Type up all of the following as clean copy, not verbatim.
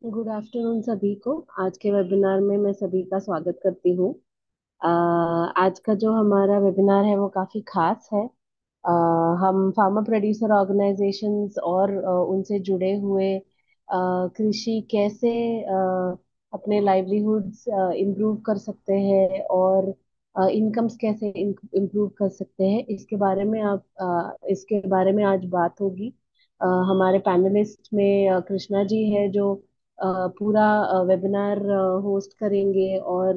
Good afternoon सभी को। आज के वेबिनार में मैं सभी का स्वागत करती हूँ। आज का जो हमारा वेबिनार है वो काफी खास है। अ, हम फार्मर प्रोड्यूसर ऑर्गेनाइजेशंस और उनसे जुड़े हुए कृषि कैसे अपने लाइवलीहुड्स इम्प्रूव कर सकते हैं और इनकम्स कैसे इम्प्रूव कर सकते हैं, इसके बारे में आज बात होगी। हमारे पैनलिस्ट में कृष्णा जी है जो पूरा वेबिनार होस्ट करेंगे और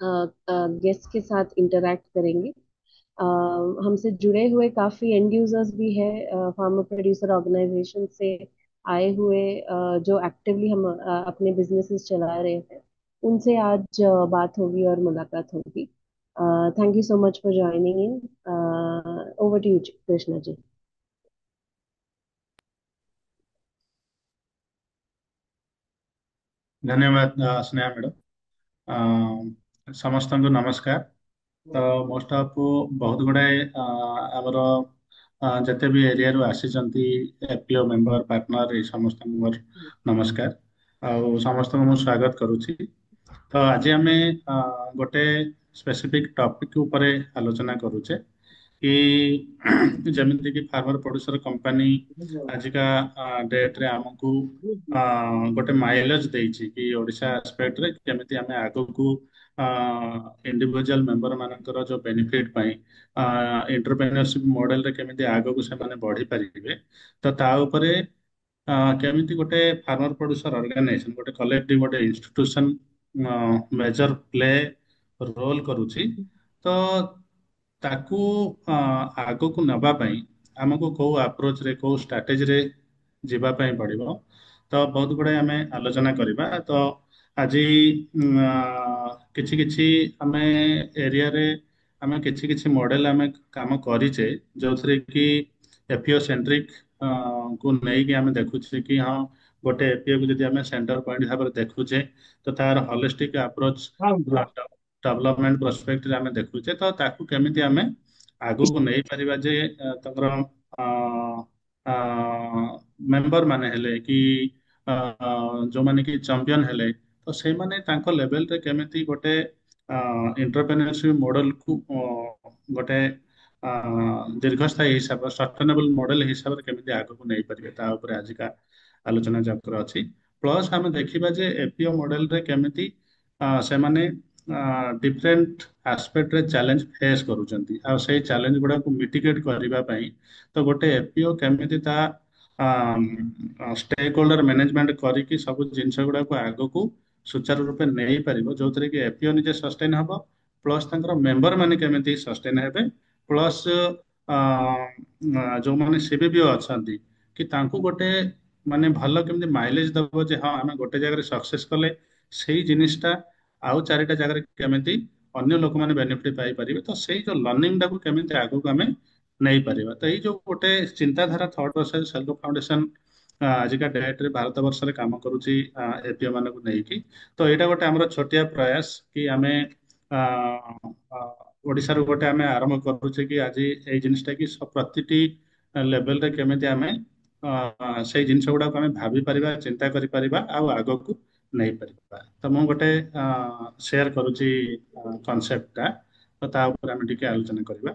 गेस्ट के साथ इंटरैक्ट करेंगे। अ, हमसे जुड़े हुए काफी एंड यूजर्स भी है, फार्मर प्रोड्यूसर ऑर्गेनाइजेशन से आए हुए, जो एक्टिवली हम अपने बिजनेसेस चला रहे हैं। उनसे आज बात होगी और मुलाकात होगी। Thank you so much for joining in. Over to you Krishna ji. धन्यवाद स्नेहा मैडम। समस्त को नमस्कार। तो मोस्ट ऑफ बहुत गुड़ाए आमर जिते भी एरिया रू आसी एपीओ मेंबर पार्टनर ये समस्त नमस्कार। समस्त को स्वागत करुच्ची। तो आज आम गोटे स्पेसिफिक टॉपिक ऊपर आलोचना करुचे कि जमीती कि फार्मर प्रोड्यूसर कंपनी आजिका डेट रे हमको गोटे माइलेज देइछि कि ओडिशा एस्पेक्ट रे केमिति हमें आगो को इंडिविजुअल मेंबर मानकर जो बेनिफिट पाई एंटरप्रेन्योरशिप मॉडल रे केमिति आगो को से माने बढ़ी परिबे। तो ता ऊपरे केमिति गोटे फार्मर प्रोड्यूसर ऑर्गेनाइजेशन गोटे कलेक्टिव गोटे इंस्टीट्यूशन मेजर प्ले रोल करुछि। तो ताकू आगକୁ ନେବା ପାଇଁ ଆମକୁ କୋଉ ଆପ୍ରୋଚ ରେ କୋଉ ଷ୍ଟ୍ରାଟେଜି ରେ ଯିବା ପାଇଁ ପଡିବ। ତ ବହୁତ ଗୁଡାଏ ଆମେ ଆଲୋଚନା କରିବା। ତ ଆଜି କିଛି କିଛି ଆମେ ଏରିଆରେ ଆମେ କିଛି କିଛି ମଡେଲ ଆମେ କାମ କରିଛେ ଯୋଉଥିରେ କି ଏପିଓ ସେଣ୍ଟ୍ରିକ କୁ ନେଇକି ଆମେ ଦେଖୁଛେ କି ହଁ ଗୋଟେ ଏପିଓ କୁ ଯଦି ଆମେ ସେଣ୍ଟର ପଏଣ୍ଟ ଭାବରେ ଦେଖୁଛେ ତ ତାର ହଲିଷ୍ଟିକ ଆପ୍ରୋଚ ଡେଭଲପମେଣ୍ଟ ପ୍ରସ୍ପେକ୍ଟରେ ଆମେ ଦେଖୁଛେ। ତ ତାକୁ କେମିତି ଆମେ ଆଗକୁ ନେଇପାରିବା ଯେ ତାଙ୍କର ମେମ୍ବର ମାନେ ହେଲେ କି ଯୋଉମାନେ କି ଚମ୍ପିୟନ ହେଲେ ତ ସେଇମାନେ ତାଙ୍କ ଲେଭେଲରେ କେମିତି ଗୋଟେ ଏଣ୍ଟରପ୍ରେନ୍योरशिप ମଡେଲକୁ ଗୋଟେ ଦୀର୍ଘସ୍ଥାୟୀ ହିସାବ ସଷ୍ଟେନେବଲ ମଡେଲ ହିସାବରେ କେମିତି ଆଗକୁ ନେଇପାରିବେ ତା ଉପରେ ଆଜିକା ଆଲୋଚନା ଚକ୍ର ଅଛି। ପ୍ଲସ୍ ଆମେ ଦେଖିବା ଯେ ଏପିଓ ମଡେଲରେ କେମିତି ସେମାନେ ଡିଫରେଣ୍ଟ ଆସ୍ପେକ୍ଟରେ ଚ୍ୟାଲେଞ୍ଜ ଫେସ୍ କରୁଛନ୍ତି ଆଉ ସେଇ ଚ୍ୟାଲେଞ୍ଜ ଗୁଡାକୁ ମିଟିଗେଟ୍ କରିବା ପାଇଁ ତ ଗୋଟେ ଏପିଓ କେମିତି ତା ଷ୍ଟେକ୍ ହୋଲ୍ଡର ମ୍ୟାନେଜମେଣ୍ଟ କରିକି ସବୁ ଜିନିଷ ଗୁଡାକୁ ଆଗକୁ ସୁଚାରୁ ରୂପେ ନେଇପାରିବ ଯୋଉଥିରେ କି ଏପିଓ ନିଜେ ସଷ୍ଟେନ୍ ହବ ପ୍ଲସ୍ ତାଙ୍କର ମେମ୍ବର ମାନେ କେମିତି ସଷ୍ଟେନ୍ ହେବେ ପ୍ଲସ୍ ଯୋଉମାନେ ସିବିବିଓ ଅଛନ୍ତି କି ତାଙ୍କୁ ଗୋଟେ ମାନେ ଭଲ କେମିତି ମାଇଲେଜ ଦବ ଯେ ହଁ ଆମେ ଗୋଟେ ଜାଗାରେ ସକ୍ସେସ୍ କଲେ ସେଇ ଜିନିସଟା ଆଉ ଚାରିଟା ଜାଗାରେ କେମିତି ଅନ୍ୟ ଲୋକମାନେ ବେନିଫିଟ ପାଇପାରିବେ। ତ ସେଇ ଯୋଉ ଲର୍ଣ୍ଣିଂ ଟାକୁ କେମିତି ଆଗକୁ ଆମେ ନେଇପାରିବା। ତ ଏଇ ଯୋଉ ଗୋଟେ ଚିନ୍ତାଧାରା ଥଟ୍ ପ୍ରୋସେସ ସେଲ୍ଫ ଫାଉଣ୍ଡେସନ ଆଜିକା ଡେଟରେ ଭାରତ ବର୍ଷରେ କାମ କରୁଛି ଏପିଓ ମାନଙ୍କୁ ନେଇକି। ତ ଏଇଟା ଗୋଟେ ଆମର ଛୋଟିଆ ପ୍ରୟାସ କି ଆମେ ଆ, ଆ, ଓଡିଶାରୁ ଗୋଟେ ଆମେ ଆରମ୍ଭ କରୁଛେ କି ଆଜି ଏଇ ଜିନିସଟା କି ପ୍ରତିଟି ଲେଭେଲରେ କେମିତି ଆମେ ସେଇ ଜିନିଷ ଗୁଡାକୁ ଆମେ ଭାବି ପାରିବା ଚିନ୍ତା କରିପାରିବା ଆଉ ଆଗକୁ ନେଇପାରିବା। ତ ମୁଁ ଗୋଟେ ସେୟାର କରୁଛି କନସେପ୍ଟଟା। ତ ତା ଉପରେ ଆମେ ଟିକେ ଆଲୋଚନା କରିବା।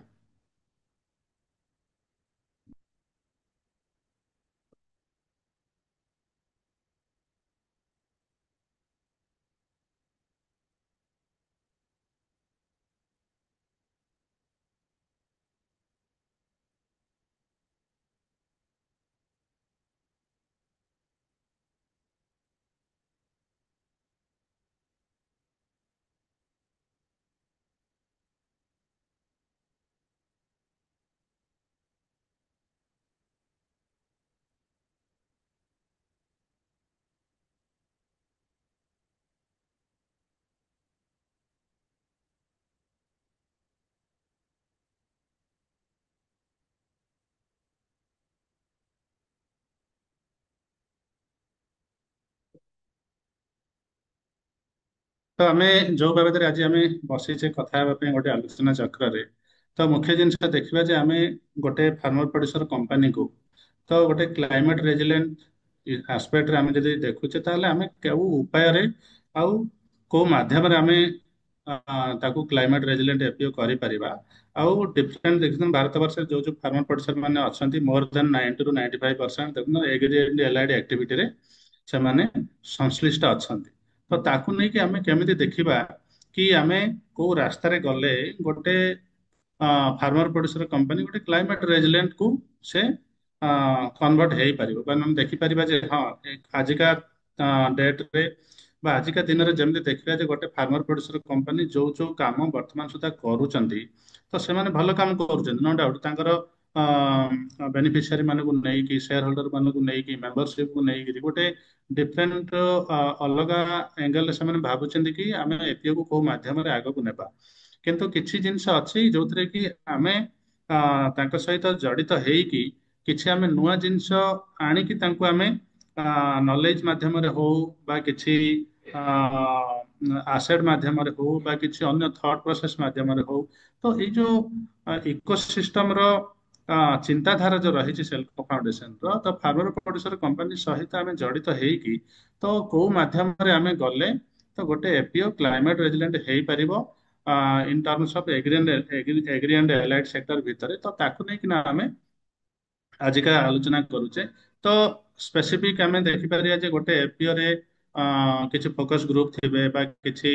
ତ ଆମେ ଯୋଉ ବାବଦରେ ଆଜି ଆମେ ବସିଛେ କଥା ହେବା ପାଇଁ ଗୋଟେ ଆଲୋଚନା ଚକ୍ରରେ ତ ମୁଖ୍ୟ ଜିନିଷ ଦେଖିବା ଯେ ଆମେ ଗୋଟେ ଫାର୍ମର ପ୍ରୋଡ୍ୟୁସର କମ୍ପାନୀକୁ ତ ଗୋଟେ କ୍ଲାଇମେଟ ରେଜିଲେଣ୍ଟ ଆସ୍ପେକ୍ଟରେ ଆମେ ଯଦି ଦେଖୁଛେ ତାହେଲେ ଆମେ କେଉଁ ଉପାୟରେ ଆଉ କୋଉ ମାଧ୍ୟମରେ ଆମେ ତାକୁ କ୍ଲାଇମେଟ ରେଜିଲେଣ୍ଟ ଏପିଓ କରିପାରିବା। ଆଉ ଡିଫରେଣ୍ଟ ଦେଖୁଛନ୍ତି ଭାରତ ବର୍ଷରେ ଯୋଉ ଯୋଉ ଫାର୍ମର ପ୍ରଡ୍ୟୁସର ମାନେ ଅଛନ୍ତି ମୋର ଦେନ୍ 90 ରୁ 95% ଦେଖୁଛନ୍ତି ଏଗ୍ରି ଆଲାଇଡ ଆକ୍ଟିଭିଟିରେ ସେମାନେ ସଂଶ୍ଳିଷ୍ଟ ଅଛନ୍ତି। ତ ତାକୁ ନେଇକି ଆମେ କେମିତି ଦେଖିବା କି ଆମେ କୋଉ ରାସ୍ତାରେ ଗଲେ ଗୋଟେ ଫାର୍ମର ପ୍ରୋଡ୍ୟୁସର କମ୍ପାନୀ ଗୋଟେ କ୍ଲାଇମେଟ ରେଜିଲେଣ୍ଟ କୁ ସେ କନଭର୍ଟ ହେଇପାରିବ ବା ଆମେ ଦେଖିପାରିବା ଯେ ହଁ ଆଜିକା ଡେଟରେ ବା ଆଜିକା ଦିନରେ ଯେମିତି ଦେଖିବା ଯେ ଗୋଟେ ଫାର୍ମର ପ୍ରୋଡ୍ୟୁସର କମ୍ପାନୀ ଯୋଉ ଯୋଉ କାମ ବର୍ତ୍ତମାନ ସୁଦ୍ଧା କରୁଛନ୍ତି ତ ସେମାନେ ଭଲ କାମ କରୁଛନ୍ତି ନୋ ଡାଉଟ। ତାଙ୍କର ବେନିଫିସିଆରୀ ମାନଙ୍କୁ ନେଇକି ସେୟାର ହୋଲ୍ଡର ମାନଙ୍କୁ ନେଇକି ମେମ୍ବରସିପକୁ ନେଇକି ଗୋଟେ ଡିଫରେଣ୍ଟ ଅଲଗା ଏଙ୍ଗେଲରେ ସେମାନେ ଭାବୁଛନ୍ତି କି ଆମେ ଏପିଓ କୁ କୋଉ ମାଧ୍ୟମରେ ଆଗକୁ ନେବା। କିନ୍ତୁ କିଛି ଜିନିଷ ଅଛି ଯୋଉଥିରେ କି ଆମେ ତାଙ୍କ ସହିତ ଜଡିତ ହେଇକି କିଛି ଆମେ ନୂଆ ଜିନିଷ ଆଣିକି ତାଙ୍କୁ ଆମେ ନଲେଜ ମାଧ୍ୟମରେ ହଉ ବା କିଛି ଆସେଟ ମାଧ୍ୟମରେ ହଉ ବା କିଛି ଅନ୍ୟ ଥଟ୍ ପ୍ରୋସେସ ମାଧ୍ୟମରେ ହଉ ତ ଏଇ ଯୋଉ ଇକୋସିଷ୍ଟମର ଚିନ୍ତାଧାରା ଯୋଉ ରହିଛି ସେଲ୍ଫ ଫାଉଣ୍ଡେସନର ତ ଫାର୍ମର ପ୍ରୋଡ୍ୟୁସର କମ୍ପାନୀ ସହିତ ଆମେ ଜଡିତ ହେଇକି ତ କୋଉ ମାଧ୍ୟମରେ ଆମେ ଗଲେ ତ ଗୋଟେ ଏପିଓ କ୍ଲାଇମେଟ ରେଜିଲେଣ୍ଟ ହେଇପାରିବ in terms of agri and allied sector ଭିତରେ। ତ ତାକୁ ନେଇକିନା ଆମେ ଆଜିକା ଆଲୋଚନା କରୁଛେ। ତ ସ୍ପେସିଫିକ ଆମେ ଦେଖିପାରିବା ଯେ ଗୋଟେ ଏପିଓ ରେ କିଛି ଫୋକସ ଗ୍ରୁପ ଥିବେ ବା କିଛି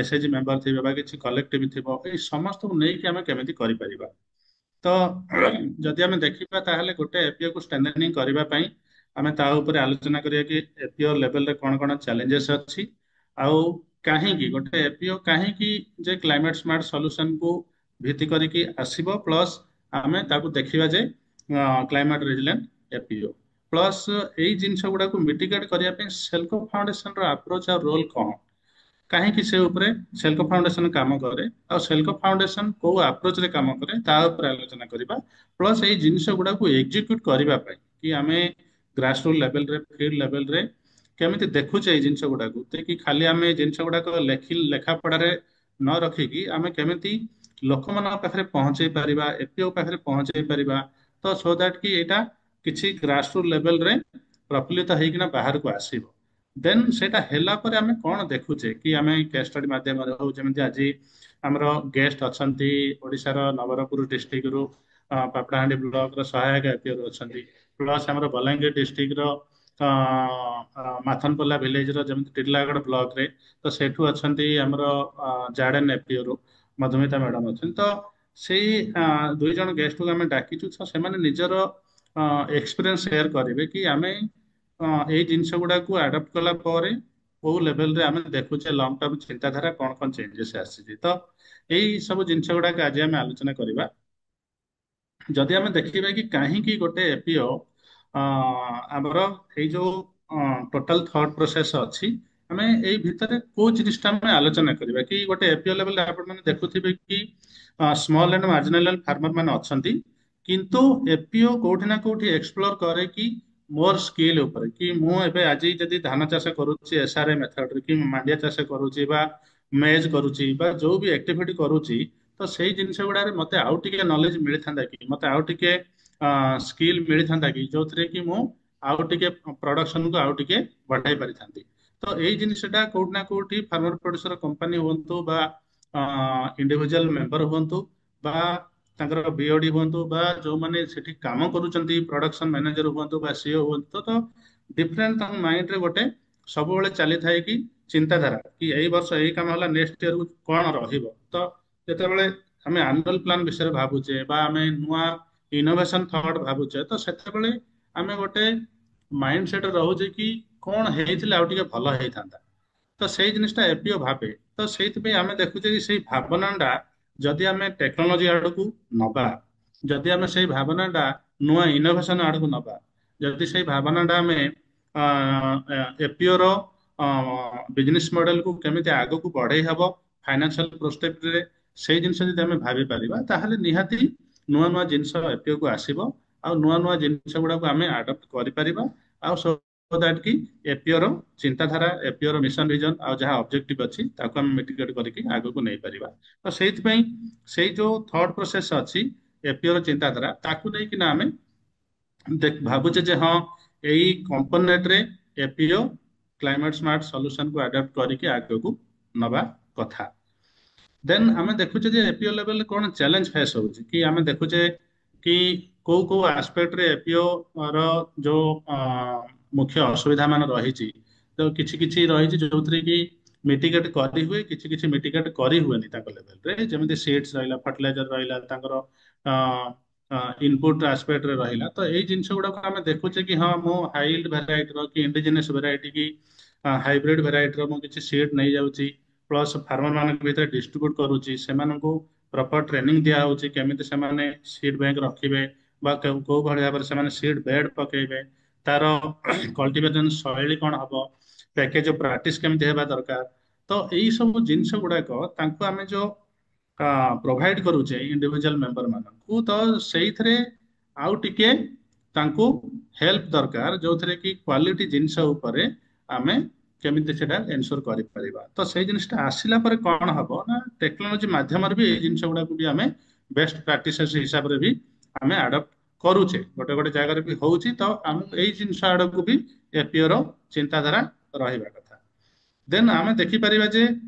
ଏସଏଚଜି ମେମ୍ବର ଥିବେ ବା କିଛି କଲେକ୍ଟିଭ ଥିବ ଏଇ ସମସ୍ତଙ୍କୁ ନେଇକି ଆମେ କେମିତି କରିପାରିବା। ତ ଯଦି ଆମେ ଦେଖିବା ତାହେଲେ ଗୋଟେ ଏପିଓ କୁ ଷ୍ଟ୍ରେନ୍ଥେନିଂ କରିବା ପାଇଁ ଆମେ ତା ଉପରେ ଆଲୋଚନା କରିବା କି ଏପିଓ ଲେଭେଲରେ କଣ କଣ ଚ୍ୟାଲେଞ୍ଜେସ୍ ଅଛି ଆଉ କାହିଁକି ଗୋଟେ ଏପିଓ କାହିଁକି ଯେ କ୍ଲାଇମେଟ ସ୍ମାର୍ଟ ସଲ୍ୟୁସନକୁ ଭିତ୍ତି କରିକି ଆସିବ ପ୍ଲସ୍ ଆମେ ତାକୁ ଦେଖିବା ଯେ କ୍ଲାଇମେଟ ରେଜିଲେଣ୍ଟ ଏପିଓ ପ୍ଲସ୍ ଏଇ ଜିନିଷ ଗୁଡାକୁ ମିଟିଗେଟ୍ କରିବା ପାଇଁ ସେଲ୍ଫ ଫାଉଣ୍ଡେସନର ଆପ୍ରୋଚ ଆଉ ରୋଲ କଣ କାହିଁକି ସେ ଉପରେ ସେଲ୍ଫ ଫାଉଣ୍ଡେସନ କାମ କରେ ଆଉ ସେଲ୍ଫ ଫାଉଣ୍ଡେସନ କୋଉ ଆପ୍ରୋଚରେ କାମ କରେ ତା ଉପରେ ଆଲୋଚନା କରିବା। ପ୍ଲସ୍ ଏଇ ଜିନିଷ ଗୁଡାକୁ ଏକ୍ଜିକ୍ୟୁଟ କରିବା ପାଇଁ କି ଆମେ ଗ୍ରାସ ରୁଟ୍ ଲେଭେଲରେ ଫିଲ୍ଡ ଲେଭେଲରେ କେମିତି ଦେଖୁଛେ ଏଇ ଜିନିଷ ଗୁଡାକୁ କି ଖାଲି ଆମେ ଏଇ ଜିନିଷ ଗୁଡାକ ଲେଖା ପଢାରେ ନ ରଖିକି ଆମେ କେମିତି ଲୋକମାନଙ୍କ ପାଖରେ ପହଞ୍ଚେଇ ପାରିବା ଏପିଓ ପାଖରେ ପହଞ୍ଚେଇ ପାରିବା ତ ସୋ ଦ୍ୟାଟ କି ଏଇଟା କିଛି ଗ୍ରାସ ରୁଟ୍ ଲେଭେଲରେ ପ୍ରଫୁଲ୍ଲିତ ହେଇକିନା ବାହାରକୁ ଆସିବ। ଦେନ୍ ସେଇଟା ହେଲା ପରେ ଆମେ କଣ ଦେଖୁଛେ କି ଆମେ କେସ୍ ଷ୍ଟଡି ମାଧ୍ୟମରେ ହଉ ଯେମିତି ଆଜି ଆମର ଗେଷ୍ଟ ଅଛନ୍ତି ଓଡ଼ିଶାର ନବରଙ୍ଗପୁର ଡିଷ୍ଟ୍ରିକ୍ଟରୁ ପାପଡ଼ାହାଣ୍ଡି ବ୍ଲକର ସହାୟକ ଏପିଓ ଅଛନ୍ତି ପ୍ଲସ୍ ଆମର ବଲାଙ୍ଗୀର ଡିଷ୍ଟ୍ରିକ୍ଟର ମାଥନପଲ୍ଲା ଭିଲେଜର ଯେମିତି ଟିଟିଲାଗଡ଼ ବ୍ଲକରେ ତ ସେଠୁ ଅଛନ୍ତି ଆମର ଜାଡେନ ଏପିଓରୁ ମଧୁମିତା ମ୍ୟାଡାମ ଅଛନ୍ତି। ତ ସେଇ ଦୁଇ ଜଣ ଗେଷ୍ଟକୁ ଆମେ ଡାକିଛୁ ତ ସେମାନେ ନିଜର ଏକ୍ସପିରିଏନ୍ସ ସେୟାର କରିବେ କି ଆମେ ଏଇ ଜିନିଷ ଗୁଡାକୁ ଆଡପ୍ଟ କଲା ପରେ କୋଉ ଲେଭେଲରେ ଆମେ ଦେଖୁଛେ ଲଙ୍ଗ ଟର୍ମ ଚିନ୍ତାଧାରା କଣ କଣ ଚେଞ୍ଜେସ୍ ଆସିଛି। ତ ଏଇ ସବୁ ଜିନିଷ ଗୁଡାକ ଆଜି ଆମେ ଆଲୋଚନା କରିବା। ଯଦି ଆମେ ଦେଖିବା କି କାହିଁକି ଗୋଟେ ଏପିଓ ଆମର ଏଇ ଯୋଉ ଟୋଟାଲ ଥଟ୍ ପ୍ରୋସେସ ଅଛି ଆମେ ଏଇ ଭିତରେ କୋଉ ଜିନିଷଟା ଆମେ ଆଲୋଚନା କରିବା କି ଗୋଟେ ଏପିଓ ଲେଭେଲରେ ଆପଣ ମାନେ ଦେଖୁଥିବେ କି ସ୍ମଲ୍ ଆଣ୍ଡ ମାର୍ଜିନାଲ ଫାର୍ମର ମାନେ ଅଛନ୍ତି କିନ୍ତୁ ଏପିଓ କୋଉଠି ନା କୋଉଠି ଏକ୍ସପ୍ଲୋର କରେ କି ମୋର ସ୍କିଲ୍ ଉପରେ କି ମୁଁ ଏବେ ଆଜି ଯଦି ଧାନ ଚାଷ କରୁଛି ଏସ୍ଆର୍ଏ ମେଥଡରେ କି ମାଣ୍ଡିଆ ଚାଷ କରୁଛି ବା ମେଜ୍ କରୁଛି ବା ଯୋଉ ବି ଆକ୍ଟିଭିଟି କରୁଛି ତ ସେଇ ଜିନିଷ ଗୁଡାରେ ମତେ ଆଉ ଟିକେ ନଲେଜ ମିଳିଥାନ୍ତା କି ମତେ ଆଉ ଟିକେ ସ୍କିଲ୍ ମିଳିଥାନ୍ତା କି ଯୋଉଥିରେ କି ମୁଁ ଆଉ ଟିକେ ପ୍ରଡକ୍ସନକୁ ଆଉ ଟିକେ ବଢାଇ ପାରିଥାନ୍ତି। ତ ଏଇ ଜିନିଷଟା କୋଉଠି ନା କୋଉଠି ଫାର୍ମର ପ୍ରୋଡ୍ୟୁସର କମ୍ପାନୀ ହୁଅନ୍ତୁ ବା ଇଣ୍ଡିଭିଜୁଆଲ ମେମ୍ବର ହୁଅନ୍ତୁ ବା ତାଙ୍କର ବିଓଡି ହୁଅନ୍ତୁ ବା ଯୋଉମାନେ ସେଠି କାମ କରୁଛନ୍ତି ପ୍ରଡକ୍ସନ ମ୍ୟାନେଜର ହୁଅନ୍ତୁ ବା ସିଓ ହୁଅନ୍ତୁ ତ ଡିଫରେଣ୍ଟ ତାଙ୍କ ମାଇଣ୍ଡରେ ଗୋଟେ ସବୁବେଳେ ଚାଲିଥାଏ କି ଚିନ୍ତାଧାରା କି ଏଇ ବର୍ଷ ଏଇ କାମ ହେଲା ନେକ୍ସଟ ଇୟରକୁ କଣ ରହିବ। ତ ଯେତେବେଳେ ଆମେ ଆନୁଆଲ ପ୍ଲାନ ବିଷୟରେ ଭାବୁଛେ ବା ଆମେ ନୂଆ ଇନୋଭେସନ ଥଟ୍ ଭାବୁଛେ ତ ସେତେବେଳେ ଆମେ ଗୋଟେ ମାଇଣ୍ଡ ସେଟ ରହୁଛି କି କଣ ହେଇଥିଲେ ଆଉ ଟିକେ ଭଲ ହେଇଥାନ୍ତା। ତ ସେଇ ଜିନିସଟା ଏପିଓ ଭାବେ ତ ସେଇଥିପାଇଁ ଆମେ ଦେଖୁଛେ କି ସେଇ ଭାବନାଟା ଯଦି ଆମେ ଟେକ୍ନୋଲୋଜି ଆଡକୁ ନବା ଯଦି ଆମେ ସେଇ ଭାବନାଟା ନୂଆ ଇନୋଭେସନ ଆଡକୁ ନବା ଯଦି ସେଇ ଭାବନାଟା ଆମେ ଏପିଓର ବିଜନେସ ମଡେଲକୁ କେମିତି ଆଗକୁ ବଢେଇ ହବ ଫାଇନାନ୍ସିଆଲ ପ୍ରୋସ୍ପେକ୍ଟରେ ସେଇ ଜିନିଷ ଯଦି ଆମେ ଭାବି ପାରିବା ତାହେଲେ ନିହାତି ନୂଆ ନୂଆ ଜିନିଷ ଏପିଓ କୁ ଆସିବ ଆଉ ନୂଆ ନୂଆ ଜିନିଷ ଗୁଡାକୁ ଆମେ ଆଡପ୍ଟ କରିପାରିବା ଆଉ ସୋ ଦ୍ୟାଟ କି ଏପିଓର ଚିନ୍ତାଧାରା ଏପିଓର ମିଶନ ଭିଜନ ଆଉ ଯାହା ଅବଜେକ୍ଟିଭ ଅଛି ତାକୁ ଆମେ ମିଟିଗେଟ୍ କରିକି ଆଗକୁ ନେଇପାରିବା। ତ ସେଇଥିପାଇଁ ସେଇ ଯୋଉ ଥଟ୍ ପ୍ରୋସେସ ଅଛି ଏପିଓର ଚିନ୍ତାଧାରା ତାକୁ ନେଇକିନା ଆମେ ଭାବୁଛେ ଯେ ହଁ ଏଇ କମ୍ପୋନେଣ୍ଟରେ ଏପିଓ କ୍ଲାଇମେଟ ସ୍ମାର୍ଟ ସଲ୍ୟୁସନ କୁ ଆଡାପ୍ଟ କରିକି ଆଗକୁ ନବା କଥା। ଦେନ୍ ଆମେ ଦେଖୁଛେ ଯେ ଏପିଓ ଲେଭେଲରେ କଣ ଚ୍ୟାଲେଞ୍ଜ ଫେସ୍ ହଉଛି କି ଆମେ ଦେଖୁଛେ କି କୋଉ କୋଉ ଆସ୍ପେକ୍ଟରେ ଏପିଓ ର ଯୋଉ ମୁଖ୍ୟ ଅସୁବିଧା ମାନ ରହିଛି, ତ କିଛି କିଛି ରହିଛି ଯୋଉଥିରେ କି ମିଟିଗେଟ୍ କରି ହୁଏ, କିଛି କିଛି ମିଟିଗେଟ୍ କରି ହୁଏନି ତାଙ୍କ ଲେଭେଲରେ, ଯେମିତି ସିଡ୍ସ ରହିଲା, ଫର୍ଟିଲାଇଜର ରହିଲା, ତାଙ୍କର ଇନପୁଟ ଆସ୍ପେକ୍ଟରେ ରହିଲା। ତ ଏଇ ଜିନିଷ ଗୁଡାକୁ ଆମେ ଦେଖୁଛେ କି ହଁ ମୁଁ ହାଇଲ୍ଡ ଭେରାଇଟିର କି ଇଣ୍ଡିଜିନିୟସ ଭେରାଇଟି କି ହାଇବ୍ରିଡ ଭେରାଇଟିର ମୁଁ କିଛି ସିଡ୍ ନେଇଯାଉଛି, ପ୍ଲସ୍ ଫାର୍ମର ମାନଙ୍କ ଭିତରେ ଡିଷ୍ଟ୍ରିବ୍ୟୁଟ କରୁଛି, ସେମାନଙ୍କୁ ପ୍ରପର ଟ୍ରେନିଂ ଦିଆହଉଛି କେମିତି ସେମାନେ ସିଡ୍ ବ୍ୟାଙ୍କ ରଖିବେ ବା କୋଉ ଭଳି ଭାବରେ ସେମାନେ ସିଡ୍ ବେଡ୍ ପକେଇବେ, ତାର କଲ୍ଟିଭେସନ ଶୈଳୀ କଣ ହବ, ପ୍ୟାକେଜ ଅଫ ପ୍ରାକ୍ଟିସ କେମିତି ହେବା ଦରକାର। ତ ଏଇ ସବୁ ଜିନିଷ ଗୁଡାକ ତାଙ୍କୁ ଆମେ ଯୋଉ ପ୍ରୋଭାଇଡ କରୁଛେ ଇଣ୍ଡିଭିଜୁଆଲ ମେମ୍ବର ମାନଙ୍କୁ, ତ ସେଇଥିରେ ଆଉ ଟିକେ ତାଙ୍କୁ ହେଲ୍ପ ଦରକାର, ଯୋଉଥିରେ କି କ୍ୱାଲିଟି ଜିନିଷ ଉପରେ ଆମେ କେମିତି ସେଟା ଏନସୋର କରିପାରିବା। ତ ସେଇ ଜିନିସଟା ଆସିଲା ପରେ କଣ ହବ ନା ଟେକ୍ନୋଲୋଜି ମାଧ୍ୟମରେ ବି ଏଇ ଜିନିଷ ଗୁଡାକୁ ବି ଆମେ ବେଷ୍ଟ ପ୍ରାକ୍ଟିସେସ୍ ହିସାବରେ ବି ଆମେ ଆଡପ୍ଟ କରୁଛେ, ଗୋଟେ ଗୋଟେ ଜାଗାରେ ବି ହଉଛି। ତ ଆମକୁ ଏଇ ଜିନିଷ ଆଡକୁ ବି ଏପିଓ ର ଚିନ୍ତାଧାରା ରହିବା କଥା। ଦେନ୍ ଆମେ ଦେଖିପାରିବା ଯେ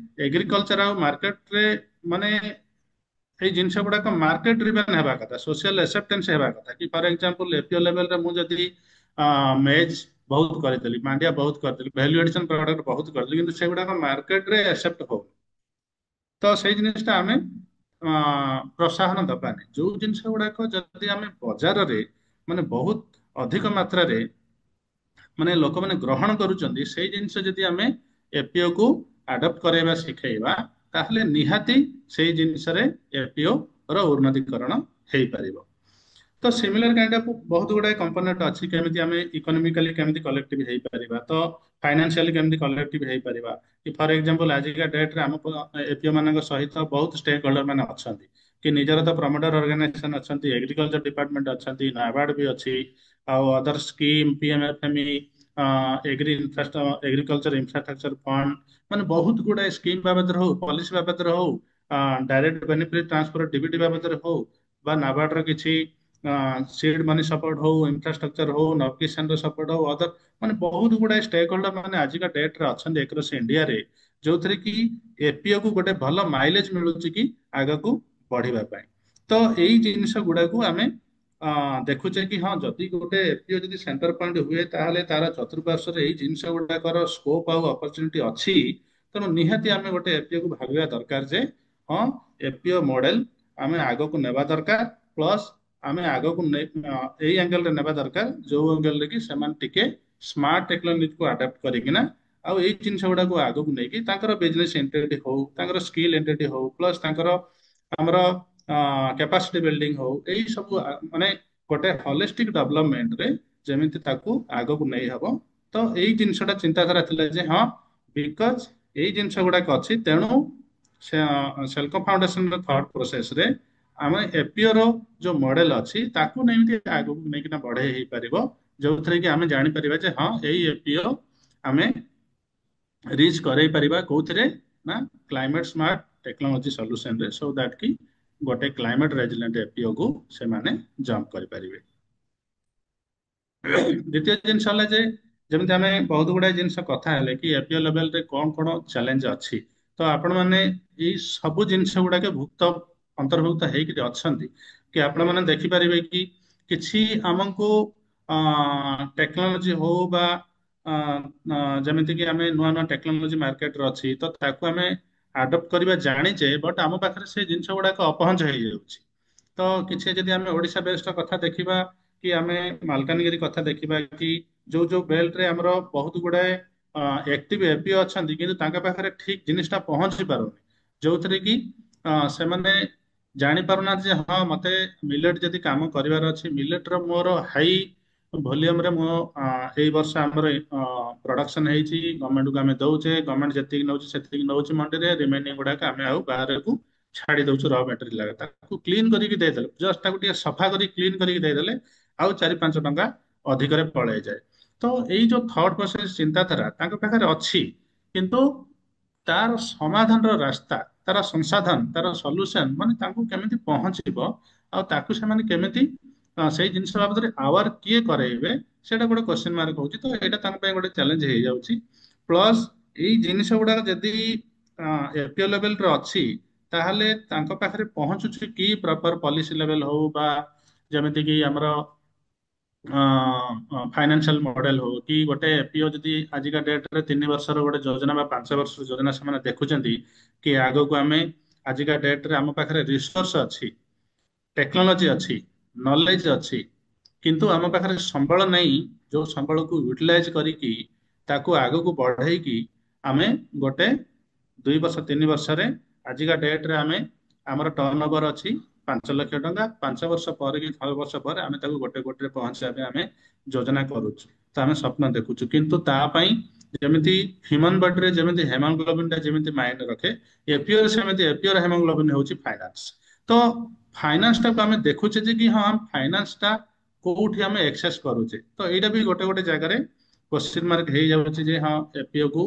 ଏଗ୍ରିକଲଚର ଆଉ ମାର୍କେଟରେ ମାନେ ଏଇ ଜିନିଷ ଗୁଡାକ ମାର୍କେଟ ଡ୍ରିଭେନ ହେବା କଥା, ସୋସିଆଲ ଆକ୍ସେପ୍ଟାନ୍ସ ହେବା କଥା। କି ଫର ଏକ୍ସାମ୍ପଲ ଏପିଓ ଲେଭେଲରେ ମୁଁ ଯଦି ମେଜ୍ ବହୁତ କରିଦେଲି, ମାଣ୍ଡିଆ ବହୁତ କରିଦେଲି, ଭ୍ୟାଲୁ ଏଡିସନ ପ୍ରଡକ୍ଟ ବହୁତ କରିଦେଲି, କିନ୍ତୁ ସେଗୁଡାକ ମାର୍କେଟରେ ଆକ୍ସେପ୍ଟ ହଉନି, ତ ସେଇ ଜିନିସଟା ଆମେ ପ୍ରୋତ୍ସାହନ ଦବାନି। ଯୋଉ ଜିନିଷ ଗୁଡାକ ଯଦି ଆମେ ବଜାରରେ ମାନେ ବହୁତ ଅଧିକ ମାତ୍ରାରେ ମାନେ ଲୋକମାନେ ଗ୍ରହଣ କରୁଛନ୍ତି, ସେଇ ଜିନିଷ ଯଦି ଆମେ ଏପିଓ କୁ ଆଡପ୍ଟ କରାଇବା ଶିଖେଇବା, ତାହେଲେ ନିହାତି ସେଇ ଜିନିଷରେ ଏପିଓ ର ଉନ୍ନତିକରଣ ହେଇପାରିବ। ତ ସିମିଲାର କାଇଣ୍ଡ ଅଫ୍ ବହୁତ ଗୁଡାଏ କମ୍ପୋନେଣ୍ଟ ଅଛି, କେମିତି ଆମେ ଇକୋନୋମିକାଲି କେମିତି କଲେକ୍ଟିଭ ହେଇପାରିବା, ତ ଫାଇନାନ୍ସିଆଲି କେମିତି କଲେକ୍ଟିଭ ହେଇପାରିବା। କି ଫର ଏକ୍ସାମ୍ପଲ ଆଜିକା ଡେଟରେ ଆମ ଏପିଓ ମାନଙ୍କ ସହିତ ବହୁତ ଷ୍ଟେକ୍ ହୋଲ୍ଡର ମାନେ ଅଛନ୍ତି, କି ନିଜର ତ ପ୍ରମୋଟର ଅର୍ଗାନାଇଜେସନ ଅଛନ୍ତି, ଏଗ୍ରିକଲଚର ଡିପାର୍ଟମେଣ୍ଟ ଅଛନ୍ତି, ନାବାର୍ଡ ବି ଅଛି, ଆଉ other scheme PMFME, agriculture infrastructure fund, ମାନେ ବହୁତ ଗୁଡାଏ ସ୍କିମ୍ ବାବଦରେ ହଉ, ପଲିସି ବାବଦରେ ହଉ, ଡାଇରେକ୍ଟ ବେନିଫିଟ ଟ୍ରାନ୍ସଫର ଡିବିଟି ବାବଦରେ ହଉ, ବା ନାବାର୍ଡର କିଛି ସିଡ୍ ମନି ସପୋର୍ଟ ହଉ, ଇନଫ୍ରାଷ୍ଟ୍ରକ୍ଚର ହଉ, ନଭକେସନ ର ସପୋର୍ଟ ହଉ, ଅଦର ମାନେ ବହୁତ ଗୁଡାଏ ଷ୍ଟେକ୍ ହୋଲ୍ଡର ମାନେ ଆଜିକା ଡେଟରେ ଅଛନ୍ତି ଏକ୍ରସ୍ ଇଣ୍ଡିଆରେ, ଯୋଉଥିରେ କି ଏପିଓ କୁ ଗୋଟେ ଭଲ ମାଇଲେଜ ମିଳୁଛି କି ଆଗକୁ ବଢିବା ପାଇଁ। ତ ଏଇ ଜିନିଷ ଗୁଡାକୁ ଆମେ ଦେଖୁଛେ କି ହଁ ଯଦି ଗୋଟେ ଏପିଓ ଯଦି ସେଣ୍ଟର ପଏଣ୍ଟ ହୁଏ, ତାହେଲେ ତାର ଚତୁର୍ପାର୍ଶ୍ୱରେ ଏଇ ଜିନିଷ ଗୁଡାକର ସ୍କୋପ ଆଉ ଅପରଚୁନିଟି ଅଛି। ତେଣୁ ନିହାତି ଆମେ ଗୋଟେ ଏପିଓ କୁ ଭାବିବା ଦରକାର ଯେ ହଁ ଏପିଓ ମଡେଲ ଆମେ ଆଗକୁ ନେବା ଦରକାର, ପ୍ଲସ୍ ଆମେ ଆଗକୁ ଏଇ ଆଙ୍ଗେଲରେ ନେବା ଦରକାର ଯୋଉ ଆଙ୍ଗେଲରେ କି ସେମାନେ ଟିକେ ସ୍ମାର୍ଟ ଟେକ୍ନୋଲୋଜିକୁ ଆଡାପ୍ଟ କରିକିନା ଆଉ ଏଇ ଜିନିଷ ଗୁଡାକୁ ଆଗକୁ ନେଇକି ତାଙ୍କର ବିଜନେସ ଏଣ୍ଟିଟି ହଉ, ତାଙ୍କର ସ୍କିଲ୍ ଏଣ୍ଟିଟି ହଉ, ପ୍ଲସ୍ ତାଙ୍କର ଆମର କ୍ୟାପାସିଟି ବିଲ୍ଡିଂ ହଉ, ଏଇ ସବୁ ମାନେ ଗୋଟେ ହଲିଷ୍ଟିକ ଡେଭଲପମେଣ୍ଟରେ ଯେମିତି ତାକୁ ଆଗକୁ ନେଇ ହବ। ତ ଏଇ ଜିନିଷଟା ଚିନ୍ତାଧାରା ଥିଲା ଯେ ହଁ ବିକଜ ଏଇ ଜିନିଷ ଗୁଡାକ ଅଛି, ତେଣୁ ସେଲକୋ ଫାଉଣ୍ଡେସନର ଥଟ୍ ପ୍ରୋସେସରେ ଆମେ ଏପିଓ ର ଯୋଉ ମଡେଲ ଅଛି ତାକୁ ନେଇକି ଆଗକୁ ନେଇକିନା ବଢେଇ ହେଇପାରିବ, ଯୋଉଥିରେ କି ଆମେ ଜାଣିପାରିବା ଯେ ହଁ ଏଇ ଏପିଓ ଆମେ ରିଚ୍ କରେଇ ପାରିବା କୋଉଥିରେ ନା କ୍ଲାଇମେଟ ସ୍ମାର୍ଟ ଟେକ୍ନୋଲୋଜି ସଲ୍ୟୁସନରେ, ସୋ ଦ୍ୟାଟ କି ଗୋଟେ କ୍ଲାଇମେଟ ରେଜିଲେଣ୍ଟ ଏପିଓ କୁ ସେମାନେ ଜମ୍ପ କରିପାରିବେ। ଦ୍ୱିତୀୟ ଜିନିଷ ହେଲା ଯେ ଯେମିତି ଆମେ ବହୁତ ଗୁଡାଏ ଜିନିଷ କଥା ହେଲେ କି ଏପିଓ ଲେଭେଲରେ କଣ କଣ ଚ୍ୟାଲେଞ୍ଜ ଅଛି, ତ ଆପଣ ମାନେ ଏଇ ସବୁ ଜିନିଷ ଗୁଡାକ ଅନ୍ତର୍ଭୁକ୍ତ ହେଇକି ଅଛନ୍ତି କି ଆପଣ ମାନେ ଦେଖିପାରିବେ କି କିଛି ଆମକୁ ଟେକ୍ନୋଲୋଜି ହଉ ବା ଅ, ଯେମିତିକି ଆମେ ନୂଆ ନୂଆ ଟେକ୍ନୋଲୋଜି ମାର୍କେଟରେ ଅଛି, ତ ତାକୁ ଆମେ ଆଡପ୍ଟ କରିବା ଜାଣିଛେ, ବଟ୍ ଆମ ପାଖରେ ସେ ଜିନିଷ ଗୁଡାକ ଅପହଞ୍ଚ ହେଇଯାଉଛି। ତ କିଛି ଯଦି ଆମେ ଓଡିଶା ବେସ୍ଡ କଥା ଦେଖିବା କି ଆମେ ମାଲକାନଗିରି କଥା ଦେଖିବା, କି ଯୋଉ ଯୋଉ ବେଲ୍ଟ ରେ ଆମର ବହୁତ ଗୁଡାଏ ଆକ୍ଟିଭ ଏପିଓ ଅଛନ୍ତି, କିନ୍ତୁ ତାଙ୍କ ପାଖରେ ଠିକ ଜିନିସଟା ପହଞ୍ଚି ପାରୁନି, ଯୋଉଥିରେ କି ସେମାନେ ଜାଣି ପାରୁନାହାନ୍ତି ଯେ ହଁ ମତେ ମିଲେଟ ଯଦି କାମ କରିବାର ଅଛି, ମିଲେଟ ର ମୋର ହାଇ ଭଲ୍ୟୁମରେ ମୋ ଏଇ ବର୍ଷ ଆମର ପ୍ରଡକ୍ସନ ହେଇଛି, ଗଭର୍ଣ୍ଣମେଣ୍ଟକୁ ଆମେ ଦଉଛେ, ଗଭର୍ଣ୍ଣମେଣ୍ଟ ଯେତିକି ନଉଛି ସେତିକି ନଉଛି ମଣ୍ଡିରେ, ରିମେନିଂ ଗୁଡାକ ଆମେ ଆଉ ବାହାରକୁ ଛାଡି ଦଉଛୁ ର ମେଟେରିଆଲ। ତାକୁ କ୍ଲିନ କରିକି ଦେଇଦେଲେ, ଜଷ୍ଟ ତାକୁ ଟିକେ ସଫା କରି କ୍ଲିନ କରିକି ଦେଇଦେଲେ ଆଉ 4-5 ଟଙ୍କା ଅଧିକରେ ପଳେଇଯାଏ। ତ ଏଇ ଯୋଉ ଥଟ୍ ପ୍ରୋସେସ ଚିନ୍ତାଧାରା ତାଙ୍କ ପାଖରେ ଅଛି, କିନ୍ତୁ ତାର ସମାଧାନର ରାସ୍ତା, ତାର ସଂସାଧନ, ତାର ସଲ୍ୟୁସନ ମାନେ ତାଙ୍କୁ କେମିତି ପହଞ୍ଚିବ ଆଉ ତାକୁ ସେମାନେ କେମିତି ସେଇ ଜିନିଷ ବାବଦରେ ଆୱାର କିଏ କରେଇବେ, ସେଇଟା ଗୋଟେ କ୍ୱେଶ୍ଚିନ୍ ମାର୍କ ହଉଛି। ତ ଏଇଟା ତାଙ୍କ ପାଇଁ ଗୋଟେ ଚ୍ୟାଲେଞ୍ଜ ହେଇଯାଉଛି। ପ୍ଲସ୍ ଏଇ ଜିନିଷ ଗୁଡାକ ଯଦି ଏପିଓ ଲେଭେଲରେ ଅଛି, ତାହେଲେ ତାଙ୍କ ପାଖରେ ପହଞ୍ଚୁଛି କି ପ୍ରପର ପଲିସି ଲେଭେଲ ହଉ ବା ଯେମିତିକି ଆମର ଫାଇନାନ୍ସିଆଲ ମଡେଲ ହଉ କି ଗୋଟେ ଏପିଓ ଯଦି ଆଜିକା ଡେଟରେ 3 ବର୍ଷର ଗୋଟେ ଯୋଜନା ବା 5 ବର୍ଷର ଯୋଜନା ସେମାନେ ଦେଖୁଛନ୍ତି କି ଆଗକୁ ଆମେ ଆଜିକା ଡେଟରେ ଆମ ପାଖରେ ରିସୋର୍ସ ଅଛି, ଟେକ୍ନୋଲୋଜି ଅଛି, ନଲେଜ ଅଛି, କିନ୍ତୁ ଆମ ପାଖରେ ସମ୍ବଳ ନାହିଁ। ଯୋଉ ସମ୍ବଳକୁ ୟୁଟିଲାଇଜ କରିକି ତାକୁ ଆଗକୁ ବଢେଇକି ଆମେ ଗୋଟେ 2 ବର୍ଷ 3 ବର୍ଷରେ ଆଜିକା ଡେଟରେ ଆମେ ଆମର ଟର୍ନ ଓଭର ଅଛି 5 ଲକ୍ଷ ଟଙ୍କା, 5 ବର୍ଷ ପରେ କି 6 ବର୍ଷ ପରେ ଆମେ ତାକୁ 1 କୋଟିରେ ପହଞ୍ଚିବା ପାଇଁ ଆମେ ଯୋଜନା କରୁଛୁ। ତ ଆମେ ସ୍ୱପ୍ନ ଦେଖୁଛୁ, କିନ୍ତୁ ତା ପାଇଁ ଯେମିତି ହ୍ୟୁମାନ ବଡିରେ ଯେମିତି ହେମୋଗ୍ଲୋବିନ୍ ଟା ଯେମିତି ମାଇଣ୍ଡ ରଖେ, ଏପିଓରେ ସେମିତି ଏପିଓର ହେମୋଗ୍ଲୋବିନ୍ ହେଉଛି ଫାଇନାନ୍ସ। ତ ଫାଇନାନ୍ସ ଟାକୁ ଆମେ ଦେଖୁଛେ ଯେ କି ହଁ ଫାଇନାନ୍ସ ଟା କୋଉଠି ଆମେ ଏକ୍ସେସ କରୁଛେ। ତ ଏଇଟା ବି ଗୋଟେ ଗୋଟେ ଜାଗାରେ କ୍ୱେଶ୍ଚିନ୍ ମାର୍କ ହେଇଯାଉଛି ଯେ ହଁ ଏପିଓ କୁ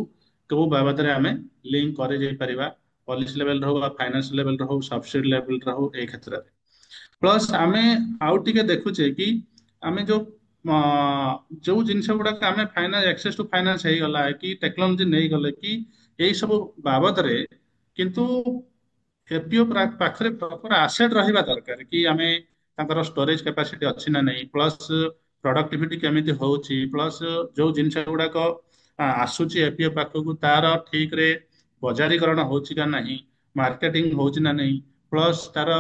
କୋଉ ବାବଦରେ ଆମେ ଲିଙ୍କ କରାଯାଇ ପାରିବା, ପଲିସି ଲେଭେଲ ହଉ ବା ଫାଇନାନ୍ସ ଲେଭେଲ ହଉ ସବସିଡି ଲେଭେଲ ହଉ ଏଇ କ୍ଷେତ୍ରରେ। ପ୍ଲସ୍ ଆମେ ଆଉ ଟିକେ ଦେଖୁଛେ କି ଆମେ ଯୋଉ ଜିନିଷ ଗୁଡାକ ଆମେ ଫାଇନାନ୍ସ ଆକ୍ସେସ ଟୁ ଫାଇନାନ୍ସ ହେଇଗଲା କି ଟେକ୍ନୋଲୋଜି ନେଇଗଲେ କି ଏଇ ସବୁ ବାବଦରେ, କିନ୍ତୁ ଏପିଓ ପାଖରେ ପ୍ରପର ଆସେଟ ରହିବା ଦରକାର କି ଆମେ ତାଙ୍କର ଷ୍ଟୋରେଜ କାପାସିଟି ଅଛି ନା ନାହିଁ, ପ୍ଲସ୍ ପ୍ରଡକ୍ଟିଭିଟି କେମିତି ହଉଛି, ପ୍ଲସ୍ ଯୋଉ ଜିନିଷ ଗୁଡାକ ଆସୁଛି ଏପିଓ ପାଖକୁ ତାର ଠିକ ରେ ବଜାରୀକରଣ ହଉଛି ନା ନାହିଁ, ମାର୍କେଟିଂ ହଉଛି ନା ନାହିଁ, ପ୍ଲସ୍ ତାର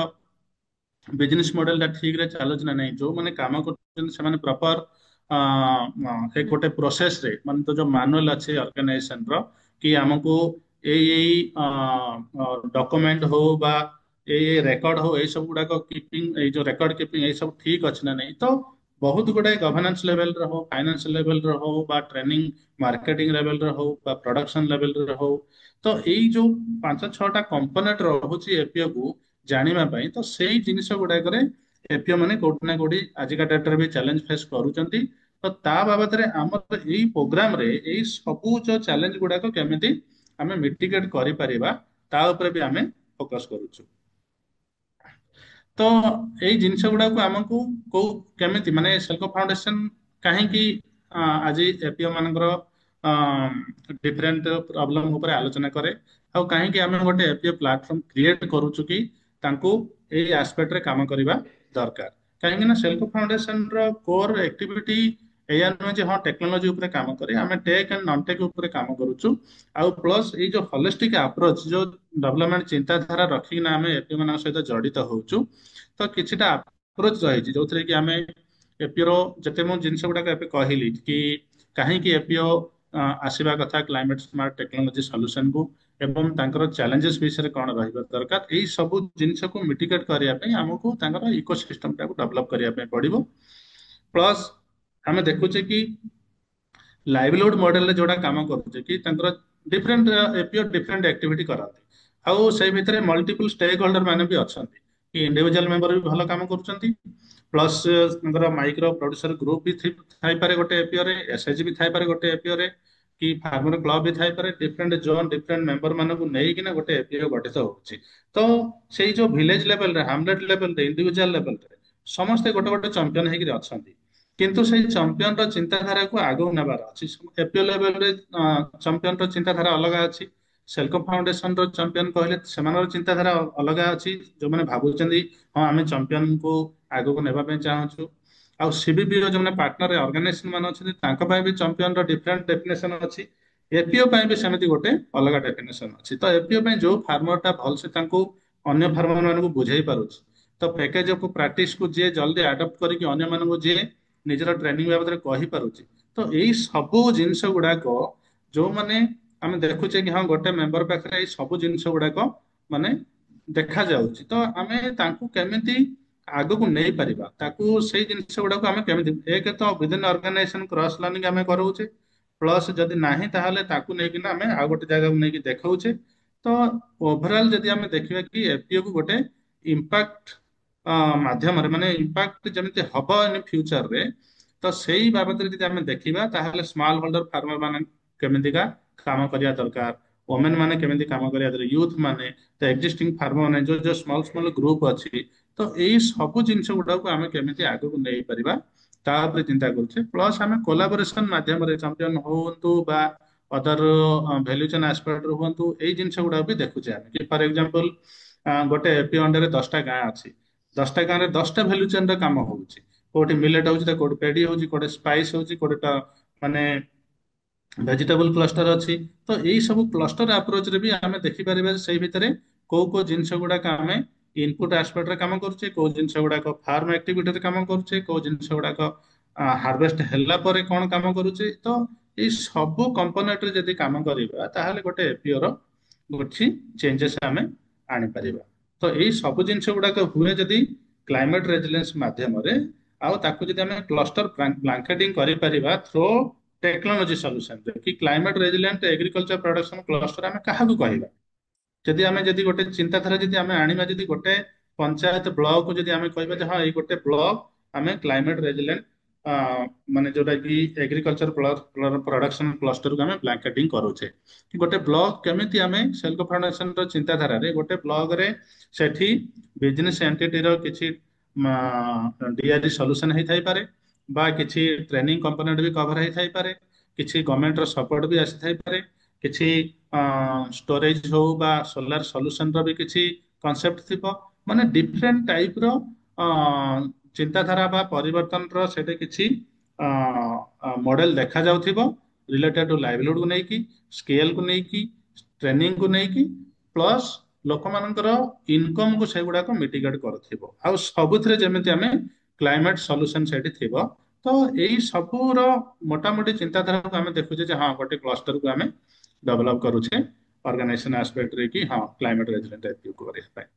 ବିଜନେସ ମଡେଲ ଟା ଠିକ ରେ ଚାଲୁଛି ନା ନାହିଁ। ଯୋଉମାନେ କାମ କରୁଛନ୍ତି ସେମାନେ ପ୍ରପର ଗୋଟେ ପ୍ରୋସେସ ରେ ମାନେ ତ ଯୋଉ ମାନୁଆଲ ଅଛି ଅର୍ଗାନାଇଜେସନ ର କି ଆମକୁ ଏଇ ଡକୁମେଣ୍ଟ ହଉ ବା ଏଇ ରେକର୍ଡ ହଉ ଏଇ ସବୁ ଗୁଡାକ କିପିଙ୍ଗ ଏଇ ଯୋଉ ରେକର୍ଡ କିପିଙ୍ଗ ଏଇ ସବୁ ଠିକ ଅଛି ନା ନାହିଁ। ତ ବହୁତ ଗୁଡାଏ ଗଭର୍ନାନ୍ସ ଲେଭେଲର ହଉ, ଫାଇନାନ୍ସ ଲେଭେଲର ହଉ ବା ଟ୍ରେନିଂ ମାର୍କେଟିଂ ଲେଭେଲର ହଉ ବା ପ୍ରଡକ୍ସନ ଲେଭେଲର ହଉ, ତ ଏଇ ଯୋଉ 5-6ଟା କମ୍ପୋନେଣ୍ଟ ରହୁଛି ଏପିଓ କୁ ଜାଣିବା ପାଇଁ, ତ ସେଇ ଜିନିଷ ଗୁଡାକରେ ଏପିଓ ମାନେ କୋଉଠି ନା କୋଉଠି ଆଜିକା ଡେଟରେ ବି ଚ୍ୟାଲେଞ୍ଜ ଫେସ୍ କରୁଛନ୍ତି। ତ ତା ବାବଦରେ ଆମର ଏଇ ପ୍ରୋଗ୍ରାମରେ ଏଇ ସବୁ ଯୋଉ ଚ୍ୟାଲେଞ୍ଜ ଗୁଡାକ କେମିତି ଆମେ ମିଟିଗେଟ କରିପାରିବା ତା ଉପରେ ବି ଆମେ ଫୋକସ କରୁଛୁ। ତ ଏଇ ଜିନିଷ ଗୁଡାକୁ ଆମକୁ କୋଉ କେମିତି ମାନେ ସେଲ୍ଫ ଫାଉଣ୍ଡେସନ କାହିଁକି ଆଜି ଏପିଓ ମାନଙ୍କର ଡିଫରେଣ୍ଟ ପ୍ରୋବ୍ଲେମ ଉପରେ ଆଲୋଚନା କରେ, ଆଉ କାହିଁକି ଆମେ ଗୋଟେ ଏପିଓ ପ୍ଲାଟଫର୍ମ କ୍ରିଏଟ କରୁଛୁ କି ତାଙ୍କୁ ଏଇ ଆସ୍ପେକ୍ଟରେ କାମ କରିବା ଦରକାର। କାହିଁକି ନା ସେଲ୍ଫ ଫାଉଣ୍ଡେସନ ର କୋର ଆକ୍ଟିଭିଟି ଏଇଆ ନୁହେଁ ଯେ ହଁ ଟେକ୍ନୋଲୋଜି ଉପରେ କାମ କରେ, ଆମେ ଟେକ୍ ଆଣ୍ଡ ନନ୍ ଟେକ୍ ଉପରେ କାମ କରୁଛୁ। ଆଉ ପ୍ଲସ୍ ଏଇ ଯୋଉ ହଲିଷ୍ଟିକ ଆପ୍ରୋଚ ଯୋଉ ଡେଭଲପମେଣ୍ଟ ଚିନ୍ତାଧାରା ରଖିକିନା ଆମେ ଏପିଓ ମାନଙ୍କ ସହିତ ଜଡିତ ହଉଛୁ। ତ କିଛିଟା ଆପ୍ରୋଚ ରହିଛି ଯୋଉଥିରେ କି ଆମେ ଏପିଓର ଯେତେ ମୁଁ ଜିନିଷ ଗୁଡାକ ଏବେ କହିଲି କି କାହିଁକି ଏପିଓ ଆସିବା କଥା କ୍ଲାଇମେଟ ସ୍ମାର୍ଟ ଟେକ୍ନୋଲୋଜି ସଲ୍ୟୁସନକୁ ଏବଂ ତାଙ୍କର ଚ୍ୟାଲେଞ୍ଜେସ ବିଷୟରେ କଣ ରହିବା ଦରକାର, ଏଇ ସବୁ ଜିନିଷକୁ ମିଟିଗେଟ୍ କରିବା ପାଇଁ ଆମକୁ ତାଙ୍କର ଇକୋ ସିଷ୍ଟମଟାକୁ ଡେଭଲପ କରିବା ପାଇଁ ପଡିବ। ପ୍ଲସ୍ ଆମେ ଦେଖୁଛେ କି ଲାଇଭଲିହୁଡ ମଡେଲରେ ଯୋଉଟା କାମ କରୁଛେ କି ତାଙ୍କର ଡିଫରେଣ୍ଟ ଏପିଓ ଡିଫରେଣ୍ଟ ଆକ୍ଟିଭିଟି କରନ୍ତି, ଆଉ ସେଇ ଭିତରେ ମଲ୍ଟିପୁଲ ଷ୍ଟେକ୍ ହୋଲ୍ଡର ମାନେ ବି ଅଛନ୍ତି କି ଇଣ୍ଡିଭିଜୁଆଲ ମେମ୍ବର ବି ଭଲ କାମ କରୁଛନ୍ତି। ପ୍ଲସ୍ ତାଙ୍କର ମାଇକ୍ରୋ ପ୍ରଡ୍ୟୁସର ଗ୍ରୁପ ବି ଥାଇପାରେ ଗୋଟେ ଏପିଓରେ, ଏସଏଚଜି ବି ଥାଇପାରେ ଗୋଟେ ଏପିଓରେ, କି ଫାର୍ମର କ୍ଲବ ବି ଥାଇପାରେ। ଡିଫରେଣ୍ଟ ଜୋନ୍ ଡିଫରେଣ୍ଟ ମେମ୍ବର ମାନଙ୍କୁ ନେଇକିନା ଗୋଟେ ଏପିଓ ଗଠିତ ହଉଛି। ତ ସେଇ ଯୋଉ ଭିଲେଜ ଲେଭେଲରେ, ହାମଲେଟ ଲେଭେଲରେ, ଇଣ୍ଡିଭିଜୁଆଲ ଲେଭେଲରେ ସମସ୍ତେ ଗୋଟେ ଗୋଟେ ଚମ୍ପିୟନ ହେଇକି ଅଛନ୍ତି, କିନ୍ତୁ ସେଇ ଚମ୍ପିୟନର ଚିନ୍ତାଧାରାକୁ ଆଗକୁ ନେବାର ଅଛି। ଏପିଓ ଲେଭେଲରେ ଚମ୍ପିୟନର ଚିନ୍ତାଧାରା ଅଲଗା ଅଛି, ସେଲ୍ଫ ଫାଉଣ୍ଡେସନର ଚମ୍ପିୟନ କହିଲେ ସେମାନଙ୍କର ଚିନ୍ତାଧାରା ଅଲଗା ଅଛି, ଯୋଉମାନେ ଭାବୁଛନ୍ତି ହଁ ଆମେ ଚମ୍ପିୟନକୁ ଆଗକୁ ନେବା ପାଇଁ ଚାହୁଁଛୁ। ଆଉ ସିବିପିର ଯୋଉମାନେ ପାର୍ଟନର ଅର୍ଗାନାଇଜେସନ ମାନେ ଅଛନ୍ତି ତାଙ୍କ ପାଇଁ ବି ଚମ୍ପିୟନର ଡିଫରେଣ୍ଟ ଡେଫିନେସନ ଅଛି। ଏପିଓ ପାଇଁ ବି ସେମିତି ଗୋଟେ ଅଲଗା ଡେଫିନେସନ ଅଛି। ତ ଏପିଓ ପାଇଁ ଯୋଉ ଫାର୍ମରଟା ଭଲସେ ତାଙ୍କୁ ଅନ୍ୟ ଫାର୍ମର ମାନଙ୍କୁ ବୁଝେଇ ପାରୁଛି, ତ ପ୍ୟାକେଜ ଅଫ ପ୍ରାକ୍ଟିସକୁ ଯିଏ ଜଲ୍ଦି ଆଡପ୍ଟ କରିକି ଅନ୍ୟମାନଙ୍କୁ ଯିଏ ନିଜର ଟ୍ରେନିଂ ବାବଦରେ କହିପାରୁଛି, ତ ଏଇ ସବୁ ଜିନିଷ ଗୁଡାକ ଯୋଉମାନେ ଆମେ ଦେଖୁଛେ କି ହଁ ଗୋଟେ ମେମ୍ବର ପାଖରେ ଏଇ ସବୁ ଜିନିଷ ଗୁଡାକ ମାନେ ଦେଖା ଯାଉଛି, ତ ଆମେ ତାଙ୍କୁ କେମିତି ଆଗକୁ ନେଇପାରିବା, ତାକୁ ସେଇ ଜିନିଷ ଗୁଡାକୁ ଆମେ କେମିତି ଏକ ତ ବିଦିନ ଅର୍ଗାନାଇଜେସନ କ୍ରସ ଲର୍ଣ୍ଣିଂ ଆମେ କରଉଛେ, ପ୍ଲସ୍ ଯଦି ନାହିଁ ତାହେଲେ ତାକୁ ନେଇକିନା ଆମେ ଆଉ ଗୋଟେ ଜାଗାକୁ ନେଇକି ଦେଖଉଛେ। ତ ଓଭରଅଲ ଯଦି ଆମେ ଦେଖିବା କି ଏପିଓ କୁ ଗୋଟେ ଇମ୍ପାକ୍ଟ ମାଧ୍ୟମରେ ମାନେ ଇମ୍ପାକ୍ଟ ଯେମିତି ହବ ଇନ ଫ୍ୟୁଚରରେ, ତ ସେଇ ବାବଦରେ ଯଦି ଆମେ ଦେଖିବା ତାହେଲେ ସ୍ମଲ ହୋଲ୍ଡର ଫାର୍ମର ମାନେ କେମିତିକା କାମ କରିବା ଦରକାର, ଓମେନ ମାନେ କେମିତି କାମ କରିବା ଦରକାର, ୟୁଥ ମାନେ, ତ ଏକ୍ଜିଷ୍ଟିଂ ଫାର୍ମର ମାନେ ଯୋଉ ସ୍ମଲ ସ୍ମଲ ଗ୍ରୁପ ଅଛି, ତ ଏଇ ସବୁ ଜିନିଷ ଗୁଡାକୁ ଆମେ କେମିତି ଆଗକୁ ନେଇପାରିବା ତା ଉପରେ ଚିନ୍ତା କରୁଛେ। ପ୍ଲସ୍ ଆମେ କୋଲାବୋରେସନ ମାଧ୍ୟମରେ ଚାମ୍ପିୟନ ହୁଅନ୍ତୁ ବା ଅଦର ଭ୍ୟାଲ୍ୟୁ ଚେନ୍ ଆସ୍ପେକ୍ଟରୁ ହୁଅନ୍ତୁ, ଏଇ ଜିନିଷ ଗୁଡାକ ବି ଦେଖୁଛେ ଆମେ। କି ଫର ଏକ୍ଜାମ୍ପଲ ଗୋଟେ ଏପି ଅଣ୍ଡରରେ 10ଟା ଗାଁ ଅଛି, 10ଟା ଗାଁରେ 10ଟା ଭ୍ୟାଲ୍ୟୁ ଚେନ୍ ର କାମ ହଉଛି। କୋଉଠି ମିଲେଟ ହଉଛି ତ କୋଉଠି ପେଡି ହଉଛି, କୋଉଠି ସ୍ପାଇସ୍ ହଉଛି, କୋଉଠି ମାନେ ଭେଜିଟେବଲ କ୍ଲଷ୍ଟର ଅଛି। ତ ଏଇ ସବୁ କ୍ଲଷ୍ଟର ଆପ୍ରୋଚରେ ବି ଆମେ ଦେଖିପାରିବା ଯେ ସେଇ ଭିତରେ କୋଉ କୋଉ ଜିନିଷ ଗୁଡାକ ଆମେ ଇନପୁଟ ଆସ୍ପେକ୍ଟରେ କାମ କରୁଛେ, କୋଉ ଜିନିଷ ଗୁଡାକ ଫାର୍ମ ଆକ୍ଟିଭିଟିରେ କାମ କରୁଛେ, କୋଉ ଜିନିଷ ଗୁଡାକ ହାର୍ଭେଷ୍ଟ ହେଲା ପରେ କଣ କାମ କରୁଛେ। ତ ଏଇ ସବୁ କମ୍ପୋନେଣ୍ଟରେ ଯଦି କାମ କରିବା ତାହେଲେ ଗୋଟେ ଏପିଓର କିଛି ଚେଞ୍ଜେସ୍ ଆମେ ଆଣିପାରିବା। ତ ଏଇ ସବୁ ଜିନିଷ ଗୁଡାକ ହୁଏ ଯଦି କ୍ଲାଇମେଟ ରେଜିଲେନ୍ସ ମାଧ୍ୟମରେ, ଆଉ ତାକୁ ଯଦି ଆମେ କ୍ଲଷ୍ଟର ବ୍ଲାଙ୍କେଟିଂ କରିପାରିବା ଥ୍ରୋ ଟେକ୍ନୋଲୋଜି ସଲ୍ୟୁସନ। କି climate resilient agriculture production cluster ଆମେ କାହାକୁ କହିବା? ଯଦି ଗୋଟେ ଚିନ୍ତାଧାରା ଯଦି ଆମେ ଆଣିବା, ଯଦି ଗୋଟେ ପଞ୍ଚାୟତ ବ୍ଲକ ଯଦି ଆମେ କହିବା ଯେ ହଁ ଏଇ ଗୋଟେ ବ୍ଲକ ଆମେ କ୍ଲାଇମେଟ ରେଜିଲେଣ୍ଟ ମାନେ ଯୋଉଟା କି ଏଗ୍ରିକଲଚର ପ୍ରଡକ୍ସନ କ୍ଲଷ୍ଟରକୁ ଆମେ ବ୍ଲାଙ୍କେଟିଂ କରୁଛେ। କି ଗୋଟେ ବ୍ଲକ କେମିତି ଆମେ ସେଲ୍ଫ ଫାଉଣ୍ଡେସନ ର ଚିନ୍ତାଧାରାରେ ଗୋଟେ ବ୍ଲକରେ ସେଠି ବିଜନେସ ଏଣ୍ଟିଟିର କିଛି ଡିଆରି ସଲ୍ୟୁସନ ହେଇଥାଇପାରେ, ବା କିଛି ଟ୍ରେନିଂ କମ୍ପୋନେଣ୍ଟ ବି କଭର ହେଇଥାଇପାରେ, କିଛି ଗଭର୍ଣ୍ଣମେଣ୍ଟର ସପୋର୍ଟ ବି ଆସିଥାଇପାରେ, କିଛି ଷ୍ଟୋରେଜ ହଉ ବା ସୋଲାର ସଲ୍ୟୁସନ ର ବି କିଛି କନସେପ୍ଟ ଥିବ। ମାନେ ଡିଫରେଣ୍ଟ ଟାଇପ ର ଚିନ୍ତାଧାରା ବା ପରିବର୍ତ୍ତନର ସେଠି କିଛି ମଡେଲ ଦେଖାଯାଉଥିବ ରିଲେଟେଡ ଟୁ ଲାଇଭଲିହୁଡକୁ ନେଇକି, ସ୍କେଲକୁ ନେଇକି, ଟ୍ରେନିଂକୁ ନେଇକି, ପ୍ଲସ୍ ଲୋକମାନଙ୍କର ଇନକମକୁ ସେଗୁଡାକ ମିଟିଗେଟ୍ କରୁଥିବ। ଆଉ ସବୁଥିରେ ଯେମିତି ଆମେ କ୍ଲାଇମେଟ ସଲ୍ୟୁସନ ସେଠି ଥିବ। ତ ଏଇ ସବୁର ମୋଟାମୋଟି ଚିନ୍ତାଧାରାକୁ ଆମେ ଦେଖୁଛେ ଯେ ହଁ ଗୋଟେ କ୍ଲଷ୍ଟରକୁ ଆମେ ଡେଭଲପ କରୁଛେ ଅର୍ଗାନାଇଜେସନ ଆସ୍ପେକ୍ଟରେ କି ହଁ କ୍ଲାଇମେଟ ରେଜିଲେଣ୍ଟ କରିବା ପାଇଁ।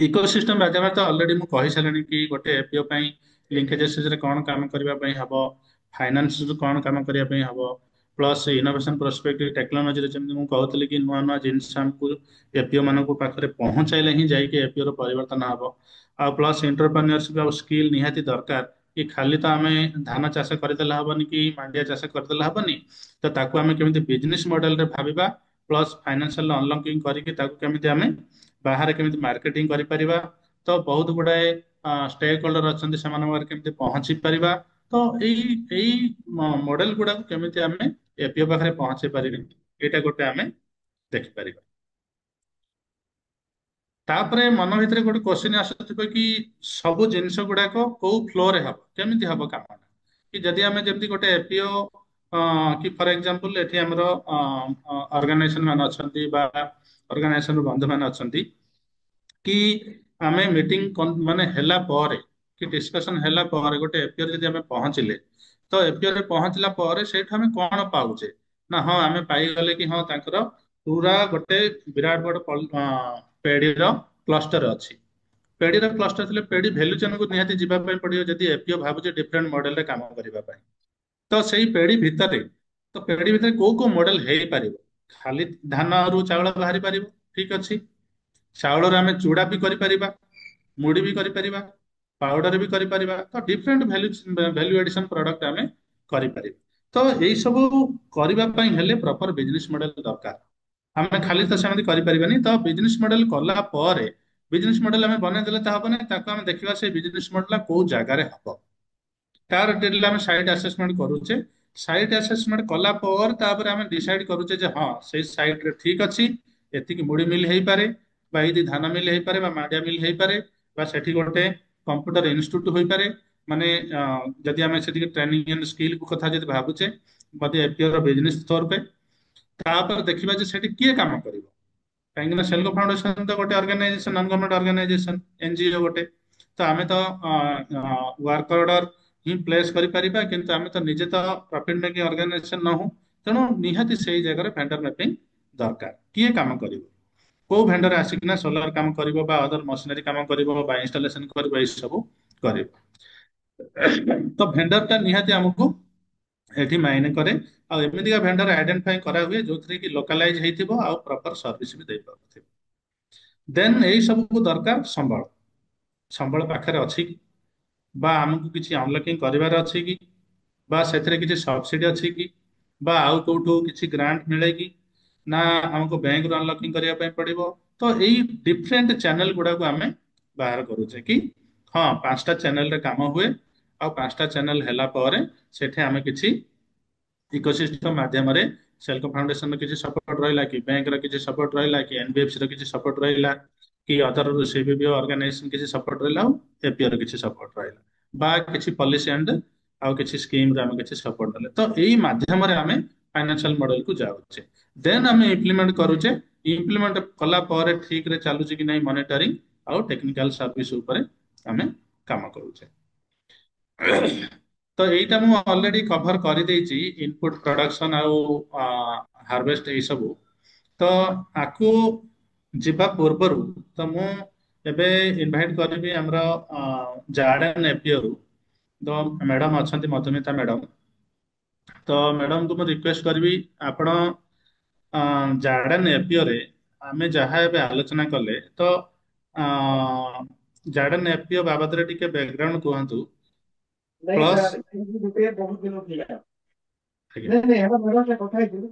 ଇକୋସିଷ୍ଟମ ମାଧ୍ୟମରେ ତ ଅଲରେଡି ମୁଁ କହିସାରିଲିଣି କି ଗୋଟେ ଏପିଓ ପାଇଁ ଲିଙ୍କେଜେସରେ କଣ କାମ କରିବା ପାଇଁ ହବ, ଫାଇନାନ୍ସ କଣ କାମ କରିବା ପାଇଁ ହବ, ପ୍ଲସ୍ ଇନୋଭେସନ ପର୍ସପେକ୍ଟିଭ ଟେକ୍ନୋଲୋଜିରେ ଯେମିତି ମୁଁ କହୁଥିଲି କି ନୂଆ ନୂଆ ଜିନିଷ ଆମକୁ ଏପିଓ ମାନଙ୍କ ପାଖରେ ପହଞ୍ଚାଇଲେ ହିଁ ଯାଇକି ଏପିଓ ର ପରିବର୍ତ୍ତନ ହବ। ଆଉ ପ୍ଲସ୍ ଏଣ୍ଟରପ୍ରେନ୍ୟରସିପ ଆଉ ସ୍କିଲ୍ ନିହାତି ଦରକାର। କି ଖାଲି ତ ଆମେ ଧାନ ଚାଷ କରିଦେଲେ ହବନି କି ମାଣ୍ଡିଆ ଚାଷ କରିଦେଲେ ହବନି। ତ ତାକୁ ଆମେ କେମିତି ବିଜନେସ ମଡେଲରେ ଭାବିବା, ପ୍ଲସ୍ ଫାଇନାନ୍ସିଆଲ ଅନଲକିଂ କରିକି ତାକୁ କେମିତି ଆମେ ବାହାରେ କେମିତି ମାର୍କେଟିଂ କରିପାରିବା। ତ ବହୁତ ଗୁଡାଏ ଷ୍ଟେକ୍ ହୋଲ୍ଡର ଅଛନ୍ତି, ସେମାନଙ୍କ ପାଖରେ କେମିତି ପହଞ୍ଚି ପାରିବା। ତ ଏଇ ମଡେଲ ଗୁଡାକୁ କେମିତି ଆମେ ଏପିଓ ପାଖରେ ପହଞ୍ଚେଇ ପାରିବେ, ଏଇଟା ଗୋଟେ ଆମେ ଦେଖିପାରିବା। ତାପରେ ମନ ଭିତରେ ଗୋଟେ କ୍ୱେଶ୍ଚିନ୍ ଆସୁଥିବ କି ସବୁ ଜିନିଷ ଗୁଡାକ କୋଉ ଫ୍ଲୋରେ ହବ, କେମିତି ହବ କାମଟା। କି ଯଦି ଆମେ ଯେମିତି ଗୋଟେ ଏପିଓ କି ଫର ଏକ୍ଜାମ୍ପଲ ଏଠି ଆମର ଅର୍ଗାନାଇଜେସନ ମାନେ ଅଛନ୍ତି ବା ଅର୍ଗାନାଇଜେସନ ବନ୍ଧୁ ମାନେ ଅଛନ୍ତି, କି ଆମେ ମିଟିଂ ମାନେ ହେଲା ପରେ କି ଡିସ୍କସନ ହେଲା ପରେ ଗୋଟେ ଏପିଓ ଯଦି ଆମେ ପହଞ୍ଚିଲେ, ତ ଏପିଓ ରେ ପହଞ୍ଚିଲା ପରେ ସେଇଠୁ ଆମେ କଣ ପାଉଛେ ନା ହଁ ଆମେ ପାଇଗଲେ କି ହଁ ତାଙ୍କର ପୁରା ଗୋଟେ ବିରାଟ ବଡ ପେଡିର କ୍ଲଷ୍ଟର ଅଛି। ପେଡିର କ୍ଲଷ୍ଟର ଥିଲେ ପେଡି ଭ୍ୟାଲୁ ଚେନକୁ ନିହାତି ଯିବା ପାଇଁ ପଡିବ ଯଦି ଏପିଓ ଭାବୁଛେ ଡିଫରେଣ୍ଟ ମଡେଲରେ କାମ କରିବା ପାଇଁ। ତ ସେଇ ପେଡି ଭିତରେ, ତ ପେଡି ଭିତରେ କୋଉ କୋଉ ମଡେଲ ହେଇପାରିବ? ଖାଲି ଧାନରୁ ଚାଉଳ ବାହାରି ପାରିବ, ଠିକ ଅଛି। ଚାଉଳରେ ଆମେ ଚୁଡା ବି କରିପାରିବା, ମୁଢି ବି କରିପାରିବା, ପାଉଡର ବି କରିପାରିବା। ତ ଡିଫରେଣ୍ଟ ଭ୍ୟାଲୁ ଏଡିସନ ପ୍ରଡକ୍ଟ ଆମେ କରିପାରିବା। ତ ଏଇ ସବୁ କରିବା ପାଇଁ ହେଲେ ପ୍ରପର ବିଜନେସ ମଡେଲ ଦରକାର। ଆମେ ଖାଲି ତ ସେମିତି କରିପାରିବାନି। ତ ବିଜନେସ ମଡେଲ କଲା ପରେ, ବିଜନେସ ମଡେଲ ଆମେ ବନେଇ ଦେଲେ ତା ହବନି, ତାକୁ ଆମେ ଦେଖିବା ସେଇ ବିଜନେସ ମଡେଲ କୋଉ ଜାଗାରେ ହବ। ତାର ଡିଟେଲ ଆମେ ସାଇଟ୍ ଆସେସମେଣ୍ଟ କରୁଛେ। ସାଇଟ୍ ଆସେସମେଣ୍ଟ କଲା ପରେ ତାପରେ ଆମେ ଡିସାଇଡ କରୁଛେ ଯେ ହଁ ସେଇ ସାଇଟରେ ଠିକ ଅଛି, ଏତିକି ମୁଢି ମିଲ୍ ହେଇପାରେ, ବା ଏଇଠି ଧାନ ମିଲ୍ ହେଇପାରେ, ବା ମାଣ୍ଡିଆ ମିଲ୍ ହେଇପାରେ, ବା ସେଠି ଗୋଟେ କମ୍ପ୍ୟୁଟର ଇନଷ୍ଟିଟ୍ୟୁଟ ହୋଇପାରେ। ମାନେ ଯଦି ଆମେ ସେଠିକି ଟ୍ରେନିଂ ଆଣ୍ଡ ସ୍କିଲ୍ କଥା ଯଦି ଭାବୁଛେ ବୋଧେ ଏପିଓର ବିଜନେସ ତौर पे, ତାପରେ ଦେଖିବା ଯେ ସେଠି କିଏ କାମ କରିବ। କାହିଁକିନା ସେଲ୍ଫ ଫାଉଣ୍ଡେସନ ତ ଗୋଟେ organisation, non government organisation, NGO ଗୋଟେ। ତ ଆମେ ତ ୱାର୍କ ଅର୍ଡର ହିଁ ପ୍ଲେସ୍ କରିପାରିବା, କିନ୍ତୁ ଆମେ ତ ନିଜେ ତ ପ୍ରଫିଟ ମେକିଂ ଅର୍ଗାନାଇଜେସନ ନହୁଁ। ତେଣୁ ନିହାତି ସେଇ ଜାଗାରେ ଭେଣ୍ଡର ମ୍ୟାପିଂ ଦରକାର। କିଏ କାମ କରିବ, କୋଉ ଭେଣ୍ଡର ଆସିକିନା ସୋଲାର କାମ କରିବ ବା ଅଦର ମସିନାରୀ କାମ କରିବ ବା ଇନଷ୍ଟଲେସନ କରିବ, ଏଇ ସବୁ କରିବ। ତ ଭେଣ୍ଡର ଟା ନିହାତି ଆମକୁ ଏଠି ମାଇନେ କରେ। ଆଉ ଏମିତିକା ଭେଣ୍ଡର ଆଇଡେଣ୍ଟିଫାଇ କରା ହୁଏ ଯୋଉଥିରେ କି ଲୋକାଲାଇଜ ହେଇଥିବ ଆଉ ପ୍ରପର ସର୍ଭିସ ବି ଦେଇପାରୁଥିବ। ଦେନ୍ ଏଇ ସବୁକୁ ଦରକାର ସମ୍ବଳ। ସମ୍ବଳ ପାଖରେ ଅଛି କି, ବା ଆମକୁ କିଛି ଅନଲକିଂ କରିବାର ଅଛି କି, ବା ସେଥିରେ କିଛି ସବସିଡି ଅଛି କି, ବା ଆଉ କୋଉଠୁ କିଛି ଗ୍ରାଣ୍ଟ ମିଳେ କି, ନା ଆମକୁ ବ୍ୟାଙ୍କରୁ ଅନଲକିଂ କରିବା ପାଇଁ ପଡିବ। ତ ଏଇ ଡିଫରେଣ୍ଟ ଚ୍ୟାନେଲ ଗୁଡାକୁ ଆମେ ବାହାର କରୁଛେ କି ହଁ 5ଟା ଚ୍ୟାନେଲରେ କାମ ହୁଏ। ଆଉ 5ଟା ଚ୍ୟାନେଲ ହେଲା ପରେ ସେଠି ଆମେ କିଛି ଇକୋସିଷ୍ଟମ ମାଧ୍ୟମରେ ସେଲ୍କ ଫାଉଣ୍ଡେସନ ର କିଛି ସପୋର୍ଟ ରହିଲା କି, ବ୍ୟାଙ୍କର କିଛି ସପୋର୍ଟ ରହିଲା କି, ଏନବିଏଫସି ର କିଛି ସପୋର୍ଟ ରହିଲା କି, ଅଦର ସିବିବିଓ ଅର୍ଗାନାଇଜେସନ କିଛି ସପୋର୍ଟ ରହିଲା, ଆଉ ଏପିଓ ର କିଛି ସପୋର୍ଟ ରହିଲା, ବା କିଛି ପଲିସି ଆଣ୍ଡ ଆଉ କିଛି ସ୍କିମ ରେ ଆମେ କିଛି ସପୋର୍ଟ ଦେଲେ, ତ ଏଇ ମାଧ୍ୟମରେ ଆମେ ଫାଇନାନ୍ସିଆଲ ମଡେଲ କୁ ଯାଉଛେ। ଦେନ୍ ଆମେ ଇମ୍ପ୍ଲିମେଣ୍ଟ କରୁଛେ। ଇମ୍ପ୍ଲିମେଣ୍ଟ କଲା ପରେ ଠିକ ରେ ଚାଲୁଛି କି ନାହିଁ ମନିଟରିଂ ଆଉ ଟେକ୍ନିକାଲ ସର୍ଭିସ ଉପରେ ଆମେ କାମ କରୁଛେ। ତ ଏଇଟା ମୁଁ ଅଲରେଡି କଭର କରିଦେଇଛି, ଇନପୁଟ ପ୍ରଡକ୍ସନ ଆଉ ହାର୍ଭେଷ୍ଟ ଏଇ ସବୁ। ତ ଆକୁ ଯିବା ପୂର୍ବରୁ ତ ମୁଁ ଏବେ ଇନଭାଇଟ କରିବି ଆମର ଜାର୍ଡେନ ଏପିଓ ରୁ ତ ମ୍ୟାଡାମ ଅଛନ୍ତି ମଧୁମିତା ମ୍ୟାଡାମ। ତ ମ୍ୟାଡାମଙ୍କୁ ମୁଁ ରିକ୍ୱେଷ୍ଟ କରିବି, ଆପଣ ଜାର୍ଡେନ ଏପିଓ ରେ ଆମେ ଯାହା ଏବେ ଆଲୋଚନା କଲେ, ତ ଜାର୍ଡେନ ଏପିଓ ବାବଦରେ ଟିକେ ବ୍ୟାକଗ୍ରାଉଣ୍ଡ କୁହନ୍ତୁ। नहीं ପ୍ଲସ୍ सर, ये बहुत दिनों की है। ଆଜ୍ଞା नहीं नहीं हम मैडम से କଥା ହେଇଥିଲୁ,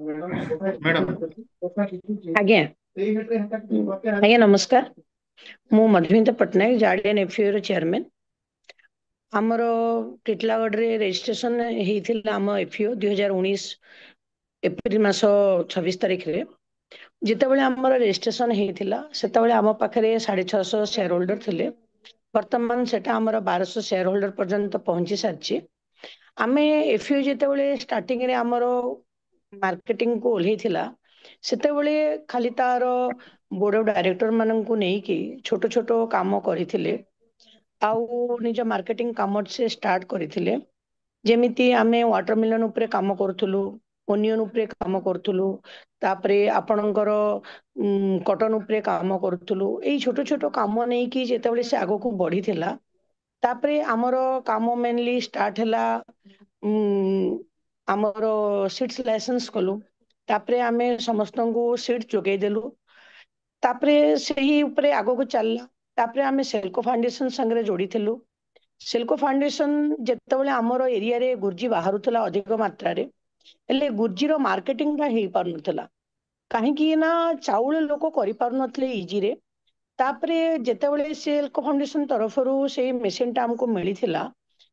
मैडम से କଥା ମ୍ୟାଡାମ ହେଇଥିଲୁ, କଥା କିଛି ଆଜ୍ଞା ସେଇ ଭିତରେ ହେଟା କିଛି କଥା ଆଜ୍ଞା ନମସ୍କାର। ମୁଁ ମଧୁମିତା ପଟ୍ଟନାୟକ, ଜାର୍ଡିଆନ ଏଫିଓ ର ଚେୟାରମ୍ୟାନ। ଆମର ଟିଟିଲାଗଡ଼ରେ ରେଜିଷ୍ଟ୍ରେସନ ହେଇଥିଲା ଆମ ଏଫିଓ 2019 ଏପ୍ରିଲ ମାସ 26 ତାରିଖରେ। ଯେତେବେଳେ ଆମର ରେଜିଷ୍ଟ୍ରେସନ ହେଇଥିଲା ସେତେବେଳେ ଆମ ପାଖରେ 650 ସେୟାର ହୋଲ୍ଡର ଥିଲେ। ବର୍ତ୍ତମାନ ସେଟା ଆମର 1200 ସେୟାର ହୋଲ୍ଡର ପର୍ଯ୍ୟନ୍ତ ପହଞ୍ଚି ସାରିଛି। ଆମେ ଏଫିଓ ଯେତେବେଳେ ଷ୍ଟାର୍ଟିଂରେ ଆମର ମାର୍କେଟିଂକୁ ଓହ୍ଲେଇଥିଲା, ସେତେବେଳେ ଖାଲି ତାର ବୋର୍ଡ ଅଫ ଡାଇରେକ୍ଟର ମାନଙ୍କୁ ନେଇକି ଛୋଟ ଛୋଟ କାମ କରିଥିଲେ। ଆଉ ନିଜ ମାର୍କେଟିଂ କାମ ସେ ଷ୍ଟାର୍ଟ କରିଥିଲେ। ଯେମିତି ଆମେ ୱାଟରମିଲନ ଉପରେ କାମ କରୁଥିଲୁ, ଓନିଅନ ଉପରେ କାମ କରୁଥିଲୁ, ତାପରେ ଆପଣଙ୍କର କଟନ ଉପରେ କାମ କରୁଥିଲୁ। ଏଇ ଛୋଟ ଛୋଟ କାମ ନେଇକି ଯେତେବେଳେ ସେ ଆଗକୁ ବଢିଥିଲା, ତାପରେ ଆମର କାମ ମେନଲି ଷ୍ଟାର୍ଟ ହେଲା ଆମର ସିଟ୍ସ ଲାଇସେନ୍ସ କଲୁ। ତାପରେ ଆମେ ସମସ୍ତଙ୍କୁ ସିଟ୍ ଯୋଗେଇଦେଲୁ। ତାପରେ ସେହି ଉପରେ ଆଗକୁ ଚାଲିଲା। ତାପରେ ଆମେ ସେଲ୍କୋ ଫାଉଣ୍ଡେସନ ସାଙ୍ଗରେ ଯୋଡ଼ିଥିଲୁ। ସେଲ୍କୋ ଫାଉଣ୍ଡେସନ ଯେତେବେଳେ ଆମର ଏରିଆରେ ଗୁର୍ଜି ବାହାରୁଥିଲା ଅଧିକ ମାତ୍ରାରେ, ହେଲେ ଗୁର୍ଜିର ମାର୍କେଟିଂ ଟା ହେଇପାରୁନଥିଲା। କାହିଁକି ନା ଚାଉଳ ଲୋକ କରିପାରୁନଥିଲେ ଇଜିରେ। ତାପରେ ଯେତେବେଳେ ସେଲ୍କୋ ଫାଉଣ୍ଡେସନ ତରଫରୁ ସେଇ ମେସିନ ଟା ଆମକୁ ମିଳିଥିଲା,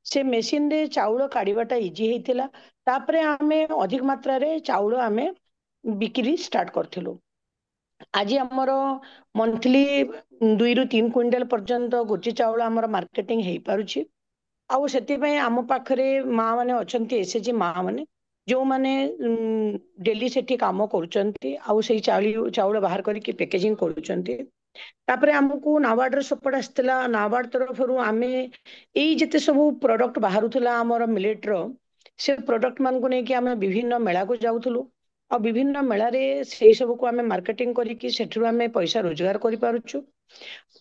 ସେ ମେସିନ ରେ ଚାଉଳ କାଢିବାଟା ଇଜି ହେଇଥିଲା। ତାପରେ ଆମେ ଅଧିକ ମାତ୍ରାରେ ଚାଉଳ ଆମେ ବିକ୍ରି ଷ୍ଟାର୍ଟ କରିଥିଲୁ। ଆଜି ଆମର ମନ୍ଥଲି 2 ରୁ 3 କୁଇଣ୍ଟାଲ ପର୍ଯ୍ୟନ୍ତ ଗୁଜି ଚାଉଳ ଆମର ମାର୍କେଟିଂ ହେଇପାରୁଛି। ଆଉ ସେଥିପାଇଁ ଆମ ପାଖରେ ମା ମାନେ ଅଛନ୍ତି, ଏସଏଚଜି ମା ମାନେ, ଯୋଉମାନେ ଡେଲି ସେଠି କାମ କରୁଛନ୍ତି ଆଉ ସେଇ ଚାଉଳ ବାହାର କରିକି ପ୍ୟାକେଜିଂ କରୁଛନ୍ତି। ତାପରେ ଆମକୁ ନାବାର୍ଡର ସପୋର୍ଟ ଆସିଥିଲା। ନାବାର୍ଡ ତରଫରୁ ଆମେ ଏଇ ଯେତେ ସବୁ ପ୍ରଡକ୍ଟ ବାହାରୁଥିଲା ଆମର ମିଲେଟର, ସେ ପ୍ରଡକ୍ଟ ମାନଙ୍କୁ ନେଇକି ଆମେ ବିଭିନ୍ନ ମେଳାକୁ ଯାଉଥିଲୁ। ଆଉ ବିଭିନ୍ନ ମେଳାରେ ସେଇ ସବୁକୁ ଆମେ ମାର୍କେଟିଂ କରିକି ସେଠାରୁ ଆମେ ପଇସା ରୋଜଗାର କରିପାରୁଛୁ।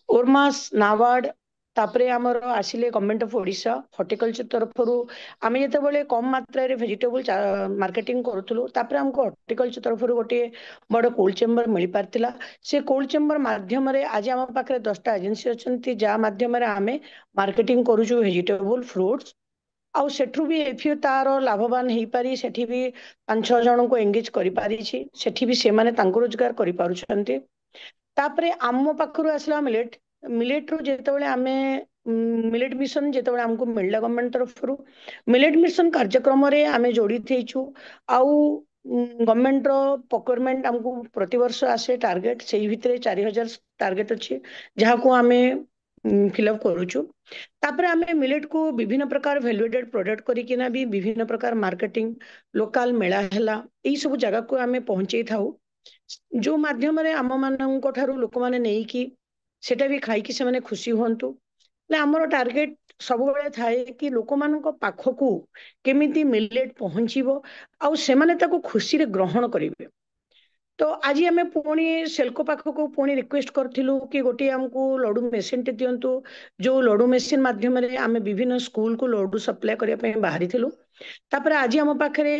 ଓରମାସ, ନାବାର୍ଡ, ତାପରେ ଆମର ଆସିଲେ ଗଭର୍ଣ୍ଣମେଣ୍ଟ ଅଫ ଓଡିଶା ହର୍ଟିକଲଚର ତରଫରୁ ଆମେ ଯେତେବେଳେ କମ ମାତ୍ରାରେ ଭେଜିଟେବୁଲ ମାର୍କେଟିଂ କରୁଥିଲୁ, ତାପରେ ଆମକୁ ହର୍ଟିକଲଚର ତରଫରୁ ଗୋଟିଏ ବଡ କୋଲ୍ଡ ଚେମ୍ବର ମିଳିପାରିଥିଲା। ସେ କୋଲ୍ଡ ଚେମ୍ବର ମାଧ୍ୟମରେ ଆଜି ଆମ ପାଖରେ 10ଟା ଏଜେନ୍ସି ଅଛନ୍ତି, ଯାହା ମାଧ୍ୟମରେ ଆମେ ମାର୍କେଟିଂ କରୁଛୁ ଭେଜିଟେବୁଲ, ଫ୍ରୁଟ୍ସ। ଆଉ ସେଠୁ ବି ଏଫିଓ ତାର ଲାଭବାନ ହେଇପାରି ସେଠି ବି 5-6 ଜଣଙ୍କୁ ଏଙ୍ଗେଜ କରିପାରିଛି। ସେଠି ବି ସେମାନେ ତାଙ୍କୁ ରୋଜଗାର କରିପାରୁଛନ୍ତି। ତାପରେ ଆମ ପାଖରୁ ଆସିଲା ମିଲେଟ। ମିଲେଟ ରୁ ଯେତେବେଳେ ଆମେ ମିଲେଟ ମିଶନ ଯେତେବେଳେ ଆମକୁ ମିଳିଲା ଗଭର୍ଣ୍ଣମେଣ୍ଟ ତରଫରୁ, ମିଲେଟ ମିଶନ କାର୍ଯ୍ୟକ୍ରମରେ ଆମେ ଜଡିତ ହେଇଛୁ। ଆଉ ଗଭର୍ଣ୍ଣମେଣ୍ଟ ର ପ୍ରୋକ୍ୟୁରମେଣ୍ଟ ଆମକୁ ପ୍ରତିବର୍ଷ ଆସେ ଟାର୍ଗେଟ, ସେଇ ଭିତରେ 4000 ଟାର୍ଗେଟ ଅଛି, ଯାହାକୁ ଆମେ ଫିଲଅପ କରୁଛୁ। ତାପରେ ଆମେ ମିଲେଟ କୁ ବିଭିନ୍ନ ପ୍ରକାର ଭ୍ୟାଲୁଏଟେଡ ପ୍ରଡକ୍ଟ କରିକିନା ବି ବିଭିନ୍ନ ପ୍ରକାର ମାର୍କେଟିଂ, ଲୋକାଲ ମେଳା ହେଲା, ଏଇ ସବୁ ଜାଗାକୁ ଆମେ ପହଞ୍ଚେଇ ଥାଉ। ଯୋଉ ମାଧ୍ୟମରେ ଆମ ମାନଙ୍କ ଠାରୁ ଲୋକମାନେ ନେଇକି ସେଟା ବି ଖାଇକି ସେମାନେ ଖୁସି ହୁଅନ୍ତୁ। ନା ଆମର ଟାର୍ଗେଟ ସବୁବେଳେ ଥାଏ କି ଲୋକମାନଙ୍କ ପାଖକୁ କେମିତି ମିଲେଟ ପହଞ୍ଚିବ ଆଉ ସେମାନେ ତାକୁ ଖୁସିରେ ଗ୍ରହଣ କରିବେ। ତ ଆଜି ଆମେ ପୁଣି ସେଲ୍କୋ ପାଖକୁ ପୁଣି ରିକ୍ୱେଷ୍ଟ କରିଥିଲୁ କି ଗୋଟିଏ ଆମକୁ ଲଡୁ ମେସିନ ଟେ ଦିଅନ୍ତୁ। ଯୋଉ ଲଡୁ ମେସିନ ମାଧ୍ୟମରେ ଆମେ ବିଭିନ୍ନ ସ୍କୁଲକୁ ଲଡୁ ସପ୍ଲାଏ କରିବା ପାଇଁ ବାହାରିଥିଲୁ। ତାପରେ ଆଜି ଆମ ପାଖରେ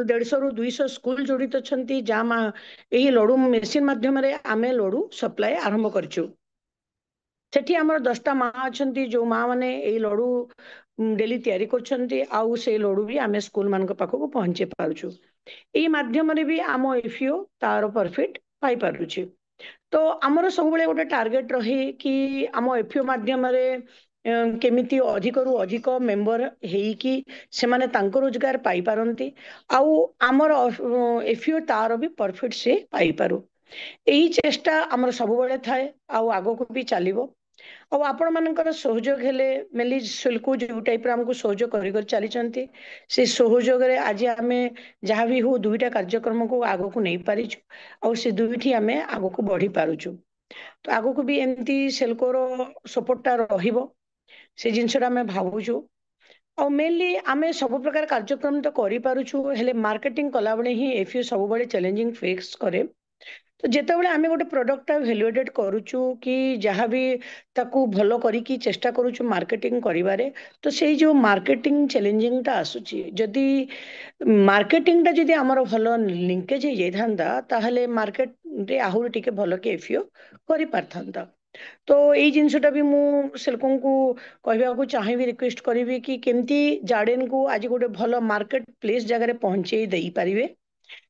150 ରୁ 200 ସ୍କୁଲ ଜଡିତ ଅଛନ୍ତି, ଯାହା ଏହି ଲଡୁ ମେସିନ ମାଧ୍ୟମରେ ଆମେ ଲଡୁ ସପ୍ଲାଏ ଆରମ୍ଭ କରିଛୁ। ସେଠି ଆମର 10ଟା ମା ଅଛନ୍ତି, ଯୋଉ ମା ମାନେ ଏଇ ଲଡୁ ଡେଲି ତିଆରି କରୁଛନ୍ତି, ଆଉ ସେଇ ଲଡୁ ବି ଆମେ ସ୍କୁଲ ମାନଙ୍କ ପାଖକୁ ପହଞ୍ଚେଇ ପାରୁଛୁ। ଏଇ ମାଧ୍ୟମରେ ବି ଆମ ଏଫିଓ ତାର ପ୍ରଫିଟ ପାଇପାରୁଛି। ତ ଆମର ସବୁବେଳେ ଗୋଟେ ଟାର୍ଗେଟ ରହି କି ଆମ ଏଫିଓ ମାଧ୍ୟମରେ केमिति अधिकरू अधिक मेंबर हेइकी सेमाने तांको रोजगार पाई पारंती आउ आमर एफिओ तार भी प्रॉफिट से पाई पारु एही चेष्टा आमर सबुबले थाए आउ आगो को भी चलिबो ଆଉ ଆପଣମାନଙ୍କର ସହଯୋଗ ହେଲେ ମେଲି ସିଲ୍କୁ ଯୋଉ ଟାଇପ୍ର ଆମକୁ ସହଯୋଗ କରି କରି ଚାଲିଛନ୍ତି ସେ ସହଯୋଗରେ ଆଜି ଆମେ ଯାହା ବି ହଉ ଦୁଇଟା କାର୍ଯ୍ୟକ୍ରମକୁ ଆଗକୁ ନେଇପାରିଛୁ ଆଉ ସେ ଦୁଇଟି ଆମେ ଆଗକୁ ବଢି ପାରୁଛୁ ତ ଆଗକୁ ବି ଏମିତି ସେଲ୍କୋର ସପୋର୍ଟଟା ରହିବ ସେ ଜିନିଷଟା ଆମେ ଭାବୁଛୁ ଆଉ ମେନଲି ଆମେ ସବୁ ପ୍ରକାର କାର୍ଯ୍ୟକ୍ରମ ତ କରିପାରୁଛୁ ହେଲେ ମାର୍କେଟିଂ କଲାବେଳେ ହିଁ ଏଫିଓ ସବୁବେଳେ ଚ୍ୟାଲେଞ୍ଜିଂ ଫେସ୍ କରେ ତ ଯେତେବେଳେ ଆମେ ଗୋଟେ ପ୍ରଡକ୍ଟଟା ଭ୍ୟାଲୁଏଟେଡ୍ କରୁଛୁ କି ଯାହା ବି ତାକୁ ଭଲ କରିକି ଚେଷ୍ଟା କରୁଛୁ ମାର୍କେଟିଂ କରିବାରେ ତ ସେଇ ଯୋଉ ମାର୍କେଟିଂ ଚ୍ୟାଲେଞ୍ଜିଂଟା ଆସୁଛି ଯଦି ମାର୍କେଟିଂଟା ଯଦି ଆମର ଭଲ ଲିଙ୍କେଜ ହେଇଯାଇଥାନ୍ତା ତାହେଲେ ମାର୍କେଟରେ ଆହୁରି ଟିକେ ଭଲ କି ଏଫିଓ କରିପାରିଥାନ୍ତା ତ ଏଇ ଜିନିଷଟା ବି ମୁଁ ସେଲକଙ୍କୁ କହିବାକୁ ଚାହିଁବି ରିକ୍ୱେଷ୍ଟ କରିବି କି କେମିତି ଜାର୍ଡେନକୁ ଆଜି ଗୋଟେ ଭଲ ମାର୍କେଟ ପ୍ଲେସ୍ ଜାଗାରେ ପହଞ୍ଚେଇ ଦେଇପାରିବେ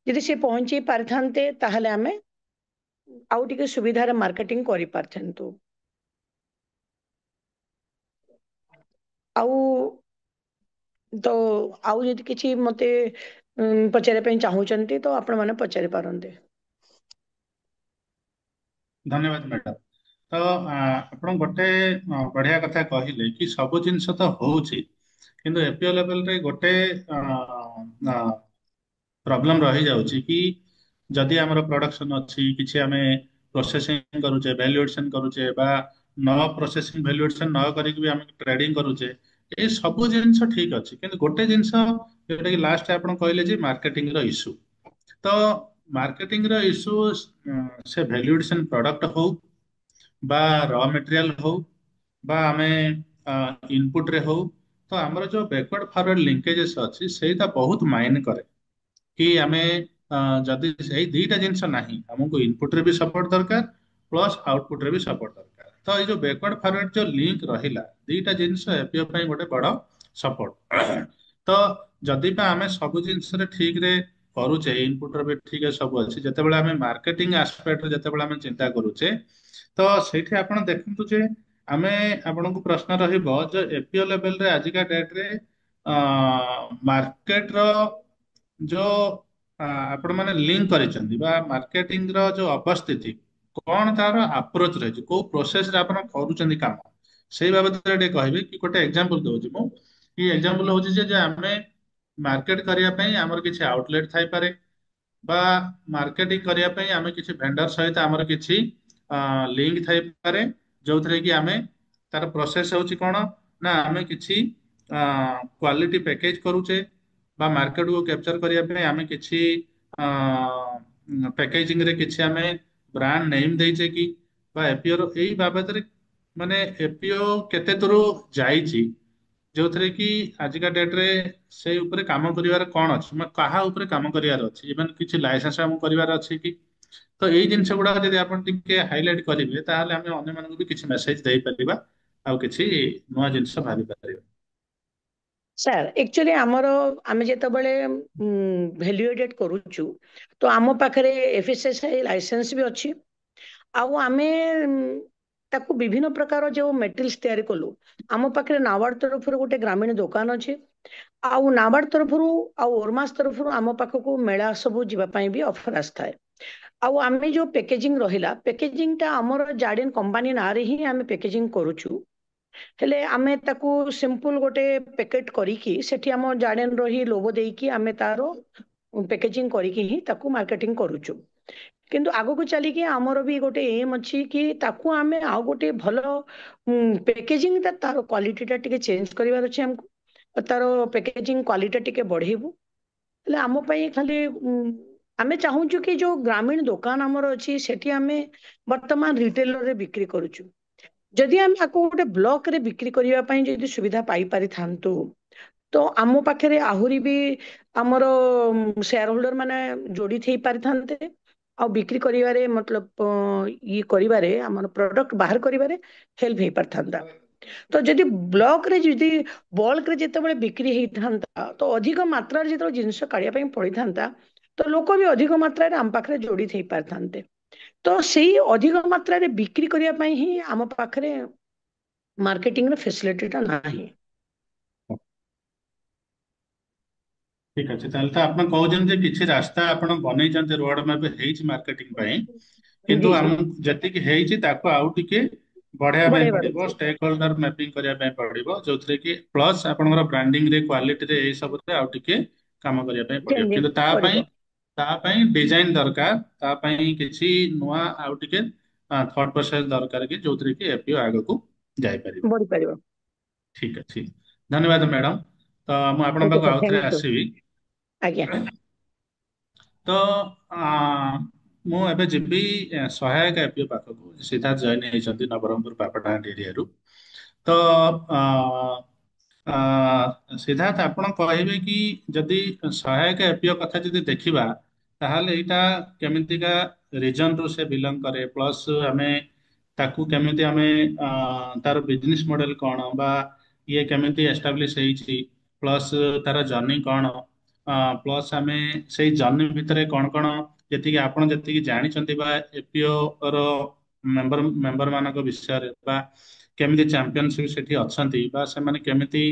ଯଦି ସେ ପହଞ୍ଚେଇ ପାରିଥାନ୍ତେ ତାହେଲେ ଆମେ ଆଉ ଟିକେ ସୁବିଧାରେ ମାର୍କେଟିଂ କରିପାରିଥାନ୍ତୁ ଆଉ ତ ଆଉ ଯଦି କିଛି ମତେ ପଚାରିବା ପାଇଁ ଚାହୁଁଛନ୍ତି ତ ଆପଣ ମାନେ ପଚାରି ପାରନ୍ତି ଧନ୍ୟବାଦ ମ୍ୟାଡାମ। ତ ଆପଣ ଗୋଟେ ବଢିଆ କଥା କହିଲେ କି ସବୁ ଜିନିଷ ତ ହଉଛି କିନ୍ତୁ ଏପିଓ ଲେଭେଲରେ ଗୋଟେ ପ୍ରୋବ୍ଲେମ ରହିଯାଉଛି କି ଯଦି ଆମର ପ୍ରଡକ୍ସନ ଅଛି କିଛି ଆମେ ପ୍ରୋସେସିଂ କରୁଛେ ଭ୍ୟାଲୁଏସନ କରୁଛେ ବା ନ ପ୍ରୋସେସିଂ ଭ୍ୟାଲୁଏସନ ନ କରିକି ବି ଆମେ ଟ୍ରେଡିଂ କରୁଛେ ଏ ସବୁ ଜିନିଷ ଠିକ ଅଛି କିନ୍ତୁ ଗୋଟେ ଜିନିଷ ଯୋଉଟା କି ଲାଷ୍ଟ ଆପଣ କହିଲେ ଯେ ମାର୍କେଟିଂ ର ଇସ୍ୟୁ ତ ମାର୍କେଟିଂ ର ଇସ୍ୟୁ ସେ ଭ୍ୟାଲୁଏସନ ପ୍ରଡକ୍ଟ ହଉ ବା ର ମେଟେରିଆଲ ହଉ ବା ଆମେ ଇନପୁଟ ରେ ହଉ ତ ଆମର ଯୋଉ ବ୍ୟାକୱାର୍ଡ ଫରୱାର୍ଡ ଲିଙ୍କେଜେସ୍ ଅଛି ସେଇଟା ବହୁତ ମାଇନ କରେ କି ଆମେ ଯଦି ଏଇ ଦିଟା ଜିନିଷ ନାହିଁ ଆମକୁ ଇନପୁଟ ରେ ବି ସପୋର୍ଟ ଦରକାର ପ୍ଲସ୍ ଆଉଟପୁଟ ରେ ବି ସପୋର୍ଟ ଦରକାର ତ ଏଇ ଯୋଉ ବ୍ୟାକୱାର୍ଡ ଫରୱାର୍ଡ ଯୋଉ ଲିଙ୍କ ରହିଲା ଦିଟା ଜିନିଷ ଏପିଓ ପାଇଁ ଗୋଟେ ବଡ ସପୋର୍ଟ ତ ଯଦି ବା ଆମେ ସବୁ ଜିନିଷରେ ଠିକ ରେ କରୁଛେ ଇନପୁଟ ର ବି ଠିକ ସବୁ ଅଛି ଯେତେବେଳେ ଆମେ ମାର୍କେଟିଂ ଆସ୍ପେକ୍ଟରେ ଯେତେବେଳେ ଆମେ ଚିନ୍ତା କରୁଛେ ତ ସେଇଠି ଆପଣ ଦେଖନ୍ତୁ ଯେ ଆମେ ଆପଣଙ୍କୁ ପ୍ରଶ୍ନ ରହିବ ଯେ ଏପିଓ ଲେଭେଲରେ ଆଜିକା ଡେଟରେ ମାର୍କେଟର ଯୋଉ ଆପଣ ମାନେ ଲିଙ୍କ କରିଛନ୍ତି ବା ମାର୍କେଟିଂ ର ଯୋଉ ଅବସ୍ଥିତି କଣ ତାର ଆପ୍ରୋଚ ରହିଛି କୋଉ ପ୍ରୋସେସରେ ଆପଣ କରୁଛନ୍ତି କାମ ସେଇ ବାବଦରେ ଟିକେ କହିବେ କି ଗୋଟେ ଏକ୍ସାମ୍ପଲ ଦଉଛି ମୁଁ କି ଏକ୍ସାମ୍ପଲ ହଉଛି ଯେ ଆମେ ମାର୍କେଟ କରିବା ପାଇଁ ଆମର କିଛି ଆଉଟଲେଟ ଥାଇପାରେ ବା ମାର୍କେଟିଂ କରିବା ପାଇଁ ଆମେ କିଛି ଭେଣ୍ଡର ସହିତ ଆମର କିଛି ଲିଙ୍କ ଥାଇପାରେ ଯୋଉଥିରେ କି ଆମେ ତାର ପ୍ରୋସେସ ହଉଛି କଣ ନା ଆମେ କିଛି କ୍ୱାଲିଟି ପ୍ୟାକେଜ କରୁଛେ ବା ମାର୍କେଟକୁ କ୍ୟାପଚର କରିବା ପାଇଁ ଆମେ କିଛି ପ୍ୟାକେଜିଂ ରେ କିଛି ଆମେ ବ୍ରାଣ୍ଡ ନେମ୍ ଦେଇଛେ କି ବା ଏପିଓ ର ଏଇ ବାବଦରେ ମାନେ ଏପିଓ କେତେ ଦୂର ଯାଇଛି ଯୋଉଥିରେ କି ଆଜିକା ଡେଟରେ ସେଇ ଉପରେ କାମ କରିବାର କଣ ଅଛି ମାନେ କାହା ଉପରେ କାମ କରିବାର ଅଛି ଇଭେନ କିଛି ଲାଇସେନ୍ସ ଆମକୁ କରିବାର ଅଛି କି ତ ଏଇ ଜିନିଷ ଗୁଡାକ ଯଦି ଆପଣ ଟିକେ ହାଇଲାଇଟ କରିବେ ତାହେଲେ ଆମେ ଅନ୍ୟମାନଙ୍କୁ ବି କିଛି ମେସେଜ ଦେଇପାରିବା ଆଉ କିଛି ନୂଆ ଜିନିଷ ଭାବି ପାରିବା ସାର୍ ଆକ୍ଚୁଆଲି ଆମର ଆମେ ଯେତେବେଳେ ଭ୍ୟାଲୁଏଟେଡ୍ କରୁଛୁ ତ ଆମ ପାଖରେ ଏଫଏସଏସଆଇ ଲାଇସେନ୍ସ ବି ଅଛି ଆଉ ଆମେ ତାକୁ ବିଭିନ୍ନ ପ୍ରକାର ଯୋଉ ମେଟେରିଆଲ୍ସ ତିଆରି କଲୁ ଆମ ପାଖରେ ନାବାର୍ଡ ତରଫରୁ ଗୋଟେ ଗ୍ରାମୀଣ ଦୋକାନ ଅଛି ଆଉ ନାବାର୍ଡ ତରଫରୁ ଆଉ ଓରମାସ ତରଫରୁ ଆମ ପାଖକୁ ମେଳା ସବୁ ଯିବା ପାଇଁ ବି ଅଫର ଆସିଥାଏ ଆଉ ଆମେ ଯୋଉ ପ୍ୟାକେଜିଂ ରହିଲା ପ୍ୟାକେଜିଂଟା ଆମର ଜାଡେନ କମ୍ପାନୀ ନାଁରେ ହିଁ ଆମେ ପ୍ୟାକେଜିଂ କରୁଛୁ ହେଲେ ଆମେ ତାକୁ ସିମ୍ପଲ ଗୋଟେ ପ୍ୟାକେଟ କରିକି ସେଠି ଆମ ଜାଡେନ ର ହିଁ ଲୋଗୋ ଦେଇକି ଆମେ ତାର ପ୍ୟାକେଜିଂ କରିକି ହିଁ ତାକୁ ମାର୍କେଟିଂ କରୁଛୁ କିନ୍ତୁ ଆଗକୁ ଚାଲିକି ଆମର ବି ଗୋଟେ ଏମ୍ ଅଛି କି ତାକୁ ଆମେ ଆଉ ଗୋଟେ ଭଲ ପ୍ୟାକେଜିଂ ତାର କ୍ୱାଲିଟି ଟା ଟିକେ ଚେଞ୍ଜ କରିବାର ଅଛି ଆମକୁ ତାର ପ୍ୟାକେଜିଂ କ୍ୱାଲିଟି ଟିକେ ବଢେଇବୁ ହେଲେ ଆମ ପାଇଁ ଖାଲି ଆମେ ଚାହୁଁଛୁ କି ଯୋଉ ଗ୍ରାମୀଣ ଦୋକାନ ଆମର ଅଛି ସେଠି ଆମେ ବର୍ତ୍ତମାନ ରିଟେଲରରେ ବିକ୍ରି କରୁଛୁ ଯଦି ଆମେ ଆକୁ ଗୋଟେ ବ୍ଲକ ରେ ବିକ୍ରି କରିବା ପାଇଁ ଯଦି ସୁବିଧା ପାଇପାରିଥାନ୍ତୁ ତ ଆମ ପାଖରେ ଆହୁରି ବି ଆମର ସେୟାର ହୋଲ୍ଡର ମାନେ ଯୋଡି ହେଇ ପାରିଥାନ୍ତେ ଆଉ ବିକ୍ରି କରିବାରେ ମତଲବ ଇଏ କରିବାରେ ଆମର ପ୍ରଡକ୍ଟ ବାହାର କରିବାରେ ହେଲ୍ପ ହେଇପାରିଥାନ୍ତା ତ ଯଦି ବ୍ଲକ ରେ ଯଦି ବଲ୍କ ରେ ଯେତେବେଳେ ବିକ୍ରି ହେଇଥାନ୍ତା ତ ଅଧିକ ମାତ୍ରାରେ ଯେତେବେଳେ ଜିନିଷ କାଢିବା ପାଇଁ ପଡିଥାନ୍ତା ତ ଲୋକ ବି ଅଧିକ ମାତ୍ରାରେ ଆମ ପାଖରେ ଜଡିତ ହେଇ ପାରିଥାନ୍ତେ ତ ସେଇ ଅଧିକ ମାତ୍ରାରେ ବିକ୍ରି କରିବା ପାଇଁ ହିଁ ଆମ ପାଖରେ मार्केटिंग फैसिलिटी नाही। ठीक अच्छे ताहले तो आप कहते किसी रास्ता आप बनई रोड मैप मार्केटिंग किंतु जी आम जी जी आउ टिके बढ़ाया बढ़ेबार पड़ो अछि। स्टेक होल्डर मैपिंग करने पड़ो जो थे कि प्लस आपंकर ब्रांडिंग रे क्वालिटी रे यही सब आउ टिके काम करने पड़ो चेंजिंग किंतु पड़िबो डिजाइन दरकार किसी नुआ आउ टिके थॉट प्रोसेस दरकार कि जो थे कि एपीओ आग को जापर। बढ़ी परिबो। ठीक अच्छे धन्यवाद मैडम। तो मुझे आपन ओके पाक सर, आउ थे थैंक यू। आसवि। आज्ञा। तो ମୁଁ ଏବେ ଯିବି ସହାୟକ ଏପିଓ ପାଖକୁ ସିଦ୍ଧାର୍ଥ ଜୈନ ହେଇଛନ୍ତି ନବରଙ୍ଗପୁର ପାପଡ଼ାହାଣ୍ଡି ଏରିଆରୁ। ତ ଆ, ଆ, ସିଦ୍ଧାର୍ଥ ଆପଣ କହିବେ କି ଯଦି ସହାୟକ ଏପିଓ କଥା ଯଦି ଦେଖିବା ତାହେଲେ ଏଇଟା କେମିତିକା ରିଜନରୁ ସେ ବିଲଙ୍ଗ କରେ ପ୍ଲସ୍ ଆମେ ତାକୁ କେମିତି ଆମେ ତାର ବିଜନେସ ମଡେଲ କଣ ବା ଇଏ କେମିତି ଏଷ୍ଟାବ୍ଲିଶ ହେଇଛି ପ୍ଲସ୍ ତାର ଜର୍ଣ୍ଣି କଣ ପ୍ଲସ୍ ଆମେ ସେଇ ଜର୍ଣ୍ଣି ଭିତରେ କଣ କଣ ଯେତିକି ଆପଣ ଯେତିକି ଜାଣିଛନ୍ତି ବା ଏପିଓ ର ମେମ୍ବର ମାନଙ୍କ ବିଷୟରେ ବା କେମିତି ଚାମ୍ପିୟନସିପ ସେଠି ଅଛନ୍ତି ବା ସେମାନେ କେମିତି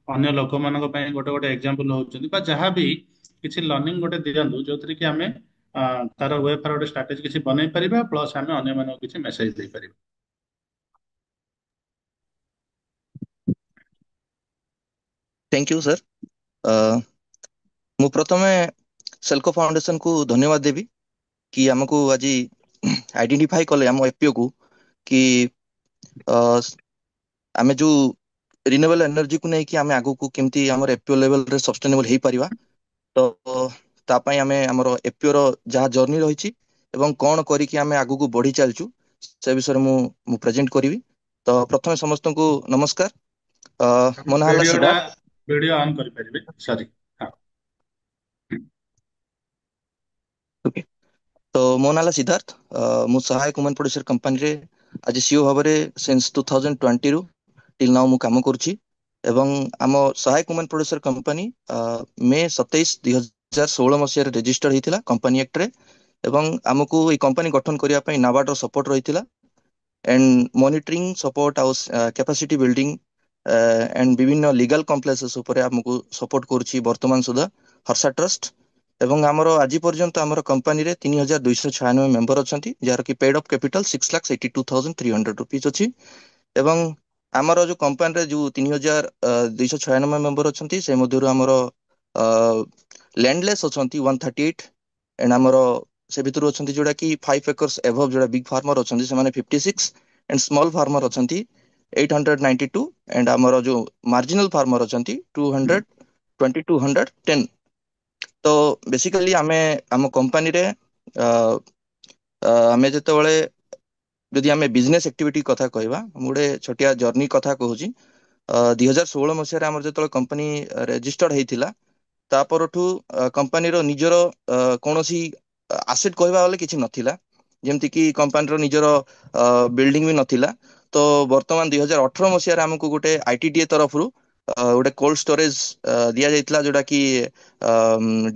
ଅନ୍ୟ ଲୋକମାନଙ୍କ ପାଇଁ ଗୋଟେ ଗୋଟେ ଏକ୍ଜାମ୍ପଲ ହଉଛନ୍ତି ବା ଯାହାବି କିଛି ଲର୍ଣ୍ଣିଂ ଗୋଟେ ଦିଅନ୍ତୁ ଯୋଉଥିରେ କି ଆମେ ତାର ୱେ ଫର ଗୋଟେ ଷ୍ଟ୍ରାଟେଜି କିଛି ବନେଇ ପାରିବା ପ୍ଲସ୍ ଆମେ ଅନ୍ୟମାନଙ୍କୁ କିଛି ମେସେଜ ଦେଇପାରିବା। Thank you sir. ମୁଁ ପ୍ରଥମେ ସେଲ୍କୋ ଫାଉଣ୍ଡେସନ କୁ ଧନ୍ୟବାଦ ଦେବି କି ଆମକୁ ଆଜି ଆଇଡେଣ୍ଟିଫାଇ କଲେ ଆମ ଏପିଓ କୁ କି ଅ, ଆମେ ଯୋଉ ରିନ୍ୟୁଏବल ଏନର୍ଜି କୁ ନେଇକି ଆମେ ଆଗକୁ କେମିତି ଆମର ଏପିଓ ଲେଭେଲ ରେ ସଷ୍ଟେନେବଲ ହେଇପାରିବା। ତ ତା ପାଇଁ ଆମେ ଆମର ଏପିଓ ର ଯାହା ଜର୍ଣ୍ଣି ରହିଛି ଏବଂ କଣ କରିକି ଆମେ ଆଗକୁ ବଢି ଚାଲିଛୁ ସେ ବିଷୟରେ ମୁଁ ପ୍ରେଜେଣ୍ଟ କରିବି। ତ ପ୍ରଥମେ ସମସ୍ତଙ୍କୁ ନମସ୍କାର। ମୋ ନାଁ ହେଲା ଭିଡିଓଟା ସିଦ୍ଧାର୍ଥ। ଭିଡିଓ ଅନ୍ କରିପାରିବେ ସରି। ହଁ Okay. ତ ମୋ ନାଁ ହେଲା ସିଦ୍ଧାର୍ଥ। ମୁଁ ସହାୟକ ଓମେନ୍ ପ୍ରୋଡ୍ୟୁସର କମ୍ପାନୀରେ ଆଜି ସିଓ ଭାବରେ ସିନ୍ସ 2020 ରୁ ଟିଲ୍ ନାଉ ମୁଁ କାମ କରୁଛି ଏବଂ ଆମ ସହାୟକ ଓମେନ୍ ପ୍ରୋଡ୍ୟୁସର କମ୍ପାନୀ ମେ 27 2016 ମସିହାରେ ରେଜିଷ୍ଟର ହେଇଥିଲା କମ୍ପାନୀ ଆକ୍ଟରେ ଏବଂ ଆମକୁ ଏଇ କମ୍ପାନୀ ଗଠନ କରିବା ପାଇଁ ନାବାର୍ଡର ସପୋର୍ଟ ରହିଥିଲା ଏଣ୍ଡ ମନିଟରିଂ ସପୋର୍ଟ ଆଉ କ୍ୟାପାସିଟି ବିଲ୍ଡିଂ ଏଣ୍ଡ ବିଭିନ୍ନ ଲିଗାଲ କମ୍ପ୍ଲେକ୍ସେସ୍ ଉପରେ ଆମକୁ ସପୋର୍ଟ କରୁଛି ବର୍ତ୍ତମାନ ସୁଦ୍ଧା ହର୍ଷା ଟ୍ରଷ୍ଟ ଏବଂ ଆମର ଆଜି ପର୍ଯ୍ୟନ୍ତ ଆମର କମ୍ପାନୀରେ 3296 ମେମ୍ବର ଅଛନ୍ତି ଯାହାର କି ପେଡ୍ ଅଫ୍ କ୍ୟାପିଟାଲ 6,82,300 ରୁପିଜ ଅଛି ଏବଂ ଆମର ଯୋଉ କମ୍ପାନୀରେ ଯୋଉ 3296 ମେମ୍ବର ଅଛନ୍ତି ସେ ମଧ୍ୟରୁ ଆମର ଲ୍ୟାଣ୍ଡଲେସ୍ ଅଛନ୍ତି 138 ଏଣ୍ଡ ଆମର ସେ ଭିତରୁ ଅଛନ୍ତି ଯୋଉଟା କି 5 ଏକର୍ସ ଏଭବ ଯୋଉଟା ବିଗ ଫାର୍ମର ଅଛନ୍ତି ସେମାନେ 56 ଏଣ୍ଡ ସ୍ମଲ୍ ଫାର୍ମର ଅଛନ୍ତି 892 ଏଣ୍ଡ ଆମର ଯୋଉ ମାର୍ଜିନାଲ ଫାର୍ମର ଅଛନ୍ତି 2210। ତ ବେସିକାଲି ଆମେ ଆମ କମ୍ପାନୀରେ ଆମେ ଯେତେବେଳେ ଯଦି ଆମେ ବିଜନେସ ଆକ୍ଟିଭିଟି କଥା କହିବା ମୁଁ ଗୋଟେ ଛୋଟିଆ ଜର୍ଣ୍ଣି କଥା କହୁଛି। 2016 ମସିହାରେ ଆମର ଯେତେବେଳେ କମ୍ପାନୀ ରେଜିଷ୍ଟର୍ଡ ହେଇଥିଲା ତା ପରଠୁ କମ୍ପାନୀର ନିଜର କୌଣସି ଆସେଟ କହିବା ଗଲେ କିଛି ନଥିଲା ଯେମିତି କି କମ୍ପାନୀର ନିଜର ବିଲ୍ଡିଂ ବି ନଥିଲା। ତ ବର୍ତ୍ତମାନ 2018 ମସିହାରେ ଆମକୁ ଗୋଟେ ଆଇଟିଡିଏ ତରଫରୁ ଗୋଟେ କୋଲ୍ଡ ଷ୍ଟୋରେଜ ଦିଆଯାଇଥିଲା ଯୋଉଟା କି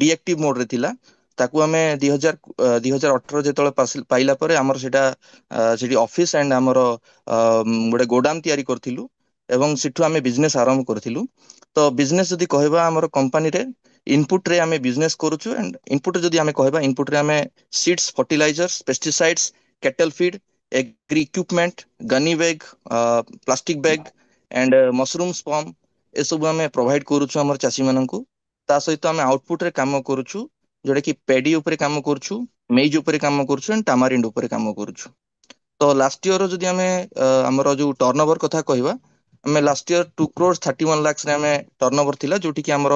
ଡିଆକ୍ଟିଭ ମୋଡରେ ଥିଲା ତାକୁ ଆମେ 2018 ଯେତେବେଳେ ପାଇଲା ପରେ ଆମର ସେଇଟା ସେଠି ଅଫିସ ଆଣ୍ଡ ଆମର ଗୋଟେ ଗୋଦାମ ତିଆରି କରିଥିଲୁ ଏବଂ ସେଠୁ ଆମେ ବିଜନେସ ଆରମ୍ଭ କରିଥିଲୁ। ତ ବିଜନେସ ଯଦି କହିବା ଆମର କମ୍ପାନୀରେ ଇନପୁଟ ରେ ଆମେ ବିଜନେସ କରୁଛୁ ଆଣ୍ଡ ଇନପୁଟ ଯଦି ଆମେ କହିବା ଇନପୁଟ ରେ ଆମେ seeds fertilizers pesticides cattle feed agri equipment gunny bag plastic bag and mushroom spawn ଏସବୁ ଆମେ ପ୍ରୋଭାଇଡ କରୁଛୁ ଆମର ଚାଷୀ ମାନଙ୍କୁ। ତା ସହିତ ଆମେ ଆଉଟପୁଟ ରେ କାମ କରୁଛୁ ଯୋଉଟା କି ପେଡି ଉପରେ କାମ କରୁଛୁ ମେଜ ଉପରେ କାମ କରୁଛୁ ଆଣ୍ଡ ଟାମାରିଣ୍ଡ ଉପରେ କାମ କରୁଛୁ। ତ ଲାଷ୍ଟ ଇୟର ଯଦି ଆମେ ଆମର ଯୋଉ ଟର୍ନ ଓଭର କଥା କହିବା ଆମେ ଲାଷ୍ଟ ଇୟର 2 crores 31 lakhs ରେ ଆମେ ଟର୍ନ ଓଭର ଥିଲା ଯୋଉଠି କି ଆମର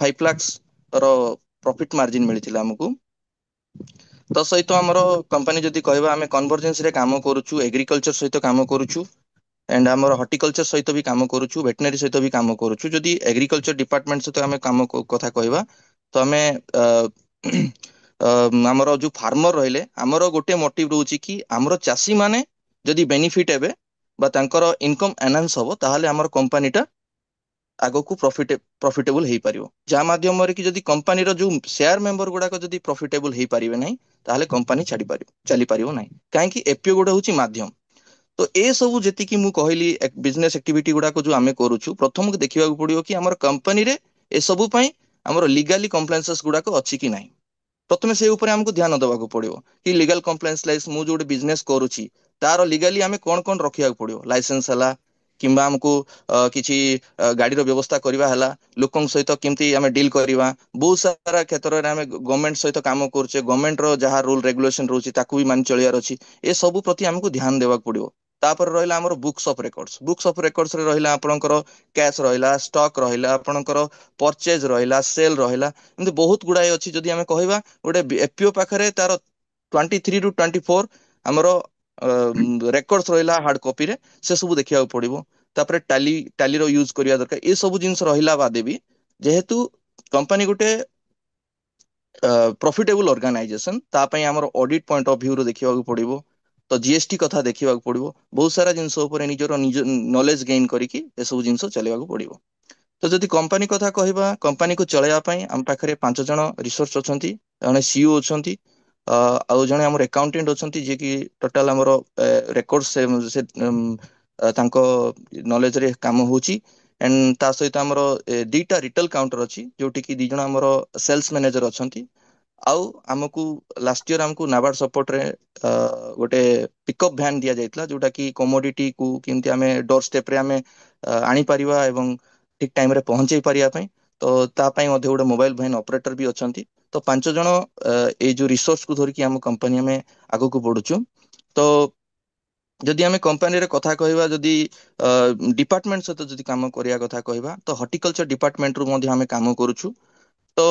5 lakhs ର ପ୍ରଫିଟ ମାର୍ଜିନ ମିଳିଥିଲା ଆମକୁ। ତ ସହିତ ଆମର କମ୍ପାନୀ ଯଦି କହିବା ଆମେ କନଭରଜେନ୍ସ ରେ କାମ କରୁଛୁ ଏଗ୍ରିକଲଚର ସହିତ କାମ କରୁଛୁ ଏଣ୍ଡ ଆମର ହର୍ଟିକଲଚର ସହିତ ବି କାମ କରୁଛୁ ଭେଟେନାରୀ ସହିତ ବି କାମ କରୁଛୁ ଯଦି ଏଗ୍ରିକଲଚର ଡିପାର୍ଟମେଣ୍ଟ ସହିତ ଆମେ କାମ କଥା କହିବା ତ ଆମେ ଆମର ଯୋଉ ଫାର୍ମର ରହିଲେ ଆମର ଗୋଟେ ମୋଟିଭ ରହୁଛି କି ଆମର ଚାଷୀ ମାନେ ଯଦି ବେନିଫିଟ ହେବେ ବା ତାଙ୍କର ଇନକମ ଏନହାନ୍ସ ହବ ତାହେଲେ ଆମର କମ୍ପାନୀ ଟା ଆଗକୁ ପ୍ରଫିଟେବଲ ହେଇପାରିବ ଯାହା ମାଧ୍ୟମରେ କି ଯଦି କମ୍ପାନୀର ଯୋଉ ସେୟାର ମେମ୍ବର ଗୁଡାକ ଯଦି ପ୍ରଫିଟେବଲ ହେଇପାରିବେ ନାହିଁ ତାହେଲେ କମ୍ପାନୀ ଚାଲିପାରିବ ନାହିଁ କାହିଁକି ଏପିଓ ଗୋଟେ ହଉଛି ମାଧ୍ୟମ। ତ तो ए सब जेति कि मु कहली बिजनेस एक्टिविटी गुडा को जो आमे करूछु प्रथम देखिबा पड़ियो कि हमर कंपनी रे ए सब पई हमर लीगली कंप्लायंसेस गुडा को अछि कि नाही। प्रथमे से ऊपर हमको ध्यान देवाक पड़ियो कि लीगल कंप्लायंस लाइस मु जो बिजनेस करूची तार लीगली आमे कोन कोन रखिया पड़ियो लाइसेंस हला किंबा हमको किछि गाड़ी रो व्यवस्था करबा हला लोकन सहित केमती आमे डील करबा बहुत सारा क्षेत्र रे आमे गवर्नमेंट सहित काम करछे गवर्नमेंट रो जहा रूल रेगुलेशन रहउची ताकू भी मान चलियार अछि ए सब प्रति हमको ध्यान देवाक पड़ियो। तापर रहिला हमर बुक्स ऑफ रेकॉर्ड्स रे रहिला आपनकर कैश रहिला स्टॉक रहिला आपनकर परचेज रहिला सेल रहिला एमती बहुत गुडाए अछि जदि हमें कहबा गोटे एफपीओ पाखरे तार 23 रु 24 हमर रेकॉर्ड्स रहिला हार्ड कॉपी रे से सब देखिया पड़िबो। तापर टाली रो यूज करिया दरकार ए सब जिंस रहिला बादे भी जेहेतु कंपनी गुटे प्रॉफिटेबल ऑर्गेनाइजेशन ता पई हमर ऑडिट पॉइंट ऑफ व्यू रो देखिबा पड़िबो तो जीएसटी कथा देखिबा पड़िबो बहुत सारा जिंस ऊपर निजर नॉलेज गेन करिकि ए सब जिंस चलेबा पड़िबो। तो जदि कंपनी कथा कहबा कंपनी को चलाइबा पई हम पाखरे 5 जण रिसोर्स अछंती जने सीईओ अछंती आउ जने हमर अकाउंटेंट अछंती जे कि टोटल हमर रेकॉर्ड से तांको नॉलेज रे काम होची एंड ता सहित हमर दीटा रिटेल काउंटर अछि जोटी कि दी जण हमर सेल्स मैनेजर अछंती आउ हमकू लास्ट ईयर हमकू नाबार्ड सपोर्ट रे गोटे पिकअप वैन दिया जायतला जोटा कि कमोडिटी को किंती हमें डोर स्टेप रे हमें आनी परिवा एवं ठीक टाइम रे पहुंचै परिया पई तो ता पई मध्ये गोटे मोबाइल वैन ऑपरेटर भी अछंती। तो 5 जण ए जो रिसोर्स को धरि कि हम कंपनी में आगो को बढ़ुछु। तो जदि हमें कंपनी रे कथा कहबा जदि डिपार्टमेंट सहित जदि काम करिया कथा कहबा तो हॉर्टिकल्चर डिपार्टमेंट रु मध्ये हमें काम करूछु। तो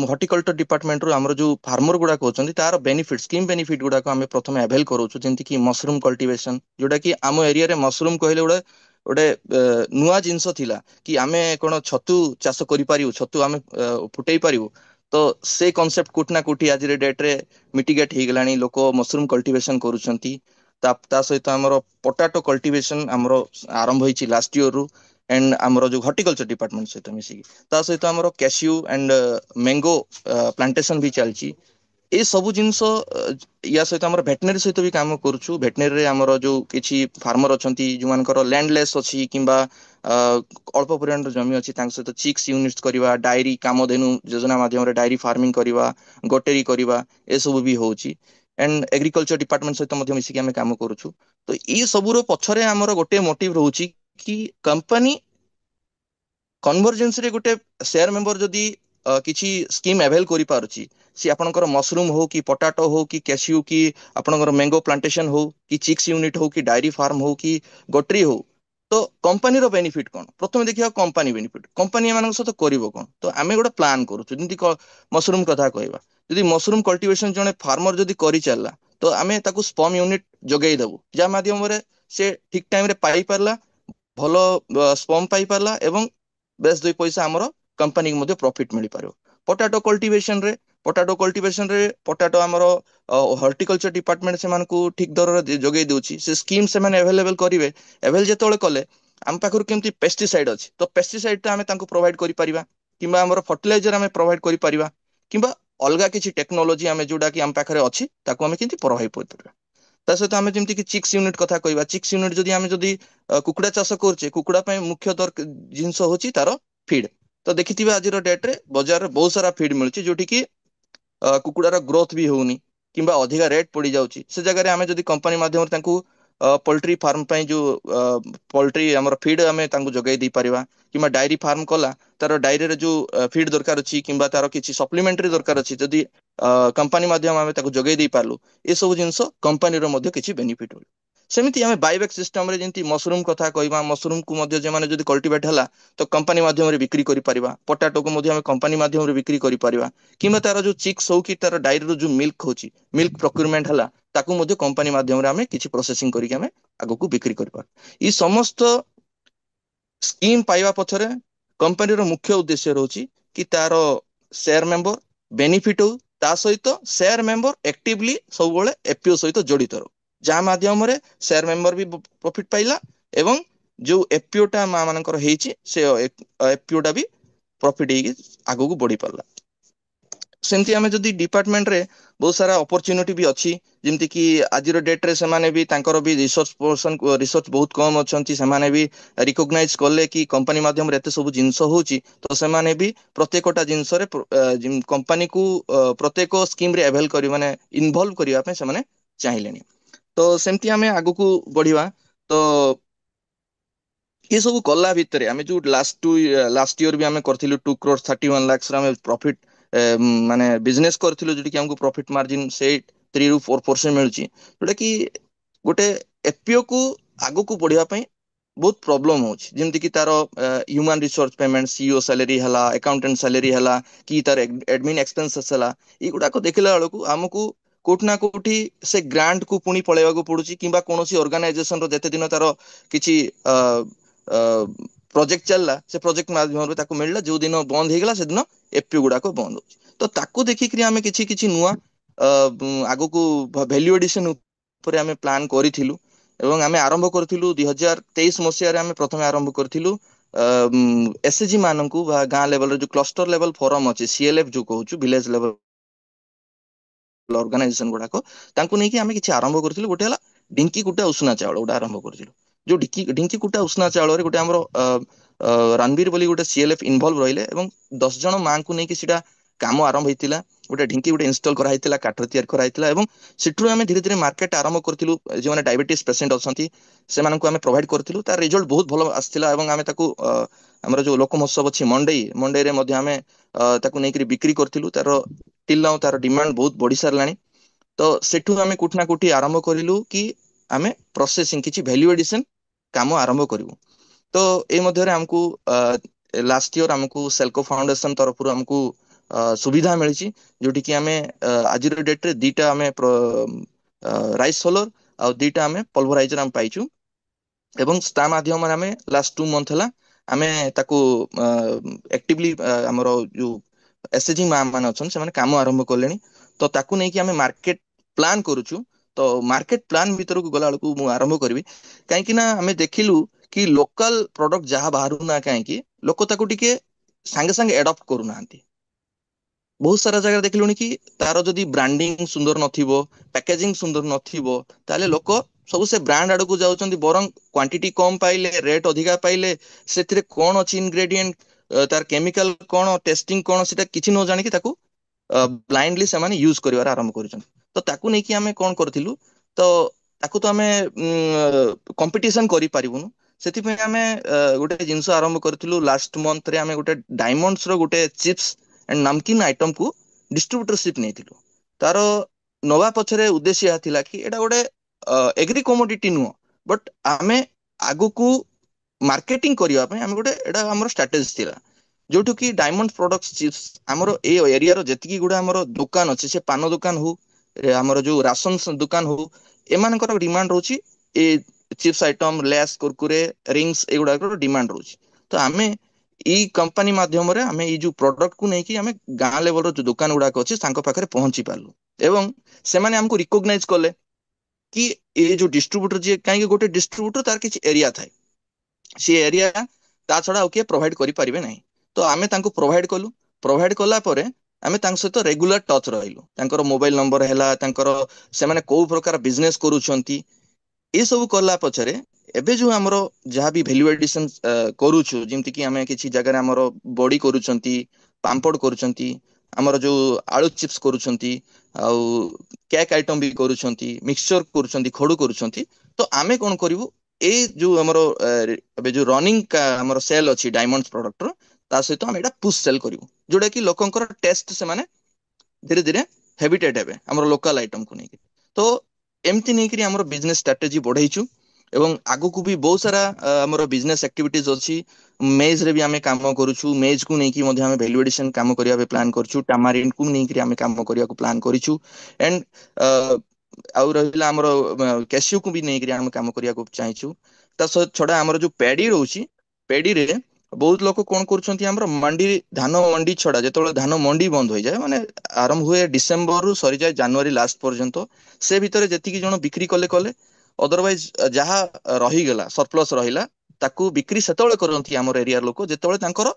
हॉर्टिकल्चर डिपार्टमेंट रु हमर जो फार्मर गुडा कहउछंती तार बेनिफिट स्कीम बेनिफिट गुडा को हमें प्रथमे अवेल करूछु जेंति कि मशरूम कल्टीवेशन जोटा कि आम एरिया रे मशरूम कहले गोटे गोटे नुआ जिंस थिला कि आमे कोन छतु चाष करि पारिउ छतु आमे फुटै पारिउ तो से कांसेप्ट कुटना कुटी आज रे डेट रे मिटिगेट हे गलानी लोक मशरूम कल्टीवेशन करूछंती। ता सहित हमर पोटैटो कल्टीवेशन हमर आरंभ होईची लास्ट ईयर रु एंड हमर जो हॉर्टिकल्चर डिपार्टमेंट सहित मिसी ता सहित हमर कैशियू एंड मैंगो प्लांटेशन भी चलची ए सब जिंस या सहित हमर वेटनरी सहित भी काम करूछु। वेटनरी रे हमर जो किछि फार्मर अछंती जो मानकर लैंडलेस अछि किंबा अल्प परिमाण जमी अछि तांक सहित चिक्स यूनिट्स करिवा डायरी कामधेनु योजना माध्यम रे डायरी फार्मिंग करिवा गोटेरी करिवा ए सब भी होउची एंड एग्रीकल्चर डिपार्टमेंट सहित मध्ये मिसी हम काम करूछु। तो ई सबुरो पछरे हमर गोटे मोटिव रहउची कि कंपनी कन्वर्जेंस रे गोटे शेयर मेंबर जदि किछि स्कीम अवेल करि पारुची सी आपनकर मशरूम हो कि पोटैटो हो कि कैशियू कि आपनकर मैंगो प्लांटेशन हो कि चिक्स यूनिट हो कि डायरी फार्म हो कि गोटरी हो तो कंपनी रो बेनिफिट कोन प्रथमे देखिया कंपनी बेनिफिट कंपनी एमान सहित करिवो कोन तो आमे गोटे प्लान करूछु जेंति मशरूम कथा कहबा यदि मशरूम कल्टीवेशन जने फार्मर जदि करि चलला तो आमे ताकू स्पर्म यूनिट जोगेई देबु जा माध्यम रे से ठीक टाइम रे पाई परला भलो स्पर्म पाई परला एवं बेस 2 पैसा हमरो कंपनी के मध्ये प्रॉफिट मिली पारो। पोटैटो कल्टीवेशन रे पोटैटो हमरो हॉर्टिकल्चर डिपार्टमेंट से मानकू ठीक दर रे जोगेई देउची से स्कीम से माने अवेलेबल करिवे अवेल जेतोले कले हम पाखर केमती पेस्टिसाइड अछि तो पेस्टिसाइड ता हमें तांको प्रोवाइड करि परिबा किंबा हमरो फर्टिलाइजर हमें प्रोवाइड करि परिबा किंबा अलगा किछि टेक्नोलॉजी हमें जोडा कि हम पाखरे अछि ताको हमें केमती प्रोवाइड करि परिबा। ता सहित हमें जेमती कि चिक्स यूनिट कथा कहबा चिक्स यूनिट जदि हमें जदि कुकुड़ा चाष करछे कुकुड़ा पय मुख्य दर जिंस होची तारो फीड तो देखिथिबे आज रो डेट रे बाजार रे बहुत सारा फीड मिलची जोठी कि कुकुड़ार ग्रोथ भी होउनी किंबा अधिका रेट पड़ी जाउची से जगह रे हमें जदि कंपनी माध्यम तांकू पोल्ट्री फार्म पय जो पोल्ट्री हमर फीड हमें तांकू जोगाई दी परिबा किंबा डायरी फार्म कला तार डायरी रे जो फीड दरकार अछि किंबा तार किछि सप्लीमेंटरी दरकार अछि जदि कंपनी माध्यम हमें ताकू जोगाई दी पारलु ए सब जिंस कंपनी रो मध्ये किछि बेनिफिट हो सेमिति हमें बायबैक सिस्टम रे जेंति मशरूम कथा कहबा मशरूम को मध्ये जे माने जदि कल्टीवेट हला तो कंपनी माध्यम रे बिक्री करि परिबा पोटैटो को मध्ये हमें कंपनी माध्यम रे बिक्री करि परिबा किंबा तार जो चिक्स हो कि तार डायरी रो जो मिल्क होची मिल्क प्रोक्यूरमेंट हला ताकू मध्ये कंपनी माध्यम रे हमें किछि प्रोसेसिंग करि के हमें आगो को बिक्री करि पार ई समस्त स्कीम पाइबा पछरे कंपनी रो मुख्य उद्देश्य रहउची कि तार शेयर मेंबर बेनिफिट हो ता सहित शेयर मेंबर एक्टिवली सब बेले एफपीओ सहित जड़ित रहो जा माध्यम रे शेयर मेंबर भी प्रॉफिट पाइला एवं जो एफपीओ टा मानकर हेची से एफपीओ टा भी प्रॉफिट हेगी आगो को बढ़ी पारला। सेमती आमे जदि डिपार्टमेंट रे बहुत सारा अपॉर्चुनिटी भी अच्छी जेमती कि आज डेट रे सेमाने भी तांकर भी रिसर्च पर्सन रिसर्च बहुत कम अच्छी सेमाने भी रिकॉग्नाइज कले कि कंपनी माध्यम रे एते सब जिंस होची तो सेमाने भी प्रत्येकटा जिंस रे कंपनी को प्रत्येक स्कीम रे अवेल करी माने इन्वॉल्व करिया पे सेमाने चाहिलेनी तो सेमती आमे आगु को बढ़िवा तो ये सब कला भितर आमे जो लास्ट ईयर भी आमे करथिलु 2 crore 31 lakhs रे आमे प्रॉफिट माने बिजनेस करथिलु जोटी कि हमको प्रॉफिट मार्जिन से 3 ରୁ 4% मिलुची जोटा कि गोटे एफपीओ को आगु को बढ़िया पई बहुत प्रॉब्लम होची जेमति कि तारो human resource payment CEO salary हला अकाउंटेंट सैलरी हला कि तार एडमिन एक्सपेंसेस हला ई गुडा को देखिला बेलकू हमको कोठ ना कोठी से ग्रांट को पुणी पळेवा को पडुची किबा कोनोसी ऑर्गेनाइजेशन रो जते दिन तारो किछि प्रोजेक्ट चलला से प्रोजेक्ट माध्यम रे ताको मिलला जो दिन बंद हे गेला से दिन एफपीओ गुडा को बंद होची तो ताको देखि कि हमें किछि किछि नुवा आगो को वैल्यू एडिशन ऊपर हमें प्लान करिथिलु एवं आमे आरंभ करथिलु 2023 मसिया रे आमे प्रथमे आरंभ करथिलु एसएजी माननकु गां लेवल रे जो क्लस्टर लेवल फोरम अछि सीएलएफ जो कहउछु विलेज लेवल ऑर्गेनाइजेशन गुडा को तांको नै कि आमे किछि आरंभ करथिलु गोटे हला ढिंकी कुटा उष्णा चावल गोटे आरंभ करथिलु जो ढिंकी कुटा उष्णा चावल रे गोटे हमरो रणबीर बोली गोटे सीएलएफ इन्वॉल्व रहिले एवं 10 जण मां को नै कि सिटा काम आरंभ हेतिला गोटे ढिंकी गोटे इंस्टॉल करा हेतिला काठर तयार करा हेतिला एवं सिट्रु आमे धीरे धीरे मार्केट आरंभ करथिलु जे माने डायबिटीज पेशेंट अछंती से मानन को आमे प्रोवाइड करथिलु तार रिजल्ट बहुत भलो आस्थिला एवं आमे ताकू हमर जो लोक महोत्सव अछि मंडे रे मध्ये आमे ताकू नै कि बिक्री करथिलु तार टिल नाउ तार डिमांड बहुत बढ़ी सारलानी तो सेठू आमे कुठना कुठी आरंभ करिलु कि आमे प्रोसेसिंग किछि वैल्यू एडिशन काम आरंभ करिवु तो ए मध्ये रे हमकू लास्ट ईयर हमकू सेल्को फाउंडेशन तरफ रु हमकू सुविधा मिलची जोटी कि आमे आज डेट रे दीटा आमे राइस सोलर आ दीटा आमे पल्वराइजर हम पाइचु एवं ता माध्यम आमे लास्ट 2 मंथ हला आमे ताकू एक्टिवली हमरो जो एसएजी मान अछन से माने काम आरंभ करलेनी तो ताकू नै कि आमे मार्केट प्लान करूछु तो मार्केट प्लान भीतर को गला को मु आरंभ करबी काहे कि ना हमें देखिलु कि लोकल प्रोडक्ट जहा बाहरु ना काहे कि लोक ताकू टिके संगे संगे एडॉप्ट करू नांती बहुत सारा जगह देखलुनी कि तारो जदि ब्रांडिंग सुंदर नथिबो पैकेजिंग सुंदर नथिबो ताले लोक सब से ब्रांड आड़ को जाउचंदी बरं क्वांटिटी कम पाइले रेट अधिका पाइले सेथिरे कोन अछि इंग्रेडिएंट तार केमिकल कोन टेस्टिंग कोन सेटा किछि न जानि कि ताकू ब्लाइंडली से माने यूज करिवार आरंभ करिसन तो ताकू नै कि हमें कोन करथिलु तो ताकू तो हमें कंपटीशन करि पारिबुनु सेति पे हमें गोटे जिंस आरंभ करथिलु लास्ट मंथ रे हमें गोटे डायमंड्स रो गोटे चिप्स एंड नमकीन आइटम को डिस्ट्रीब्यूटरशिप नेथिलु तारो नवा पछरे उद्देश्य थिला कि एटा गोटे एग्री कमोडिटी नु बट आमे आगु को मार्केटिंग करिवा पे हम गोटे एटा हमर स्ट्रेटजी थिला जोटु कि डायमंड प्रोडक्ट्स चिप्स हमर ए एरिया रो जेतिकी गुडा हमर दुकान अछि से पान दुकान हो हमर जो राशन दुकान हो एमानकर डिमांड रोची ए chips item Lays Kurkure rings एगुडा को डिमांड रोची तो आमे ई कंपनी माध्यम रे हमें ई जो प्रोडक्ट को नै कि हमें गां लेवल रो जो दुकान गुडा को अछि तांको पाखरे पहुंची पालु एवं से माने हमको रिकॉग्नाइज करले कि ए जो डिस्ट्रीब्यूटर जे काहे गोटे डिस्ट्रीब्यूटर तार किछ एरिया थाए से एरिया ता छडा ओके प्रोवाइड करि परिबे नै तो आमे तांको प्रोवाइड कला परे आमे तांक सहित रेगुलर टच रहिलु तांकर मोबाइल नंबर हैला तांकर से माने को प्रकार बिजनेस करूछंती ए सब करला पछरे एबे जो हमरो जहा भी वैल्यू एडिशन करूछु जेमति कि हमें किछि जगह हमरो बॉडी करूछंती पांपड़ करूछंती हमरो जो आलू चिप्स करूछंती आ केक आइटम भी करूछंती मिक्सचर करूछंती खडू करूछंती तो आमे कोन करिवु ए जो हमरो एबे जो रनिंग का हमरो सेल अछि डायमंड्स प्रोडक्ट रो ता सहित हम एटा पुश सेल करिवु जोडा कि लोकंकर टेस्ट से माने धीरे धीरे हैबिटेट हेबे हमरो लोकल आइटम को नै तो एमती नै कि हमरो बिजनेस स्ट्रेटजी बढ़ाइछु एवं आगु को भी बहुत सारा हमरो बिजनेस एक्टिविटीज अछि मेज रे भी हमें काम करूछु मेज को नै कि मध्ये हमें वैल्यू एडिशन काम करिया बे प्लान करछु टामारिन को नै कि हमें काम करिया को प्लान करिछु एंड आउ रहिला हमरो कैशियो को भी नै कि हम काम करिया को चाहछु ता छडा हमरो जो पेडी रहउछि पेडी रे बहुत लोक कोन करछंती हमरो मंडी धान मंडी छडा जेतोले धान मंडी बंद होई जाय माने आरंभ हुए डिसेंबर रु सरी जाय जनवरी लास्ट पर्यंत से भितरे जेतिकी जण बिक्री कले कले अदरवाइज जहा रही गेला सरप्लस रहिला ताकू बिक्री सेतोले करंती हमर एरिया लोक जेतोले तांकर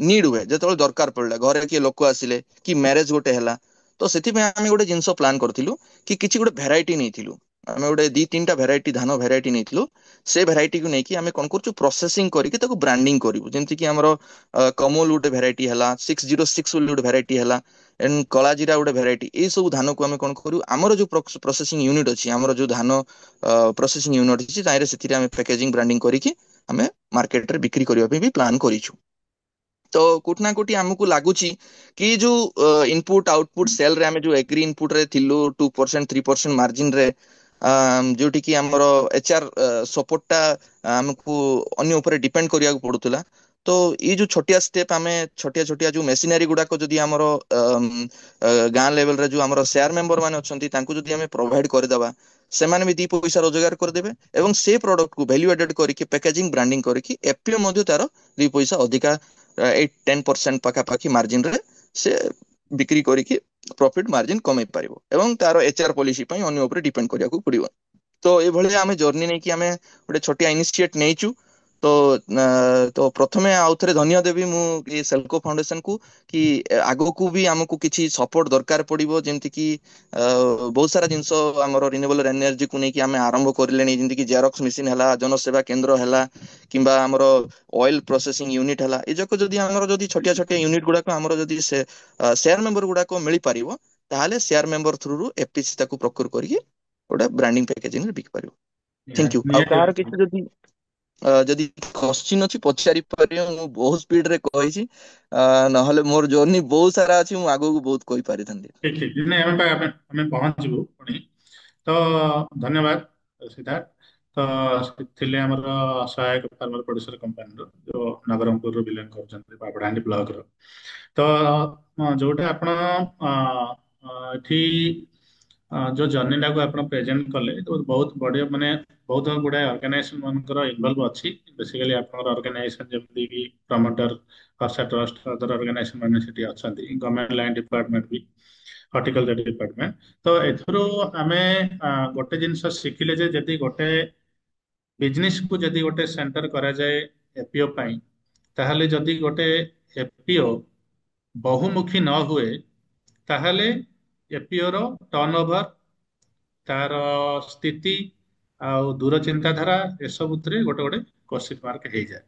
ନିଡ୍ हुए ଯେତେବେଳେ ଦରକାର ପଡିଲା ଘରେ କିଏ ଲୋକ ଆସିଲେ କି ମ୍ୟାରେଜ ଗୋଟେ ହେଲା ତ ସେଥିପାଇଁ ଆମେ ଗୋଟେ ଜିନିଷ ପ୍ଲାନ୍ କରିଥିଲୁ କି କିଛି ଗୋଟେ ଭେରାଇଟି ନେଇଥିଲୁ ଆମେ ଗୋଟେ ଦି ତିନିଟା ଭେରାଇଟି ଧାନ ଭେରାଇଟି ନେଇଥିଲୁ ସେ ଭେରାଇଟିକୁ ନେଇକି ଆମେ କଣ କରୁଛୁ ପ୍ରୋସେସିଂ କରିକି ତାକୁ ବ୍ରାଣ୍ଡିଂ କରିବୁ ଯେମିତି କି ଆମର କମଲ ଗୋଟେ ଭେରାଇଟି ହେଲା 606 ବୋଲି ଗୋଟେ ଭେରାଇଟି ହେଲା ଏଣ୍ଡ କଳା ଜିରା ଗୋଟେ ଭେରାଇଟି ଏଇ ସବୁ ଧାନକୁ ଆମେ କଣ କରିବୁ ଆମର ଯୋଉ ପ୍ରୋସେସିଂ ୟୁନିଟ୍ ଅଛି ଆମର ଯୋଉ ଧାନ ପ୍ରୋସେସିଂ ୟୁନିଟ୍ ଅଛି ତାହିଁରେ ସେଥିରେ ଆମେ ପ୍ୟାକେଜିଂ ବ୍ରାଣ୍ଡିଂ କରିକି ଆମେ ମାର୍କେଟରେ ବିକ୍ରି କରିବା ପାଇଁ ବି ପ୍ଲାନ୍ କରିଛୁ ତ କୋଉଠି ନା କୋଉଠି ଆମକୁ ଲାଗୁଛି କି ଯୋଉ ଇନପୁଟ ଆଉଟପୁଟ ସେଲ ରେ ଆମେ ଯୋଉ ଏଗ୍ରି ଇନପୁଟ ରେ ଥିଲୁ 2% 3% ମାର୍ଜିନ ରେ ଯୋଉଠି କି ଆମର ଏଚଆର ସପୋର୍ଟ ଟା ଆମକୁ ଅନ୍ୟ ଉପରେ ଡିପେଣ୍ଡ କରିବାକୁ ପଡୁଥିଲା ତ ଏଇ ଯୋଉ ଛୋଟିଆ ଷ୍ଟେପ ଆମେ ଛୋଟିଆ ଛୋଟିଆ ଯୋଉ ମେସିନାରୀ ଗୁଡାକ ଯଦି ଆମର ଗାଁ ଲେଭେଲରେ ଯୋଉ ଆମର ସେୟାର ମେମ୍ବର ମାନେ ଅଛନ୍ତି ତାଙ୍କୁ ଯଦି ଆମେ ପ୍ରୋଭାଇଡ କରିଦେବା ସେମାନେ ବି ଦି ପଇସା ରୋଜଗାର କରିଦେବେ ଏବଂ ସେ ପ୍ରଡକ୍ଟକୁ ଭ୍ୟାଲ୍ୟୁ ଆଡେଡ୍ କରିକି ପ୍ୟାକେଜିଂ ବ୍ରାଣ୍ଡିଂ କରିକି ଏଫପିଓ ମଧ୍ୟ ତାର ଦି ପଇସା ଅଧିକା 8-10% ପାଖାପାଖି ମାର୍ଜିନରେ ସେ ବିକ୍ରି କରିକି ପ୍ରଫିଟ ମାର୍ଜିନ କମେଇ ପାରିବ ଏବଂ ତାର ଏଚଆର ପଲିସି ପାଇଁ ଅନ୍ୟ ଉପରେ ଡିପେଣ୍ଡ କରିବାକୁ ପଡିବ ତ ଏଇଭଳିଆ ଆମେ ଜର୍ଣ୍ଣି ନେଇକି ଆମେ ଗୋଟେ ଛୋଟିଆ ଇନିସିଏଟ ନେଇଛୁ ତ ତ ପ୍ରଥମେ ଆଉ ଥରେ ଧନ୍ୟ ଦେବି ମୁଁ ଏ ସେଲକୋ ଫାଉଣ୍ଡେସନ କୁ କି ଆଗକୁ ବି ଆମକୁ କିଛି ସପୋର୍ଟ ଦରକାର ପଡିବ ଯେମିତି କି ବହୁତ ସାରା ଜିନିଷ ଆମର ରିନ୍ୟୁଏବଲ ଏନର୍ଜିକୁ ନେଇକି ଆମେ ଆରମ୍ଭ କରିଲେଣି ଯେମିତିକି ଜେରକ୍ସ ମେସିନ ହେଲା ଜନସେବା କେନ୍ଦ୍ର ହେଲା କିମ୍ବା ଆମର ଅଏଲ ପ୍ରୋସେସିଂ ୟୁନିଟ୍ ହେଲା ଏ ଯାକ ଯଦି ଆମର ଯଦି ଛୋଟିଆ ଛୋଟିଆ ୟୁନିଟ୍ ଗୁଡାକ ଆମର ଯଦି ସେ ସେୟାର ମେମ୍ବର ଗୁଡାକ ମିଳିପାରିବ ତାହେଲେ ସେୟାର ମେମ୍ବର ଥ୍ରୁରୁ ଏଫପିସି ତାକୁ ପ୍ରକ୍ୟୁର କରିକି ଗୋଟେ ବ୍ରାଣ୍ଡିଂ ପ୍ୟାକେଜିଂ ରେ ବିକି ପାରିବ ଥ୍ୟାଙ୍କ ୟୁ ଆଉ ନିହାତି କାହାର ଭାବେ। କିଛି ଯଦି କୋଶ୍ଚିନ୍ ଅଛି ପଚାରି ପାରିବ ମୁଁ ବହୁତ ସ୍ପିଡ ରେ କହିଛି ନହେଲେ ମୋର ଜର୍ଣ୍ଣି ବହୁତ ସାରା ଅଛି ମୁଁ ଆଗକୁ ବହୁତ କହିପାରିଥାନ୍ତି ଠିକ ଠିକ ନାଇଁ ଆମେ ପହଞ୍ଚିବୁ ପୁଣି ତ ଧନ୍ୟବାଦ ସିଦ୍ଧାର୍ଥ ତ ସେ ଥିଲେ ଆମର ସହାୟକ ଫାର୍ମର ପ୍ରୋଡ୍ୟୁସର କମ୍ପାନୀର ଯୋଉ ନବରଙ୍ଗପୁରରୁ ବିଲଙ୍ଗ କରୁଛନ୍ତି ପାପଡାହାଣ୍ଡି ବ୍ଲକର ତ ଯୋଉଟା ଆପଣ ଅ, ଏଠି ଯୋଉ ଜର୍ଣ୍ଣିଟାକୁ ଆପଣ ପ୍ରେଜେଣ୍ଟ କଲେ ତ ବହୁତ ବଢିଆ ମାନେ ବହୁତ ଗୁଡାଏ ଅର୍ଗାନାଇଜେସନ ମାନଙ୍କର ଇନଭଲ୍ଭ ଅଛି ବେସିକାଲି ଆପଣଙ୍କର ଅର୍ଗାନାଇଜେସନ ଯେମିତି କି ପ୍ରମୋଟର ବର୍ଷା ଟ୍ରଷ୍ଟ ଅଦର ଅର୍ଗାନାଇଜେସନ ମାନେ ସେଠି ଅଛନ୍ତି ଗଭର୍ଣ୍ଣମେଣ୍ଟ ଲାଇନ୍ ଡିପାର୍ଟମେଣ୍ଟ ବି ହର୍ଟିକଲଚର ଡିପାର୍ଟମେଣ୍ଟ ତ ଏଥିରୁ ଆମେ ଗୋଟେ ଜିନିଷ ଶିଖିଲେ ଯେ ଯଦି ଗୋଟେ ବିଜନେସ କୁ ଯଦି ଗୋଟେ ସେଣ୍ଟର କରାଯାଏ ଏପିଓ ପାଇଁ ତାହେଲେ ଯଦି ଗୋଟେ ଏପିଓ ବହୁମୁଖୀ ନ ହୁଏ ତାହେଲେ ଏପିଓର ଟର୍ନ ଓଭର ତାର ସ୍ଥିତି ଆଉ ଦୂର ଚିନ୍ତାଧାରା ଏସବୁଥିରେ ଗୋଟେ ଗୋଟେ କ୍ୱେଶ୍ଚିନ୍ ମାର୍କ ହେଇଯାଏ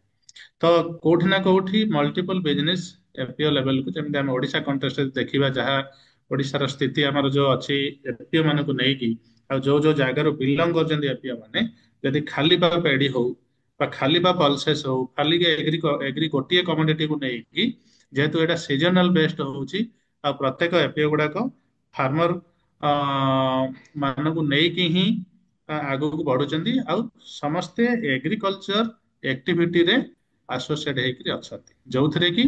ତ କୋଉଠି ନା କୋଉଠି ମଲ୍ଟିପଲ ବିଜନେସ ଏଫପିଓ ଲେଭେଲକୁ ଯେମିତି ଆମେ ଓଡିଶା କଣ୍ଟେକ୍ସଟ ଦେଖିବା ଯାହା ଓଡିଶାର ସ୍ଥିତି ଆମର ଯୋଉ ଅଛି ଏଫପିଓ ମାନଙ୍କୁ ନେଇକି ଆଉ ଯୋଉ ଯୋଉ ଜାଗାରୁ ବିଲଙ୍ଗ କରୁଛନ୍ତି ଏଫପିଓ ମାନେ ଯଦି ଖାଲି ବା ପେଡି ହଉ ବା ଖାଲି ବା ପଲସେସ୍ ହଉ ଖାଲି ଏଗ୍ରି ଏଗ୍ରି ଗୋଟିଏ କମୋଡିଟିକୁ ନେଇକି ଯେହେତୁ ଏଇଟା ସିଜନାଲ ବେସ୍ଡ ହଉଛି ଆଉ ପ୍ରତ୍ୟେକ ଏଫପିଓ ଗୁଡାକ ଫାର୍ମର ମାନଙ୍କୁ ନେଇକି ହିଁ ଆଗକୁ ବଢୁଛନ୍ତି ଆଉ ସମସ୍ତେ ଏଗ୍ରିକଲଚର ଆକ୍ଟିଭିଟିରେ ଆସୋସିଏଟ ହେଇକି ଅଛନ୍ତି ଯୋଉଥିରେ କି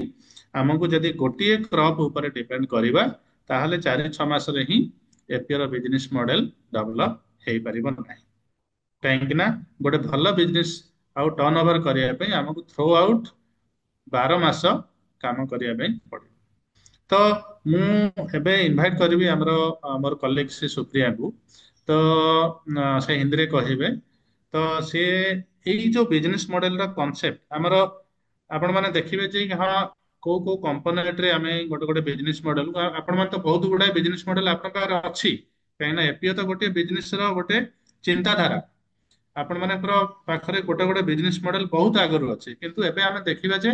ଆମକୁ ଯଦି ଗୋଟିଏ କ୍ରପ ଉପରେ ଡିପେଣ୍ଡ କରିବା ତାହେଲେ 4-6 ମାସରେ ହିଁ ଏପିଓର ବିଜନେସ ମଡେଲ ଡେଭଲପ ହେଇପାରିବ ନାହିଁ କାହିଁକି ନା ଗୋଟେ ଭଲ ବିଜନେସ ଆଉ ଟର୍ନ ଓଭର କରିବା ପାଇଁ ଆମକୁ ଥ୍ରୋ ଆଉଟ୍ 12 ମାସ କାମ କରିବା ପାଇଁ ପଡିବ ତ ମୁଁ ଏବେ ଇନଭାଇଟ କରିବି ଆମର ମୋର କଲିଗ ଶ୍ରୀ ସୁପ୍ରିୟାଙ୍କୁ ତ ସେ ହିନ୍ଦୀରେ କହିବେ ତ ସେ ଏଇ ଯୋଉ ବିଜନେସ ମଡେଲର କନସେପ୍ଟ ଆମର ଆପଣ ମାନେ ଦେଖିବେ ଯେ ହଁ କୋଉ କୋଉ କମ୍ପୋନେଣ୍ଟରେ ଆମେ ଗୋଟେ ଗୋଟେ ବିଜନେସ ମଡେଲ ଆପଣ ମାନେ ତ ବହୁତ ଗୁଡାଏ ବିଜନେସ ମଡେଲ ଆପଣଙ୍କ ପାଖରେ ଅଛି କାହିଁକିନା ଏପିଓ ତ ଗୋଟେ ବିଜନେସ ର ଗୋଟେ ଚିନ୍ତାଧାରା ଆପଣ ମାନଙ୍କର ପାଖରେ ଗୋଟେ ଗୋଟେ ବିଜନେସ ମଡେଲ ବହୁତ ଆଗରୁ ଅଛି କିନ୍ତୁ ଏବେ ଆମେ ଦେଖିବା ଯେ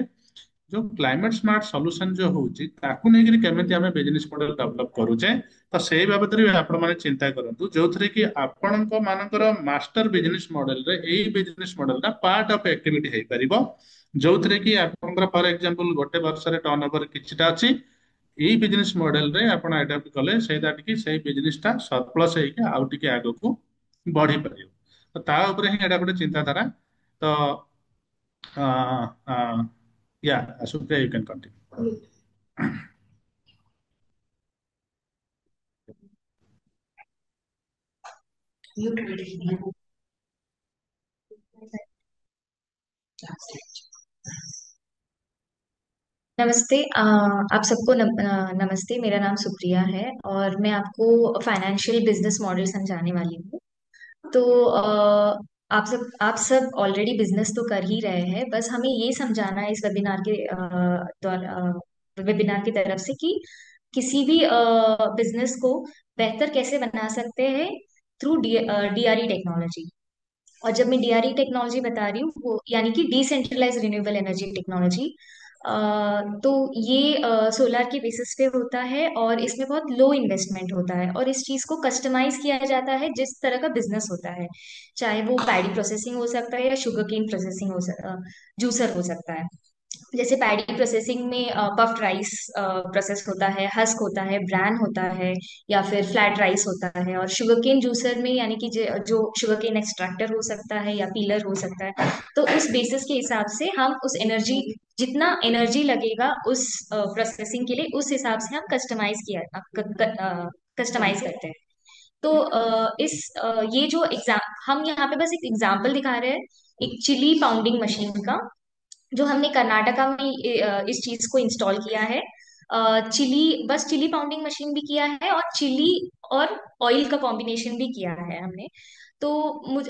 ଯୋଉ କ୍ଲାଇମେଟ ସ୍ମାର୍ଟ ସଲ୍ୟୁସନ ଯୋଉ ହଉଛି ତାକୁ ନେଇକରି କେମିତି ଆମେ ବିଜନେସ ମଡେଲ ଡେଭଲପ କରୁଛେ ତ ସେଇ ବାବଦରେ ବି ଆପଣ ମାନେ ଚିନ୍ତା କରନ୍ତୁ ଯୋଉଥିରେ କି ଆପଣଙ୍କ ମାନଙ୍କର ମାଷ୍ଟର ବିଜନେସ ମଡେଲରେ ଏଇ ବିଜନେସ ମଡେଲଟା ପାର୍ଟ ଅଫ ଆକ୍ଟିଭିଟି ହେଇପାରିବ ଯୋଉଥିରେ କି ଆପଣଙ୍କର ଫର ଏକ୍ସାମ୍ପଲ ଗୋଟେ ବର୍ଷରେ ଟର୍ନ ଓଭର କିଛିଟା ଅଛି ଏଇ ବିଜନେସ ମଡେଲରେ ଆପଣ ଆଡାପ୍ଟ କଲେ ସେଇଟା ଟିକେ ସେଇ ବିଜନେସଟା ସରପ୍ଲସ ହେଇକି ଆଉ ଟିକେ ଆଗକୁ ବଢିପାରିବ ତ ତା ଉପରେ ହିଁ ଏଇଟା ଗୋଟେ ଚିନ୍ତାଧାରା ତ ୟା ସୁପ୍ରିୟା ୟୁ କ୍ୟାନ୍ କଣ୍ଟିନ୍ୟୁ। नमस्ते आप सबको नमस्ते। मेरा नाम सुप्रिया है और मैं आपको फाइनेंशियल बिजनेस मॉडल समझाने वाली हूँ। तो आप सब ऑलरेडी बिजनेस तो कर ही रहे हैं, बस हमें ये समझाना है इस वेबिनार के वेबिनार की तरफ से कि किसी भी बिजनेस को बेहतर कैसे बना सकते हैं थ्रू डीआरई टेक्नोलॉजी। और जब मैं डीआरई टेक्नोलॉजी बता रही हूँ वो यानी कि डिसेंट्रलाइज रिन्यूएबल एनर्जी टेक्नोलॉजी। तो ये सोलर के बेसिस पे होता है और इसमें बहुत लो इन्वेस्टमेंट होता है और इस चीज को कस्टमाइज किया जाता है जिस तरह का बिजनेस होता है, चाहे वो पैडी प्रोसेसिंग हो सकता है या शुगर केन प्रोसेसिंग जूसर हो सकता है। जैसे पैडी प्रोसेसिंग में पफ्ड राइस प्रोसेस होता है, हस्क होता है, ब्रैन होता है या फिर फ्लैट राइस होता है। और शुगर केन जूसर में यानी कि जो शुगर केन एक्सट्रैक्टर हो सकता है या पीलर हो सकता है। तो उस बेसिस के हिसाब से हम उस एनर्जी, जितना एनर्जी लगेगा उस प्रोसेसिंग के लिए, उस हिसाब से हम कस्टमाइज करते हैं। तो ये जो एग्जाम हम यहाँ पे बस एक एग्जाम्पल दिखा रहे हैं, एक चिली पाउंडिंग मशीन का, जो हमने कर्नाटका में इस चीज को इंस्टॉल किया है। बस चिली पाउंडिंग मशीन भी किया है और चिली और ऑयल का कॉम्बिनेशन भी किया है हमने। तो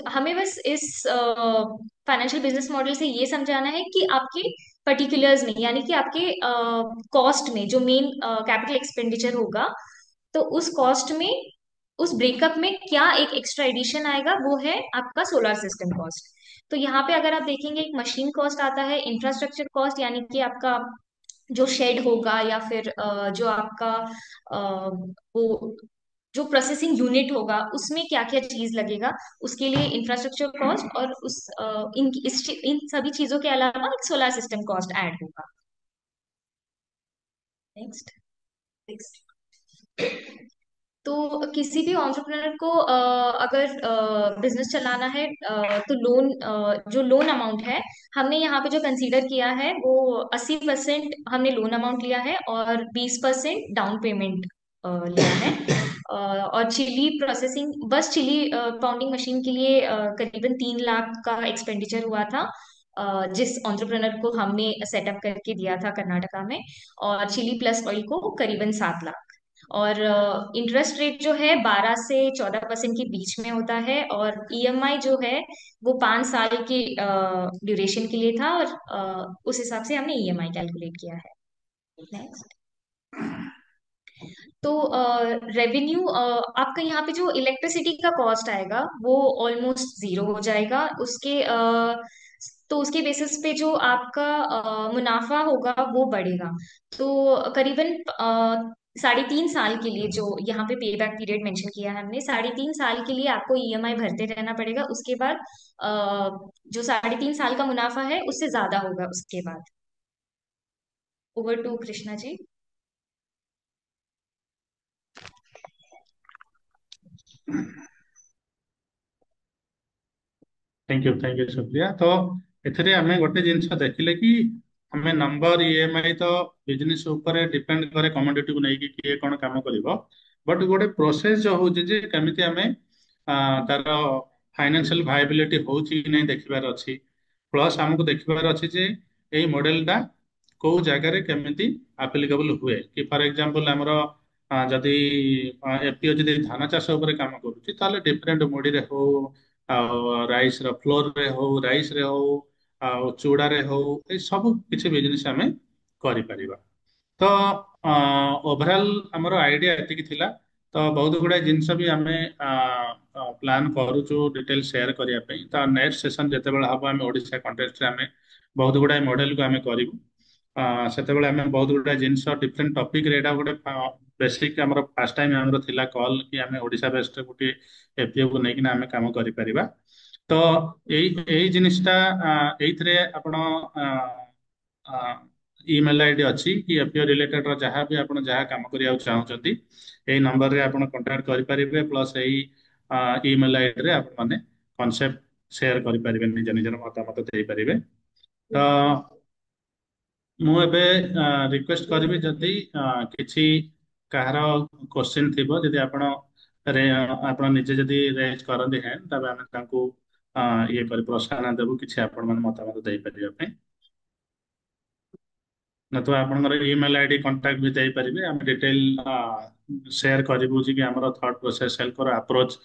हमें बस इस फाइनेंशियल बिजनेस मॉडल से ये समझाना है कि आपके पर्टिकुलर्स में यानी कि आपके कॉस्ट में जो मेन कैपिटल एक्सपेंडिचर होगा, तो उस कॉस्ट में, उस ब्रेकअप में क्या एक एक्स्ट्रा एडिशन आएगा, वो है आपका सोलर सिस्टम कॉस्ट। तो यहाँ पे अगर आप देखेंगे एक मशीन कॉस्ट आता है, इंफ्रास्ट्रक्चर कॉस्ट यानी कि आपका जो शेड होगा या फिर जो आपका वो जो प्रोसेसिंग यूनिट होगा उसमें क्या क्या चीज लगेगा, उसके लिए इंफ्रास्ट्रक्चर कॉस्ट, और इन सभी चीजों के अलावा एक सोलर सिस्टम कॉस्ट ऐड होगा। नेक्स्ट। तो किसी भी एंटरप्रेन्योर को अगर बिजनेस चलाना है, तो जो लोन अमाउंट है, हमने यहाँ पे जो कंसीडर किया है वो 80% हमने लोन अमाउंट लिया है और 20% डाउन पेमेंट लिया है। और चिली प्रोसेसिंग, बस चिली पाउंडिंग मशीन के लिए करीबन 3 लाख का एक्सपेंडिचर हुआ था, जिस एंटरप्रेन्योर को हमने सेटअप करके दिया था कर्नाटका में। और चिली प्लस ऑयल को करीबन 7 लाख। और इंटरेस्ट रेट जो है 12 से 14% के बीच में होता है। और ईएमआई जो है वो 5 साल की ड्यूरेशन के लिए था, और उस हिसाब से हमने ईएमआई कैलकुलेट किया है। नेक्स्ट। तो रेवेन्यू, आपका यहाँ पे जो इलेक्ट्रिसिटी का कॉस्ट आएगा वो ऑलमोस्ट जीरो हो जाएगा। तो उसके बेसिस पे जो आपका मुनाफा होगा वो बढ़ेगा। तो करीबन 3.5 साल के लिए, जो यहाँ पे पे बैक पीरियड मेंशन किया है हमने, 3.5 साल के लिए आपको ईएमआई भरते रहना पड़ेगा। उसके बाद जो 3.5 साल का मुनाफा है उससे ज्यादा होगा उसके बाद। Over to Krishna ji. Thank you Supriya. तो एथिरे आमे गोटे जिनस देखिले कि हमें नंबर ईएमआई तो बिजनेस ऊपर डिपेंड करे, कमोडिटी को नहीं कि किए कौन काम करिवो। बट गोटे प्रोसेस जो होची जे केमिति हमें तार फाइनेंशियल वायबिलिटी होची कि नहीं देखिबार अछि। प्लस हमको देखिबार अछि जे एई मॉडलटा को जगह रे केमिति एप्लीकेबल हुए कि फॉर एग्जांपल हमरो जदि एफपीओ जदि धान चाष ऊपर काम करूची ताले डिफरेंट मोडी रे हो, राइस ର फ्लोर रे हो, राइस रे हो, चूड़ा रे हो, ए सब किछि बिजनेस आमे करि परिबा। तो ओवरऑल हमर आइडिया एतिकी थिला। तो बहुत गुडा जिनस भी आमे प्लान करूछु डिटेल शेयर करिया पे। तो नेक्स्ट सेशन जते बेला हबो आमे ओडिसा कॉन्टेक्स्ट रे आमे बहुत गुडा मॉडल को आमे करिवु। सेतेबेले आमे बहुत गुडा जिनस डिफरेंट टॉपिक रे एटा गोटे बेसिक हमर फर्स्ट टाइम हमर थिला कॉल कि आमे ओडिसा बेस्ड गोटे एफपीओ को नेकिना आमे काम करि परिबा। तो एई जिनिसटा एइथरे आपण ईमेल आईडी अच्छी कि एफपीओ रिलेटेड जहाँ भी आप जहाँ काम करिया चाहते यही नंबर रे आप कांटेक्ट करें। प्लस यही ईमेल आईडी रे आप माने कॉन्सेप्ट शेयर करें, निज निजर मतामत दे पारे। तो मु एबे रिक्वेस्ट करी जदि किछि कहार क्वेश्चन थिबो, जदि आपण निजे जदि रेज करते हैं तबे आमे तांको ये कर प्रोत्साहन देबु किछि आपण मन मतामत दे परिया पे। न तो आपनकर ईमेल आईडी कांटेक्ट भी दे परिबे, हम डिटेल शेयर करिबु कि हमर थॉट प्रोसेस हेल्प कर अप्रोच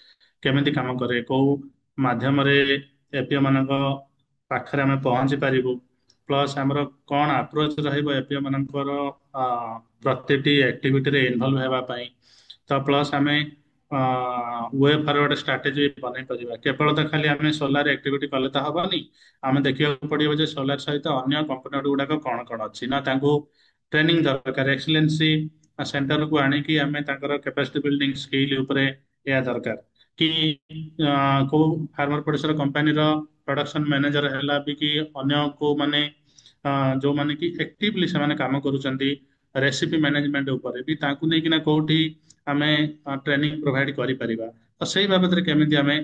केमिति काम करे, को माध्यम रे ଏପିଓ ମାନଙ୍କ ପାଖରେ ଆମେ ପହଞ୍ଚି ପାରିବୁ, ପ୍ଲସ୍ ଆମର କ'ଣ ଆପ୍ରୋଚ୍ ରହିବ ଏପିଓ ମାନଙ୍କର ପ୍ରତିଟି ଆକ୍ଟିଭିଟିରେ ଇନଭଲ୍ଭ ହେବା ପାଇଁ। ତ ପ୍ଲସ୍ ଆମେ ୱେ ଫରୱାର୍ଡ ଷ୍ଟ୍ରାଟେଜି ବନେଇ ପାରିବା। କେବଳ ତ ଖାଲି ଆମେ ସୋଲାର ଆକ୍ଟିଭିଟି କଲେ ତ ହବନି, ଆମେ ଦେଖିବାକୁ ପଡିବ ଯେ ସୋଲାର ସହିତ ଅନ୍ୟ କମ୍ପୋନେଣ୍ଟ ଗୁଡାକ କ'ଣ କ'ଣ ଅଛି। ନା ତାଙ୍କୁ ଟ୍ରେନିଂ ଦରକାର, ଏକ୍ସଲେନ୍ସି ସେଣ୍ଟରକୁ ଆଣିକି ଆମେ ତାଙ୍କର କ୍ୟାପାସିଟି ବିଲ୍ଡିଂ ସ୍କିଲ୍ ଉପରେ ଏହା ଦରକାର କି କୋଉ ଫାର୍ମର ପ୍ରୋଡ୍ୟୁସର କମ୍ପାନୀର ପ୍ରଡକ୍ସନ ମ୍ୟାନେଜର ହେଲା ବି କି ଅନ୍ୟ କୋଉ ମାନେ ଯୋଉମାନେ କି ଆକ୍ଟିଭଲି ସେମାନେ କାମ କରୁଛନ୍ତି ରେସିପି ମ୍ୟାନେଜମେଣ୍ଟ ଉପରେ ବି, ତାଙ୍କୁ ନେଇକିନା କୋଉଠି ଆମେ ଟ୍ରେନିଂ ପ୍ରୋଭାଇଡ କରିପାରିବା। ତ ସେଇ ବାବଦରେ କେମିତି ଆମେ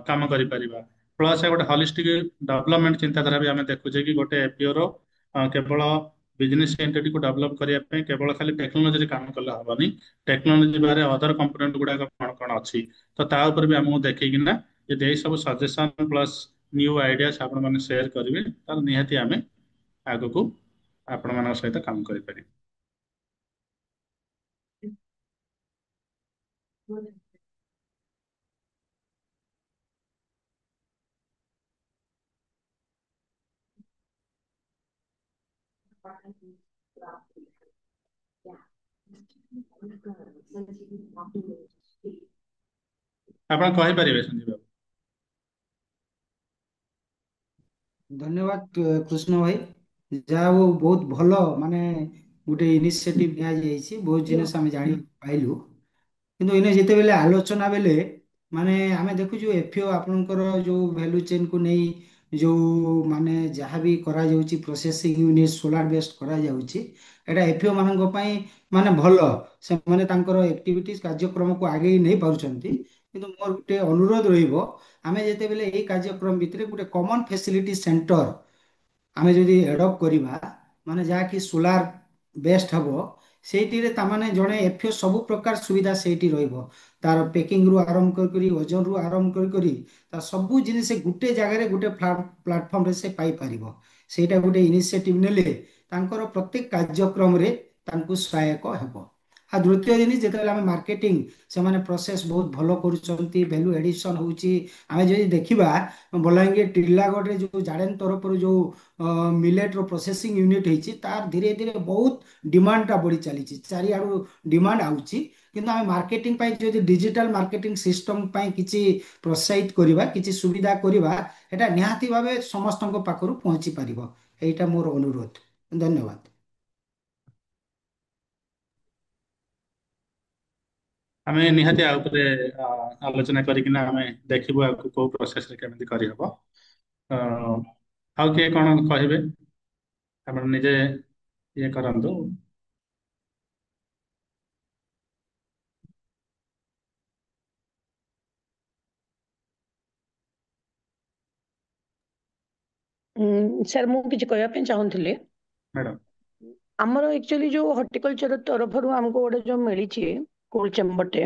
କାମ କରିପାରିବା। ପ୍ଲସ୍ ଗୋଟେ ହଲିଷ୍ଟିକ ଡେଭଲପମେଣ୍ଟ ଚିନ୍ତାଧାରା ବି ଆମେ ଦେଖୁଛେ କି ଗୋଟେ ଏପିଓର କେବଳ ବିଜନେସ ଏଣ୍ଟିଟିକୁ ଡେଭଲପ କରିବା ପାଇଁ କେବଳ ଖାଲି ଟେକ୍ନୋଲୋଜିରେ କାମ କଲେ ହବନି, ଟେକ୍ନୋଲୋଜି ବାହାରେ ଅଦର କମ୍ପୋନେଣ୍ଟ ଗୁଡାକ କ'ଣ କ'ଣ ଅଛି, ତ ତା ଉପରେ ବି ଆମକୁ ଦେଖିକିନା ଯଦି ଏଇ ସବୁ ସଜେସନ ପ୍ଲସ୍ ନ୍ୟୁ ଆଇଡିଆସ୍ ଆପଣ ମାନେ ସେୟାର କରିବେ, ତାହେଲେ ନିହାତି ଆମେ ଆଗକୁ ଆପଣମାନଙ୍କ ସହିତ କାମ କରିପାରିବୁ। ଆପଣ କହିପାରିବେ ସଞ୍ଜୀବ ବାବୁ। ଧନ୍ୟବାଦ କୃଷ୍ଣ ଭାଇ, ଯାହା ହଉ ବହୁତ ଭଲ ମାନେ ଗୋଟେ ଇନିସିଏଟିଭ ନିଆଯାଇଛି, ବହୁତ ଜିନିଷ ଆମେ ଜାଣି ପାଇଲୁ। କିନ୍ତୁ ଏଇନେ ଯେତେବେଳେ ଆଲୋଚନା ବେଲେ ମାନେ ଆମେ ଦେଖୁଛୁ ଏଫିଓ ଆପଣଙ୍କର ଯୋଉ ଭ୍ୟାଲୁ ଚେନ୍ କୁ ନେଇ ଯୋଉ ମାନେ ଯାହା ବି କରାଯାଉଛି ପ୍ରୋସେସିଂ ୟୁନିଟ୍ ସୋଲାର ବେସ୍ଡ କରାଯାଉଛି, ଏଇଟା ଏଫିଓ ମାନଙ୍କ ପାଇଁ ମାନେ ଭଲ, ସେମାନେ ତାଙ୍କର ଆକ୍ଟିଭିଟିଜ କାର୍ଯ୍ୟକ୍ରମକୁ ଆଗେଇ ନେଇ ପାରୁଛନ୍ତି। କିନ୍ତୁ ମୋର ଗୋଟେ ଅନୁରୋଧ ରହିବ, ଆମେ ଯେତେବେଳେ ଏଇ କାର୍ଯ୍ୟକ୍ରମ ଭିତରେ ଗୋଟେ କମନ ଫେସିଲିଟି ସେଣ୍ଟର ଆମେ ଯଦି ଏଡପ୍ଟ କରିବା, ମାନେ ଯାହାକି ସୋଲାର ବେସ୍ଡ ହବ, ସେଇଠିରେ ତାମାନେ ଜଣେ ଏଫିଓ ସବୁ ପ୍ରକାର ସୁବିଧା ସେଇଠି ରହିବ। ତାର ପ୍ୟାକିଂ ରୁ ଆରମ୍ଭ କରି ଓଜନ ରୁ ଆରମ୍ଭ କରି ତା ସବୁ ଜିନିଷ ଗୋଟେ ଜାଗାରେ ଗୋଟେ ପ୍ଲାଟଫର୍ମରେ ସେ ପାଇପାରିବ। ସେଇଟା ଗୋଟେ ଇନିସିଏଟିଭ ନେଲେ ତାଙ୍କର ପ୍ରତ୍ୟେକ କାର୍ଯ୍ୟକ୍ରମରେ ତାଙ୍କୁ ସହାୟକ ହେବ। ଆଉ ଦ୍ୱିତୀୟ ଜିନିଷ, ଯେତେବେଳେ ଆମେ ମାର୍କେଟିଂ, ସେମାନେ ପ୍ରୋସେସ ବହୁତ ଭଲ କରୁଛନ୍ତି, ଭ୍ୟାଲୁ ଏଡିସନ ହଉଛି। ଆମେ ଯଦି ଦେଖିବା ବଲାଙ୍ଗୀର ଟିର୍ଲାଗଡ଼ରେ ଯୋଉ ଜାଡେନ ତରଫରୁ ଯୋଉ ମିଲେଟର ପ୍ରୋସେସିଂ ୟୁନିଟ୍ ହେଇଛି, ତାର ଧୀରେ ଧୀରେ ବହୁତ ଡିମାଣ୍ଡଟା ବଢି ଚାଲିଛି, ଚାରିଆଡୁ ଡିମାଣ୍ଡ ଆଉଛି। କିନ୍ତୁ ଆମେ ମାର୍କେଟିଂ ପାଇଁ ଯଦି ଡିଜିଟାଲ ମାର୍କେଟିଂ ସିଷ୍ଟମ ପାଇଁ କିଛି ପ୍ରୋତ୍ସାହିତ କରିବା, କିଛି ସୁବିଧା କରିବା, ଏଟା ନିହାତି ଭାବେ ସମସ୍ତଙ୍କ ପାଖରୁ ପହଞ୍ଚି ପାରିବ। ଏଇଟା ମୋର ଅନୁରୋଧ। ଧନ୍ୟବାଦ। ଆମେ ନିହାତି ଆ ଉପରେ ଆଲୋଚନା କରିକିନା ଆମେ ଦେଖିବୁ ଆଗକୁ କୋଉ ପ୍ରୋସେସରେ କେମିତି କରିହବ। ଅ, ଆଉ କିଏ କ'ଣ କହିବେ? ଆପଣ ନିଜେ ଇଏ କରନ୍ତୁ। ସାର୍ ମୁଁ କିଛି କହିବା ପାଇଁ ଚାହୁଁଥିଲି। ମ୍ୟାଡ଼ାମ, ଆମର ଆକ୍ଚୁଆଲି ଯୋଉ ହର୍ଟିକଲଚର ତରଫରୁ ଆମକୁ ଗୋଟେ ଯୋଉ ମିଳିଛି କୋଲ୍ଡ ଚେମ୍ବରଟେ,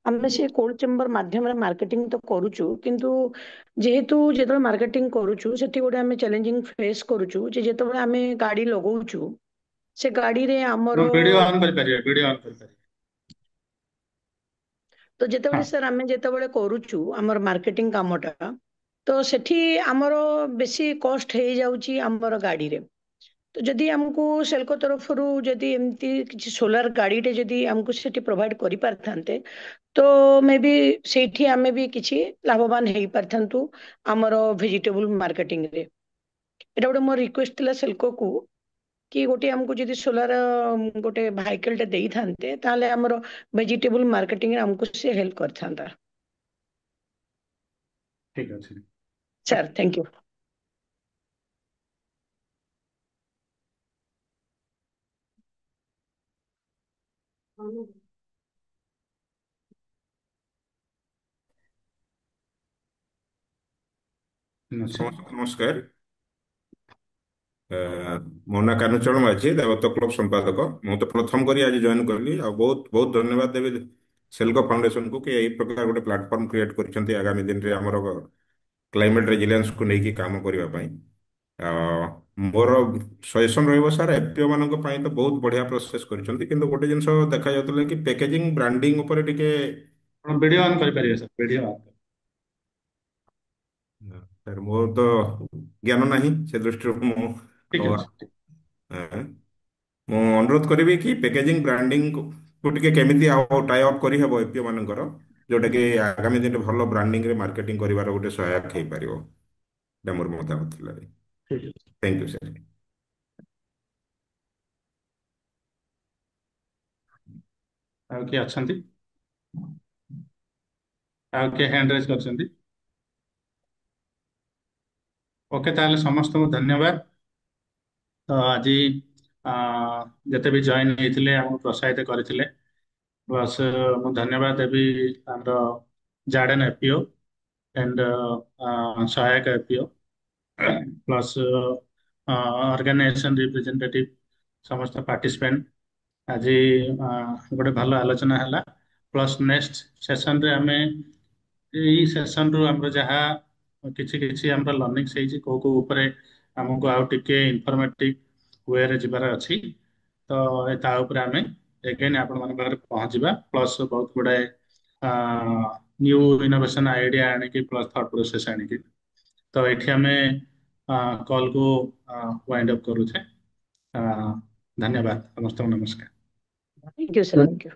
ଆମେ ସେ କୋଲ୍ଡ ଚେମ୍ବର ମାଧ୍ୟମରେ ମାର୍କେଟିଂ ତ କରୁଛୁ, କିନ୍ତୁ ଯେହେତୁ ଯେତେବେଳେ ମାର୍କେଟିଂ କରୁଛୁ ସେଠି ଗୋଟେ ଆମେ ଚ୍ୟାଲେଞ୍ଜିଂ ଫେସ୍ କରୁଛୁ ଯେ ଯେତେବେଳେ ଆମେ ଗାଡି ଲଗଉଛୁ, ସେ ଗାଡିରେ ଆମର ଭିଡ଼ିଓ ଅନ୍ କରିପାରିବେ, ଭିଡ଼ିଓ ଅନ୍ କରିପାରିବେ। ତ ହଁ, ଯେତେବେଳେ ସାର୍ ଆମେ ଯେତେବେଳେ କରୁଛୁ ଆମର ମାର୍କେଟିଂ କାମଟା, ତ ସେଠି ଆମର ବେଶୀ କଷ୍ଟ ହେଇଯାଉଛି ଆମର ଗାଡିରେ। ତ ଯଦି ଆମକୁ ସେଲ୍କୋ ତରଫରୁ ଯଦି ଏମିତି କିଛି ସୋଲାର ଗାଡ଼ିଟେ ଯଦି ଆମକୁ ସେଠି ପ୍ରୋଭାଇଡ କରିପାରିଥାନ୍ତେ, ତ ମେ ବି ସେଇଠି ଆମେ ବି କିଛି ଲାଭବାନ ହେଇପାରିଥାନ୍ତୁ ଆମର ଭେଜିଟେବୁଲ ମାର୍କେଟିଂରେ। ଏଇଟା ଗୋଟେ ମୋର ରିକ୍ୱେଷ୍ଟ ଥିଲା ସେଲ୍କୋକୁ, କି ଗୋଟେ ଆମକୁ ଯଦି ସୋଲାର ଗୋଟେ ଭାଇକେଲଟେ ଦେଇଥାନ୍ତେ, ତାହେଲେ ଆମର ଭେଜିଟେବୁଲ ମାର୍କେଟିଂରେ ଆମକୁ ସେ ହେଲ୍ପ କରିଥାନ୍ତା। ଠିକ ଅଛି। Sir thank you. ନିଶ୍ଚୟ। ସମସ୍ତଙ୍କୁ ନମସ୍କାର। ଅ, ମୋ ନାଁ କାହ୍ନୁଚରଣ ମାଝୀ, ଦେବତ୍ତ କ୍ଲବ ସମ୍ପାଦକ। ମୁଁ ତ ପ୍ରଥମ କରି ଆଜି ଜଏନ୍ କଲି, ଆଉ ବହୁତ ବହୁତ ଧନ୍ୟବାଦ ଦେବି ସେଲ୍କୋ ଫାଉଣ୍ଡେସନକୁ କି ଏଇ ପ୍ରକାର ଗୋଟେ ପ୍ଲାଟଫର୍ମ କ୍ରିଏଟ୍ କରିଛନ୍ତି ଆଗାମୀ ଦିନରେ ଆମର କ୍ଲାଇମେଟ ରେଜିଲିଏନ୍ସକୁ ନେଇକି କାମ କରିବା ପାଇଁ। ଅ, ମୋର ସଜେସନ ରହିବ ସାର୍, ଏଫପିଓ ମାନଙ୍କ ପାଇଁ ତ ବହୁତ ବଢିଆ ପ୍ରୋସେସ କରିଛନ୍ତି, କିନ୍ତୁ ଗୋଟେ ଜିନିଷ ଦେଖାଯାଉଥିଲା କି ପ୍ୟାକେଜିଂ ବ୍ରାଣ୍ଡିଂ ଉପରେ ଟିକେ ଆପଣ ଭିଡ଼ିଓ ଅନ୍ କରିପାରିବେ ସାର୍, ଭିଡ଼ିଓ ଅନ୍। ସାର୍ ମୋର ତ ଜ୍ଞାନ ନାହିଁ ସେ ଦୃଷ୍ଟିରୁ ମୁଁ ଠିକ ଆଉ, ଅଛି। ଆ, ମୁଁ ଅନୁରୋଧ କରିବି କି ପ୍ୟାକେଜିଂ ବ୍ରାଣ୍ଡିଂ କୁ ଟିକେ କେମିତି ଆଉ ଟାଇ ଅପ୍ କରିହେବ ଏପିଓ ମାନଙ୍କର, ଯୋଉଟା କି ଆଗାମୀ ଦିନରେ ଭଲ ବ୍ରାଣ୍ଡିଂ ରେ ମାର୍କେଟିଂ କରିବାର ଗୋଟେ ସହାୟକ ହେଇପାରିବ। ଏଇଟା ମୋର ମତାମତ ଥିଲା। ଠିକ ଅଛି। Thank you sir. ଆଉ କିଏ ଅଛନ୍ତି? ଆଉ କିଏ ହ୍ୟାଣ୍ଡ ରାଇଜ କରିଛନ୍ତି? ଓକେ, ତାହେଲେ ସମସ୍ତଙ୍କୁ ଧନ୍ୟବାଦ। ତ ଆଜି ଆ, ଯେତେ ବି ଜଏନ୍ ହେଇଥିଲେ ଆମକୁ ପ୍ରୋତ୍ସାହିତ କରିଥିଲେ, ବସ୍ ମୁଁ ଧନ୍ୟବାଦ ଦେବି ଆମର ଜାଡେନ୍ ଏପିଓ ଆଣ୍ଡ ସହାୟକ ଏପିଓ ପ୍ଲସ୍ ଅର୍ଗାନାଇଜେସନ ରିପ୍ରେଜେଣ୍ଟେଟିଭ, ସମସ୍ତ ପାର୍ଟିସିପେଣ୍ଟ। ଆଜି ଗୋଟେ ଭଲ ଆଲୋଚନା ହେଲା। ପ୍ଲସ୍ ନେକ୍ସଟ ସେସନରେ ଆମେ ଏଇ ସେସନରୁ ଆମର ଯାହା କିଛି କିଛି ଆମର ଲର୍ଣ୍ଣିଂସ ହେଇଛି, କୋଉ କୋଉ ଉପରେ ଆମକୁ ଆଉ ଟିକେ ଇନଫର୍ମେଟିଭ ୱେରେ ଯିବାର ଅଛି, ତ ତା ଉପରେ ଆମେ ଏଗେନ୍ ଆପଣମାନଙ୍କ ପାଖରେ ପହଞ୍ଚିବା। ପ୍ଲସ୍ ବହୁତ ଗୁଡ଼ାଏ ନ୍ୟୁ ଇନୋଭେସନ ଆଇଡିଆ ଆଣିକି ପ୍ଲସ୍ ଥଟ୍ ପ୍ରୋସେସ ଆଣିକି। ତ ଏଠି ଆମେ କଲ୍କୁ ୱାଇଣ୍ଡ ଅପ୍ କରୁଛେ। ଧନ୍ୟବାଦ ସମସ୍ତଙ୍କୁ, ନମସ୍କାର। Thank you sir, thank you.